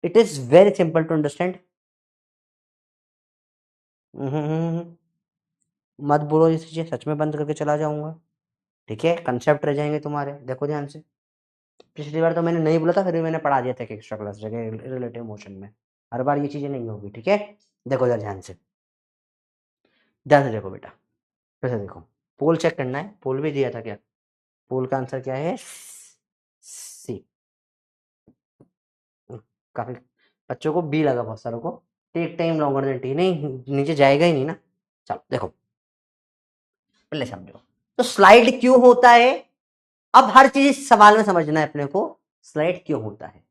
it is very simple to understand. मत बोलो ये चीजें, सच में बंद करके चला जाऊंगा, ठीक है? कंसेप्ट रह जाएंगे तुम्हारे, देखो ध्यान से। पिछली बार तो मैंने नहीं बोला था, फिर भी मैंने पढ़ा दिया था कि एक्स्ट्रा क्लास जगह रिलेटिव मोशन में, हर बार ये चीजें नहीं होगी, ठीक है? देखो जरा ध्यान से, ध्यान से देखो बेटा, फिर से देखो। पोल चेक करना है, पोल भी दिया था क्या? पोल का आंसर क्या है? सी। काफी बच्चों को बी लगा, बहुत सारों को। Take time longer than t, नहीं नीचे जाएगा ही नहीं ना। चलो देखो, पहले समझो, तो स्लाइड क्यों होता है? अब हर चीज इस सवाल में समझना है अपने को, स्लाइड क्यों होता है,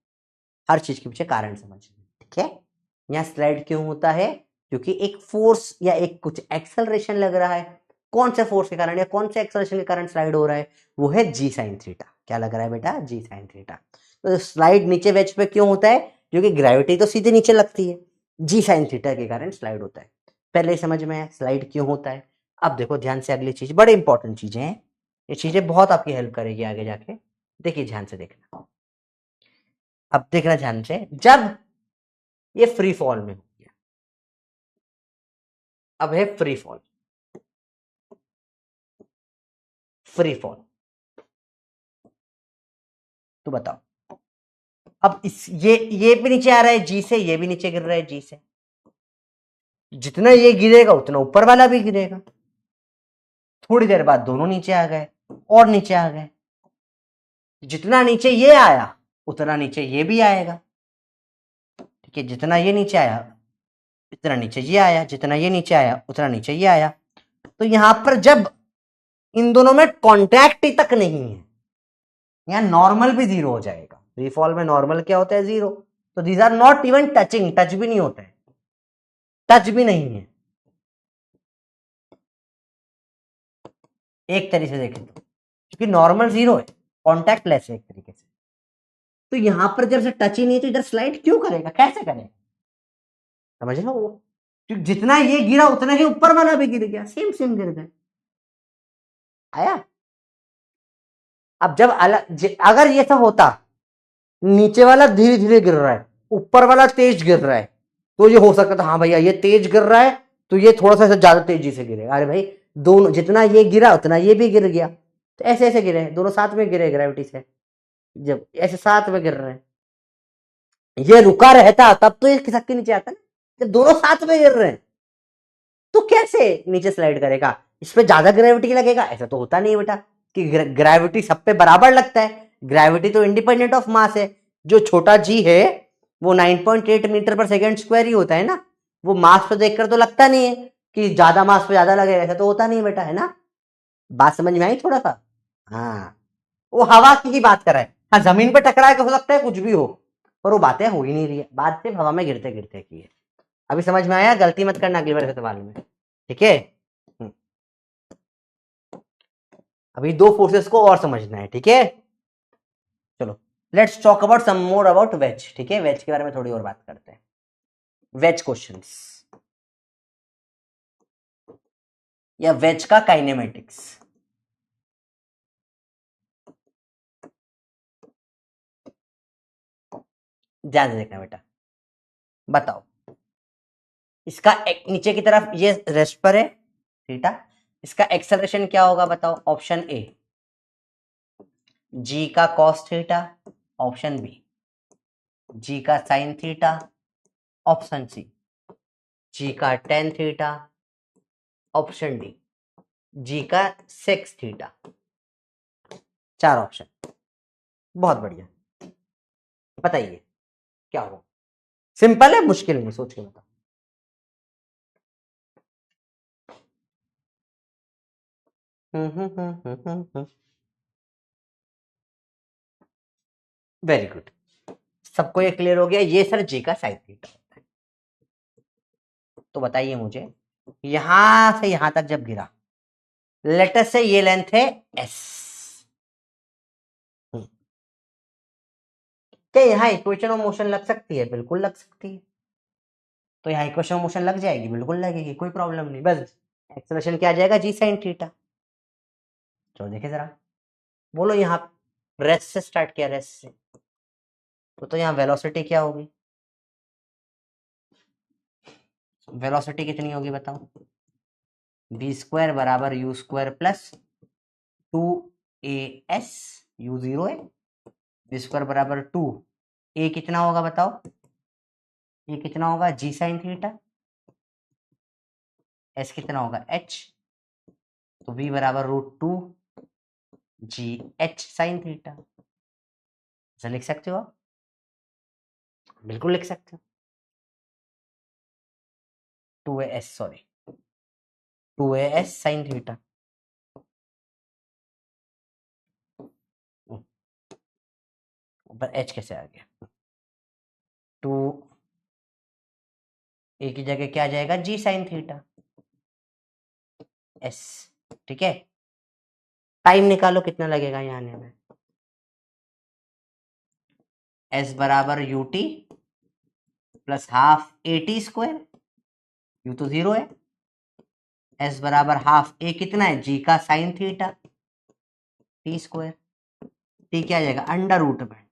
हर चीज के पीछे कारण समझना है, ठीक है? यहाँ स्लाइड क्यों होता है? क्योंकि एक फोर्स या एक कुछ एक्सेलरेशन लग रहा है। कौन से फोर्स के कारण या कौन से एक्सेलरेशन के कारण स्लाइड हो रहा है? वो है जी साइन थीटा। क्या लग रहा है बेटा? जी साइन थीटा। तो स्लाइड नीचे वेज पे क्यों होता है? क्योंकि ग्रेविटी तो सीधे नीचे लगती है, जी साइन थीटा के कारण स्लाइड होता है। पहले ही समझ में आया स्लाइड क्यों होता है। अब देखो ध्यान से, अगली चीज बड़ी इंपॉर्टेंट चीजें हैं, ये चीजें बहुत आपकी हेल्प करेगी आगे जाके, देखिए ध्यान से देखना। अब देखना ध्यान से, जब ये फ्री फॉल में हो गया, अब है फ्री फॉल, फ्री फॉल, तो बताओ अब इस ये भी नीचे आ रहा है जी से, ये भी नीचे गिर रहा है जी से, जितना ये गिरेगा उतना ऊपर वाला भी गिरेगा। थोड़ी देर बाद दोनों नीचे आ गए और नीचे आ गए, जितना नीचे ये आया उतना नीचे ये भी आएगा। ठीक है, जितना ये नीचे आया इतना नीचे ये आया, जितना ये नीचे आया उतना नीचे ये आया। तो यहां पर जब इन दोनों में कॉन्टैक्ट ही तक नहीं है, यहां नॉर्मल भी जीरो हो जाएगा। फ्री फॉल में नॉर्मल क्या होता है? जीरो। तो these are not even touching, touch भी नहीं होता है, टच भी नहीं है एक तरीके से देखें तो, क्योंकि नॉर्मल जीरो है, कॉन्टैक्ट लेस है एक तरीके से। तो यहां पर जब से टच ही नहीं है तो इधर स्लाइड क्यों करेगा, कैसे करेगा? समझ लो, वो जितना ये गिरा उतना ही ऊपर वाला भी गिर गया, सेम सेम गिर गया। आया? अब जब अलग, अगर ये सब होता, नीचे वाला धीरे धीरे गिर रहा है, ऊपर वाला तेज गिर रहा है, तो ये हो सकता था हाँ भैया ये तेज गिर रहा है तो ये थोड़ा सा ज्यादा तेजी से गिरेगा। अरे भाई दोनों, जितना ये गिरा उतना ये भी गिर गया, तो ऐसे ऐसे गिरे, दोनों साथ में गिरे ग्रेविटी से, जब ऐसे साथ में गिर रहे हैं। ये रुका रहता तब तो ये खिसक के नीचे आता ना, जब दोनों साथ में गिर रहे हैं तो कैसे नीचे स्लाइड करेगा? इस पे ज्यादा ग्रेविटी लगेगा? ऐसा तो होता नहीं बेटा कि ग्रेविटी सब पे बराबर लगता है। ग्रेविटी तो इंडिपेंडेंट ऑफ मास है। जो छोटा जी है वो 9.8 मीटर पर सेकेंड स्क्वायर ही होता है ना, वो मास पे देखकर तो लगता नहीं है कि ज्यादा मास पे ज्यादा लगेगा, ऐसा तो होता नहीं बेटा, है ना? बात समझ में आई थोड़ा सा? हाँ, वो हवा की ही बात कर रहा है। हाँ, जमीन पे टकरा के हो सकता है कुछ भी हो, पर वो बातें हो ही नहीं रही है, बात सिर्फ हवा में गिरते गिरते की है। अभी समझ में आया? गलती मत करना अगली बार से सवाल में, ठीक है? अभी दो फोर्सेस को और समझना है, ठीक है? चलो let's talk about some more about wedge, ठीक है? वेज के बारे में थोड़ी और बात करते हैं। वेज क्वेश्चंस या वेज का काइनेमेटिक्स, ध्यान से देखना बेटा। बताओ, इसका नीचे की तरफ ये रेस्ट पर है थीटा, इसका एक्सेलरेशन क्या होगा बताओ? ऑप्शन ए जी का कॉस थीटा, ऑप्शन बी जी का साइन थीटा, ऑप्शन सी जी का tan theta, option D G का सेक्स थीटा। चार ऑप्शन, बहुत बढ़िया। बताइए क्या होगा? सिंपल है, मुश्किल नहीं, सोच के बताओ। वेरी गुड, सबको ये क्लियर हो गया? ये सर जी का साइन थीटा होता है। तो बताइए मुझे, यहां से यहां तक जब गिरा, लेटर से ये लेंथ है एस, क्या यहाँ इक्वेशन ऑफ मोशन लग सकती है? बिल्कुल लग सकती है। तो यहाँ इक्वेशन ऑफ मोशन लग जाएगी, बिल्कुल लगेगी, कोई प्रॉब्लम नहीं। बस एक्सेलरेशन क्या आ जाएगा? जी साइन थीटा। चलो देखे जरा, बोलो यहाँ रेस्ट से स्टार्ट किया, रेस्ट से, तो यहाँ वेलोसिटी क्या होगी? वेलोसिटी कितनी होगी बताओ? बी स्क्वायर बराबर u square plus 2as, you zero है, बी स्क्वायर बराबर 2, ए कितना होगा बताओ? ये कितना होगा? जी साइन थीटा, एस कितना होगा? एच, तो v बराबर √2 जी एच साइन थीटा। ऐसा लिख सकते हो आप? बिल्कुल लिख सकते हो। 2as, sorry 2as sine theta. ऊपर एच कैसे आ गया? 2 ए की जगह क्या आ जाएगा? जी साइन थीटा एस, ठीक है? टाइम निकालो कितना लगेगा यहाँ आने में। एस बराबर u t plus half a t square, you तो जीरो है, एस बराबर हाफ ए कितना है? जी का sine theta T square, T क्या आ जाएगा? अंडर रूट में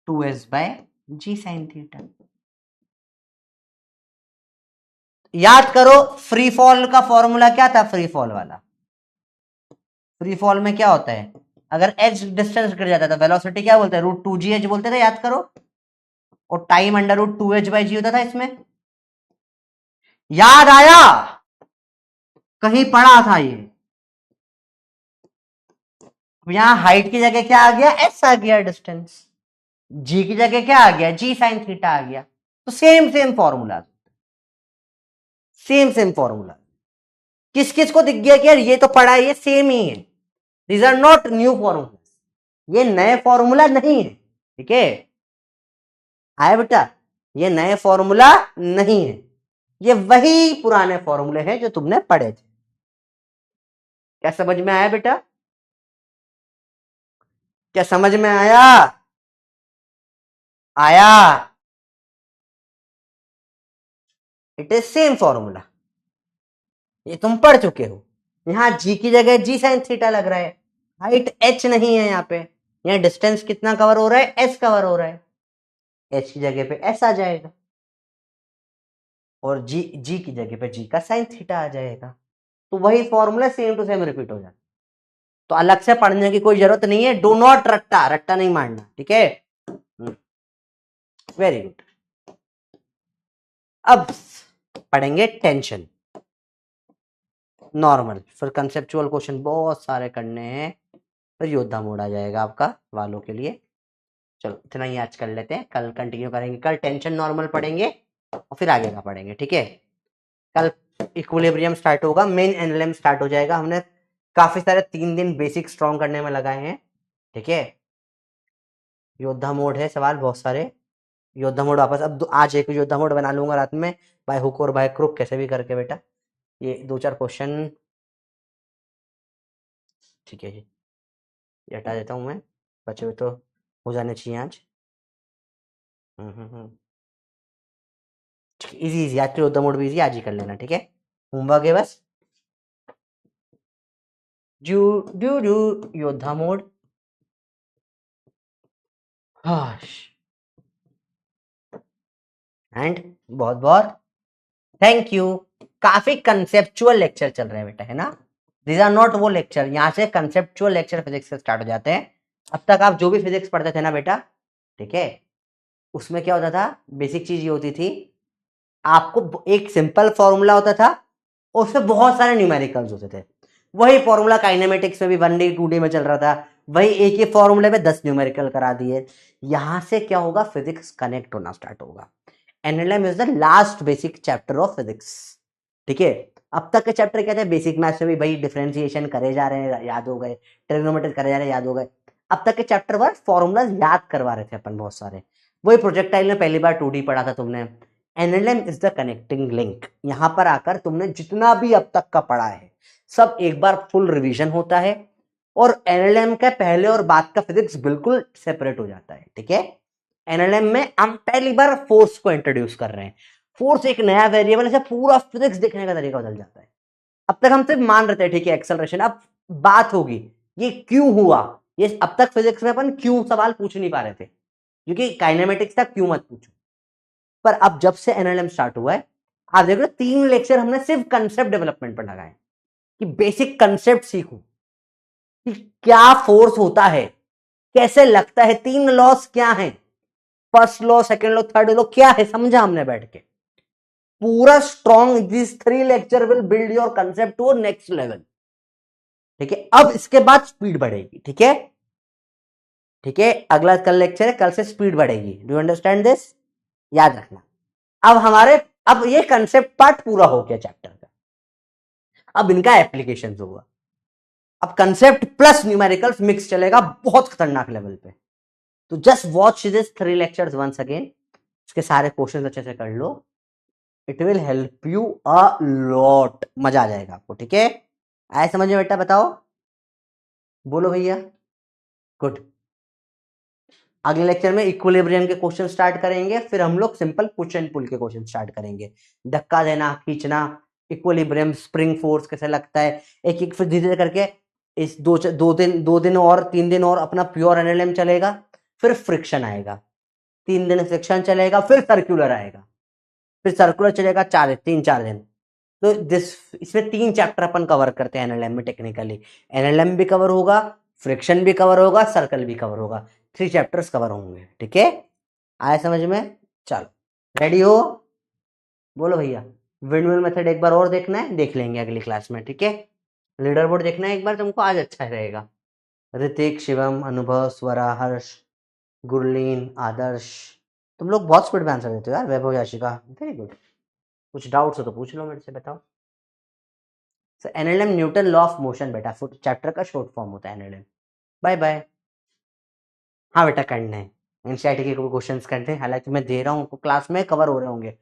2s/g sin थीटा। याद करो फ्री फॉल का फॉर्मूला क्या था, फ्री फॉल वाला। फ्री फॉल में क्या होता है, अगर h डिस्टेंस गिर जाता है तो वेलोसिटी क्या बोलते हैं, √2gh बोलते थे, याद करो। और टाइम √2h/g होता था इसमें। याद आया, कहीं पढ़ा था ये। यहां हाइट की जगह क्या आ गया, s आ गया डिस्टेंस। g की जगह क्या आ गया, g sin थीटा आ गया। तो same same formula, same same formula. किस किस को दिख गया कि यार ये तो पढ़ा है, ये सेम ही है। These are not new formula, ये नए फॉर्मूला नहीं है। ठीक है, आया बेटा, ये नए फॉर्मूला नहीं है, ये वही पुराने फॉर्मूले हैं जो तुमने पढ़े थे। क्या समझ में आया बेटा, क्या समझ में आया, आया। इट इज सेम फॉर्मूला, ये तुम पढ़ चुके हो। यहां g की जगह g sin थीटा लग रहा है, हाइट h नहीं है यहाँ पे, यहाँ डिस्टेंस कितना कवर हो रहा है, s कवर हो रहा है, h की जगह पे s आ जाएगा और g की जगह पे g का sin थीटा आ जाएगा। तो वही formula same to same repeat हो जाता है। तो अलग से पढ़ने की कोई जरूरत नहीं है, डू नॉट रट्टा रट्टा नहीं मारना, ठीक है। Very good. अब पढ़ेंगे टेंशन नॉर्मल, फिर कंसेप्चुअल क्वेश्चन बहुत सारे करने हैं, फिर योद्धा मोड आ जाएगा आपका वालों के लिए। चलो इतना ही आज कर लेते हैं, कल कंटिन्यू करेंगे। कल टेंशन नॉर्मल पढ़ेंगे और फिर आगे का पढ़ेंगे, ठीक है। कल इक्विलिब्रियम स्टार्ट होगा, मेन एनएलएम स्टार्ट हो जाएगा। हमने काफी सारे 3 दिन बेसिक स्ट्रॉन्ग करने में लगाए हैं, ठीक है। योद्धा मोड है सवाल बहुत सारे, योद्धा मोड वापस अब आज एक योद्धा मोड बना लूंगा रात में, बाय हुक और बाय क्रुक कैसे भी करके बेटा। ये 2-4 क्वेश्चन, ठीक है जी, ये हटा देता हूँ मैं, बचे हुए तो हो जाने चाहिए आज। इजी इजी, आज के योद्धा मोड भी इजी, आज ही कर लेना, ठीक है। होमवर्क है बस, जू डू डू योद्धा मोड। एंड बहुत बहुत थैंक यू। काफी कंसेप्चुअल लेक्चर चल रहे हैं बेटा, है ना। दीज आर नॉट वो लेक्चर, यहां से कंसेप्चुअल लेक्चर फिजिक्स से स्टार्ट हो जाते हैं। अब तक आप जो भी फिजिक्स पढ़ते थे ना बेटा, ठीक है, उसमें क्या होता था, बेसिक चीज ये होती थी, आपको एक सिंपल फॉर्मूला होता था और उसमें बहुत सारे न्यूमेरिकल्स होते थे। वही फॉर्मूला काइनेमेटिक्स में भी 1D 2D में चल रहा था, वही एक ही फॉर्मूले में 10 न्यूमेरिकल करा दिए। यहां से क्या होगा, फिजिक्स कनेक्ट होना स्टार्ट होगा। NLM is the last basic chapter of physics, ठीक है। अब तक के चैप्टर क्या थे, बेसिक मैथ्स में भी भाई डिफरेंशिएशन करे जा रहे हैं, याद हो गए, ट्रिग्नोमेट्री करे जा रहे हैं, याद हो गए। अब तक के चैप्टर पर फॉर्मूलाज याद करवा रहे थे अपन बहुत सारे। वही प्रोजेक्टाइल में पहली बार 2D पढ़ा था तुमने। NLM is the connecting link, यहां पर आकर तुमने जितना भी अब तक का पढ़ा है सब एक बार फुल रिवीजन होता है, और एनएलएम का पहले और बाद का फिजिक्स बिल्कुल सेपरेट हो जाता है, ठीक है। एनएलएम में हम पहली बार फोर्स को इंट्रोड्यूस कर रहे हैं। फोर्स एक नया वेरिएबल है, पूरा फिजिक्स देखने का तरीका बदल जाता है। अब तक हम सिर्फ मान रहे थे, ठीक है, एक्सेलरेशन, अब बात होगी ये क्यों हुआ। ये अब तक फिजिक्स में अपन क्यों सवाल पूछ नहीं पा रहे थे, क्योंकि काइनेमेटिक्स था क्यों मत पूछो। पर अब जब से एनएलएम स्टार्ट हुआ है, आप देख रहे हो 3 लेक्चर हमने सिर्फ कंसेप्ट डेवलपमेंट पर लगाए, कि बेसिक कंसेप्ट सीखूं कि क्या फोर्स होता है, कैसे लगता है, 3 लॉस क्या है, first law, second law, third law क्या है, समझा हमने बैठ के पूरा strong. This 3 lecture will build your concept to next level, ठीक है। अब इसके बाद स्पीड बढ़ेगी, ठीक है, ठीक है। अगला कल लेक्चर है, कल से स्पीड बढ़ेगी, डू यू अंडरस्टैंड दिस, याद रखना। अब ये कंसेप्ट पार्ट पूरा हो गया चैप्टर का, अब इनका एप्लीकेशन होगा। अब कंसेप्ट प्लस न्यूमेरिकल्स मिक्स चलेगा बहुत खतरनाक लेवल पे। तो just watch this 3 lectures once again, इसके सारे क्वेश्चंस अच्छे से कर लो, it will help you a lot, मजा आ जाएगा आपको, ठीक है। आए समझ में बेटा, बताओ, बोलो भैया, गुड। अगले लेक्चर में इक्विलिब्रियम के क्वेश्चन स्टार्ट करेंगे, फिर हम लोग सिंपल पुश एंड पुल के क्वेश्चन स्टार्ट करेंगे, धक्का देना, खींचना, इक्विलिब्रियम, स्प्रिंग फोर्स कैसे लगता है, एक एक फिर धीरे धीरे करके। इस 2 दिन और 3 दिन और अपना प्योर एनएलएम चलेगा, फिर फ्रिक्शन आएगा, 3 दिन सेक्शन चलेगा, फिर सर्कुलर आएगा, फिर सर्कुलर चलेगा 3-4 दिन। तो इसमें 3 चैप्टर अपन कवर करते हैं एनएलएम में टेक्निकली। एनएलएम भी कवर होगा, फ्रिक्शन भी कवर होगा, सर्कल भी कवर होगा, 3 चैप्टर्स कवर होंगे। ठीक है, आया समझ में? चलो रेडी हो? बोलो भैया। विंडमिल मेथड एक बार और देखना है, देख लेंगे अगली क्लास में। ठीक है, लीडर बोर्ड देखना है एक बार तुमको, आज अच्छा रहेगा। ऋतिक, शिवम, अनुभव, स्वरा, हर्ष, गुरलीन, आदर्श, तुम लोग बहुत स्पीड में आंसर देते हो यार। Vaibhav, Yashika, very good. कुछ डाउट्स हो तो पूछ लो मेरे से, बताओ। So NLM Newton law of motion बेटा, चैप्टर का शॉर्ट फॉर्म होता है एनएलएम। Bye bye. हाँ बेटा करना है, एनसीईआरटी के क्वेश्चंस करते हैं, हालांकि मैं दे रहा हूँ क्लास में, कवर हो रहे होंगे।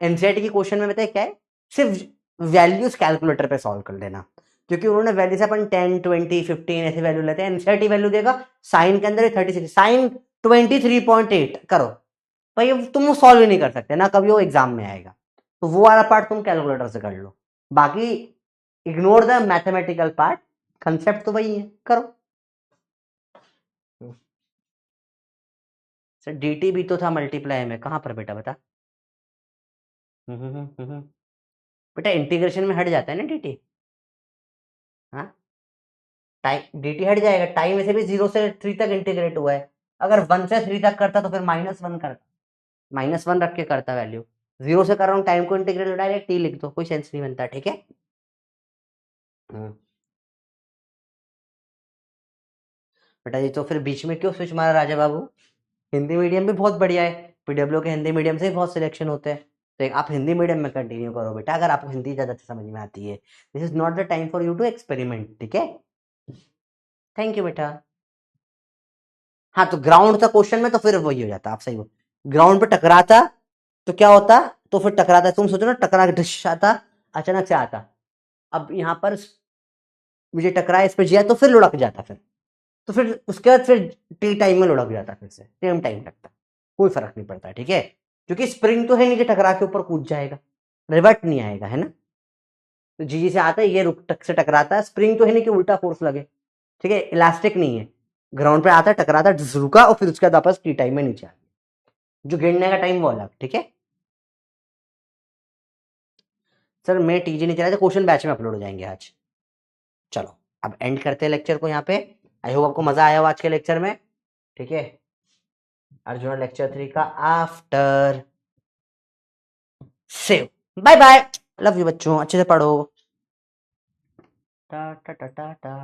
एनसीईआरटी के क्वेश्चन में बताए क्या है, सिर्फ वैल्यूज कैलकुलेटर पे सॉल्व कर लेना, क्योंकि उन्होंने वैल्यू से अपन 10, 20, 15 ऐसे वैल्यू लेते हैं। एनसीईआरटी वैल्यू देगा साइन के अंदर 36, साइन 23.8 करो भाई, तुम सॉल्व ही नहीं कर सकते ना, कभी वो एग्जाम में आएगा, तो वो वाला पार्ट तुम कैलकुलेटर से कर लो, बाकी ignore the mathematical part, concept तो वही है, करो। सर डीटी भी तो था मल्टीप्लाई में, कहां पर बेटा बता। बेटा इंटीग्रेशन में हट जाता है ना डीटी। हाँ, टाइम डीटी हट जाएगा, टाइम ऐसे भी 0 से 3 तक इंटीग्रेट हुआ है, अगर 1 से 3 तक करता तो फिर -1 करता, -1 रख के करता वैल्यू। 0 से कर रहा हूँ टाइम को इंटीग्रेट, डायरेक्ट टी लिख दो, कोई सेंस नहीं बनता। ठीक है। बेटा जी तो फिर बीच में क्यों स्विच मारा राजा बाबू? हिंदी मीडियम भी बहुत बढ़िया है, पीडब्ल्यू के हिंदी मीडियम से भी बहुत सिलेक्शन होते हैं, तो आप हिंदी मीडियम में कंटिन्यू करो बेटा, अगर आपको हिंदी ज्यादा अच्छे समझ में आती है। This is not the time for you to experiment. ठीक है, थैंक यू बेटा। हाँ तो ग्राउंड था क्वेश्चन में, तो फिर वही हो जाता, आप सही हो, ग्राउंड पे टकराता तो क्या होता, तो फिर टकराता, तुम सोचो ना, टकरा के डिश आता, अचानक से आता, अब यहाँ पर मुझे टकराया, इस पर जिया, तो फिर लुढ़क जाता, तो फिर उसके बाद फिर टी टाइम में लुढ़क जाता, फिर से सेम टाइम लगता, कोई फर्क नहीं पड़ता। ठीक है, क्योंकि स्प्रिंग तो है नहीं कि टकरा के ऊपर कूद जाएगा, रिवर्ट नहीं आएगा, है ना। तो जी से आता है, ये रुक टक से टकराता है, स्प्रिंग तो है नहीं कि उल्टा फोर्स लगे। ठीक है, इलास्टिक नहीं है, ग्राउंड पे आता है, टकराता है, रुका, और फिर उसके बाद वापस टी टाइम में नीचे आ गया, जो गिरने का टाइम वो अलग। ठीक है सर, मैं टीजी नहीं चला था, क्वेश्चन बैच में अपलोड हो जाएंगे आज। चलो अब एंड करते हैं लेक्चर को यहाँ पे। आई होप आपको मजा आया हो आज के लेक्चर में। ठीक है, अर्जुन लेक्चर 3 का after save. Bye bye, love you बच्चों, अच्छे से पढ़ो। टा टा टा टा टा।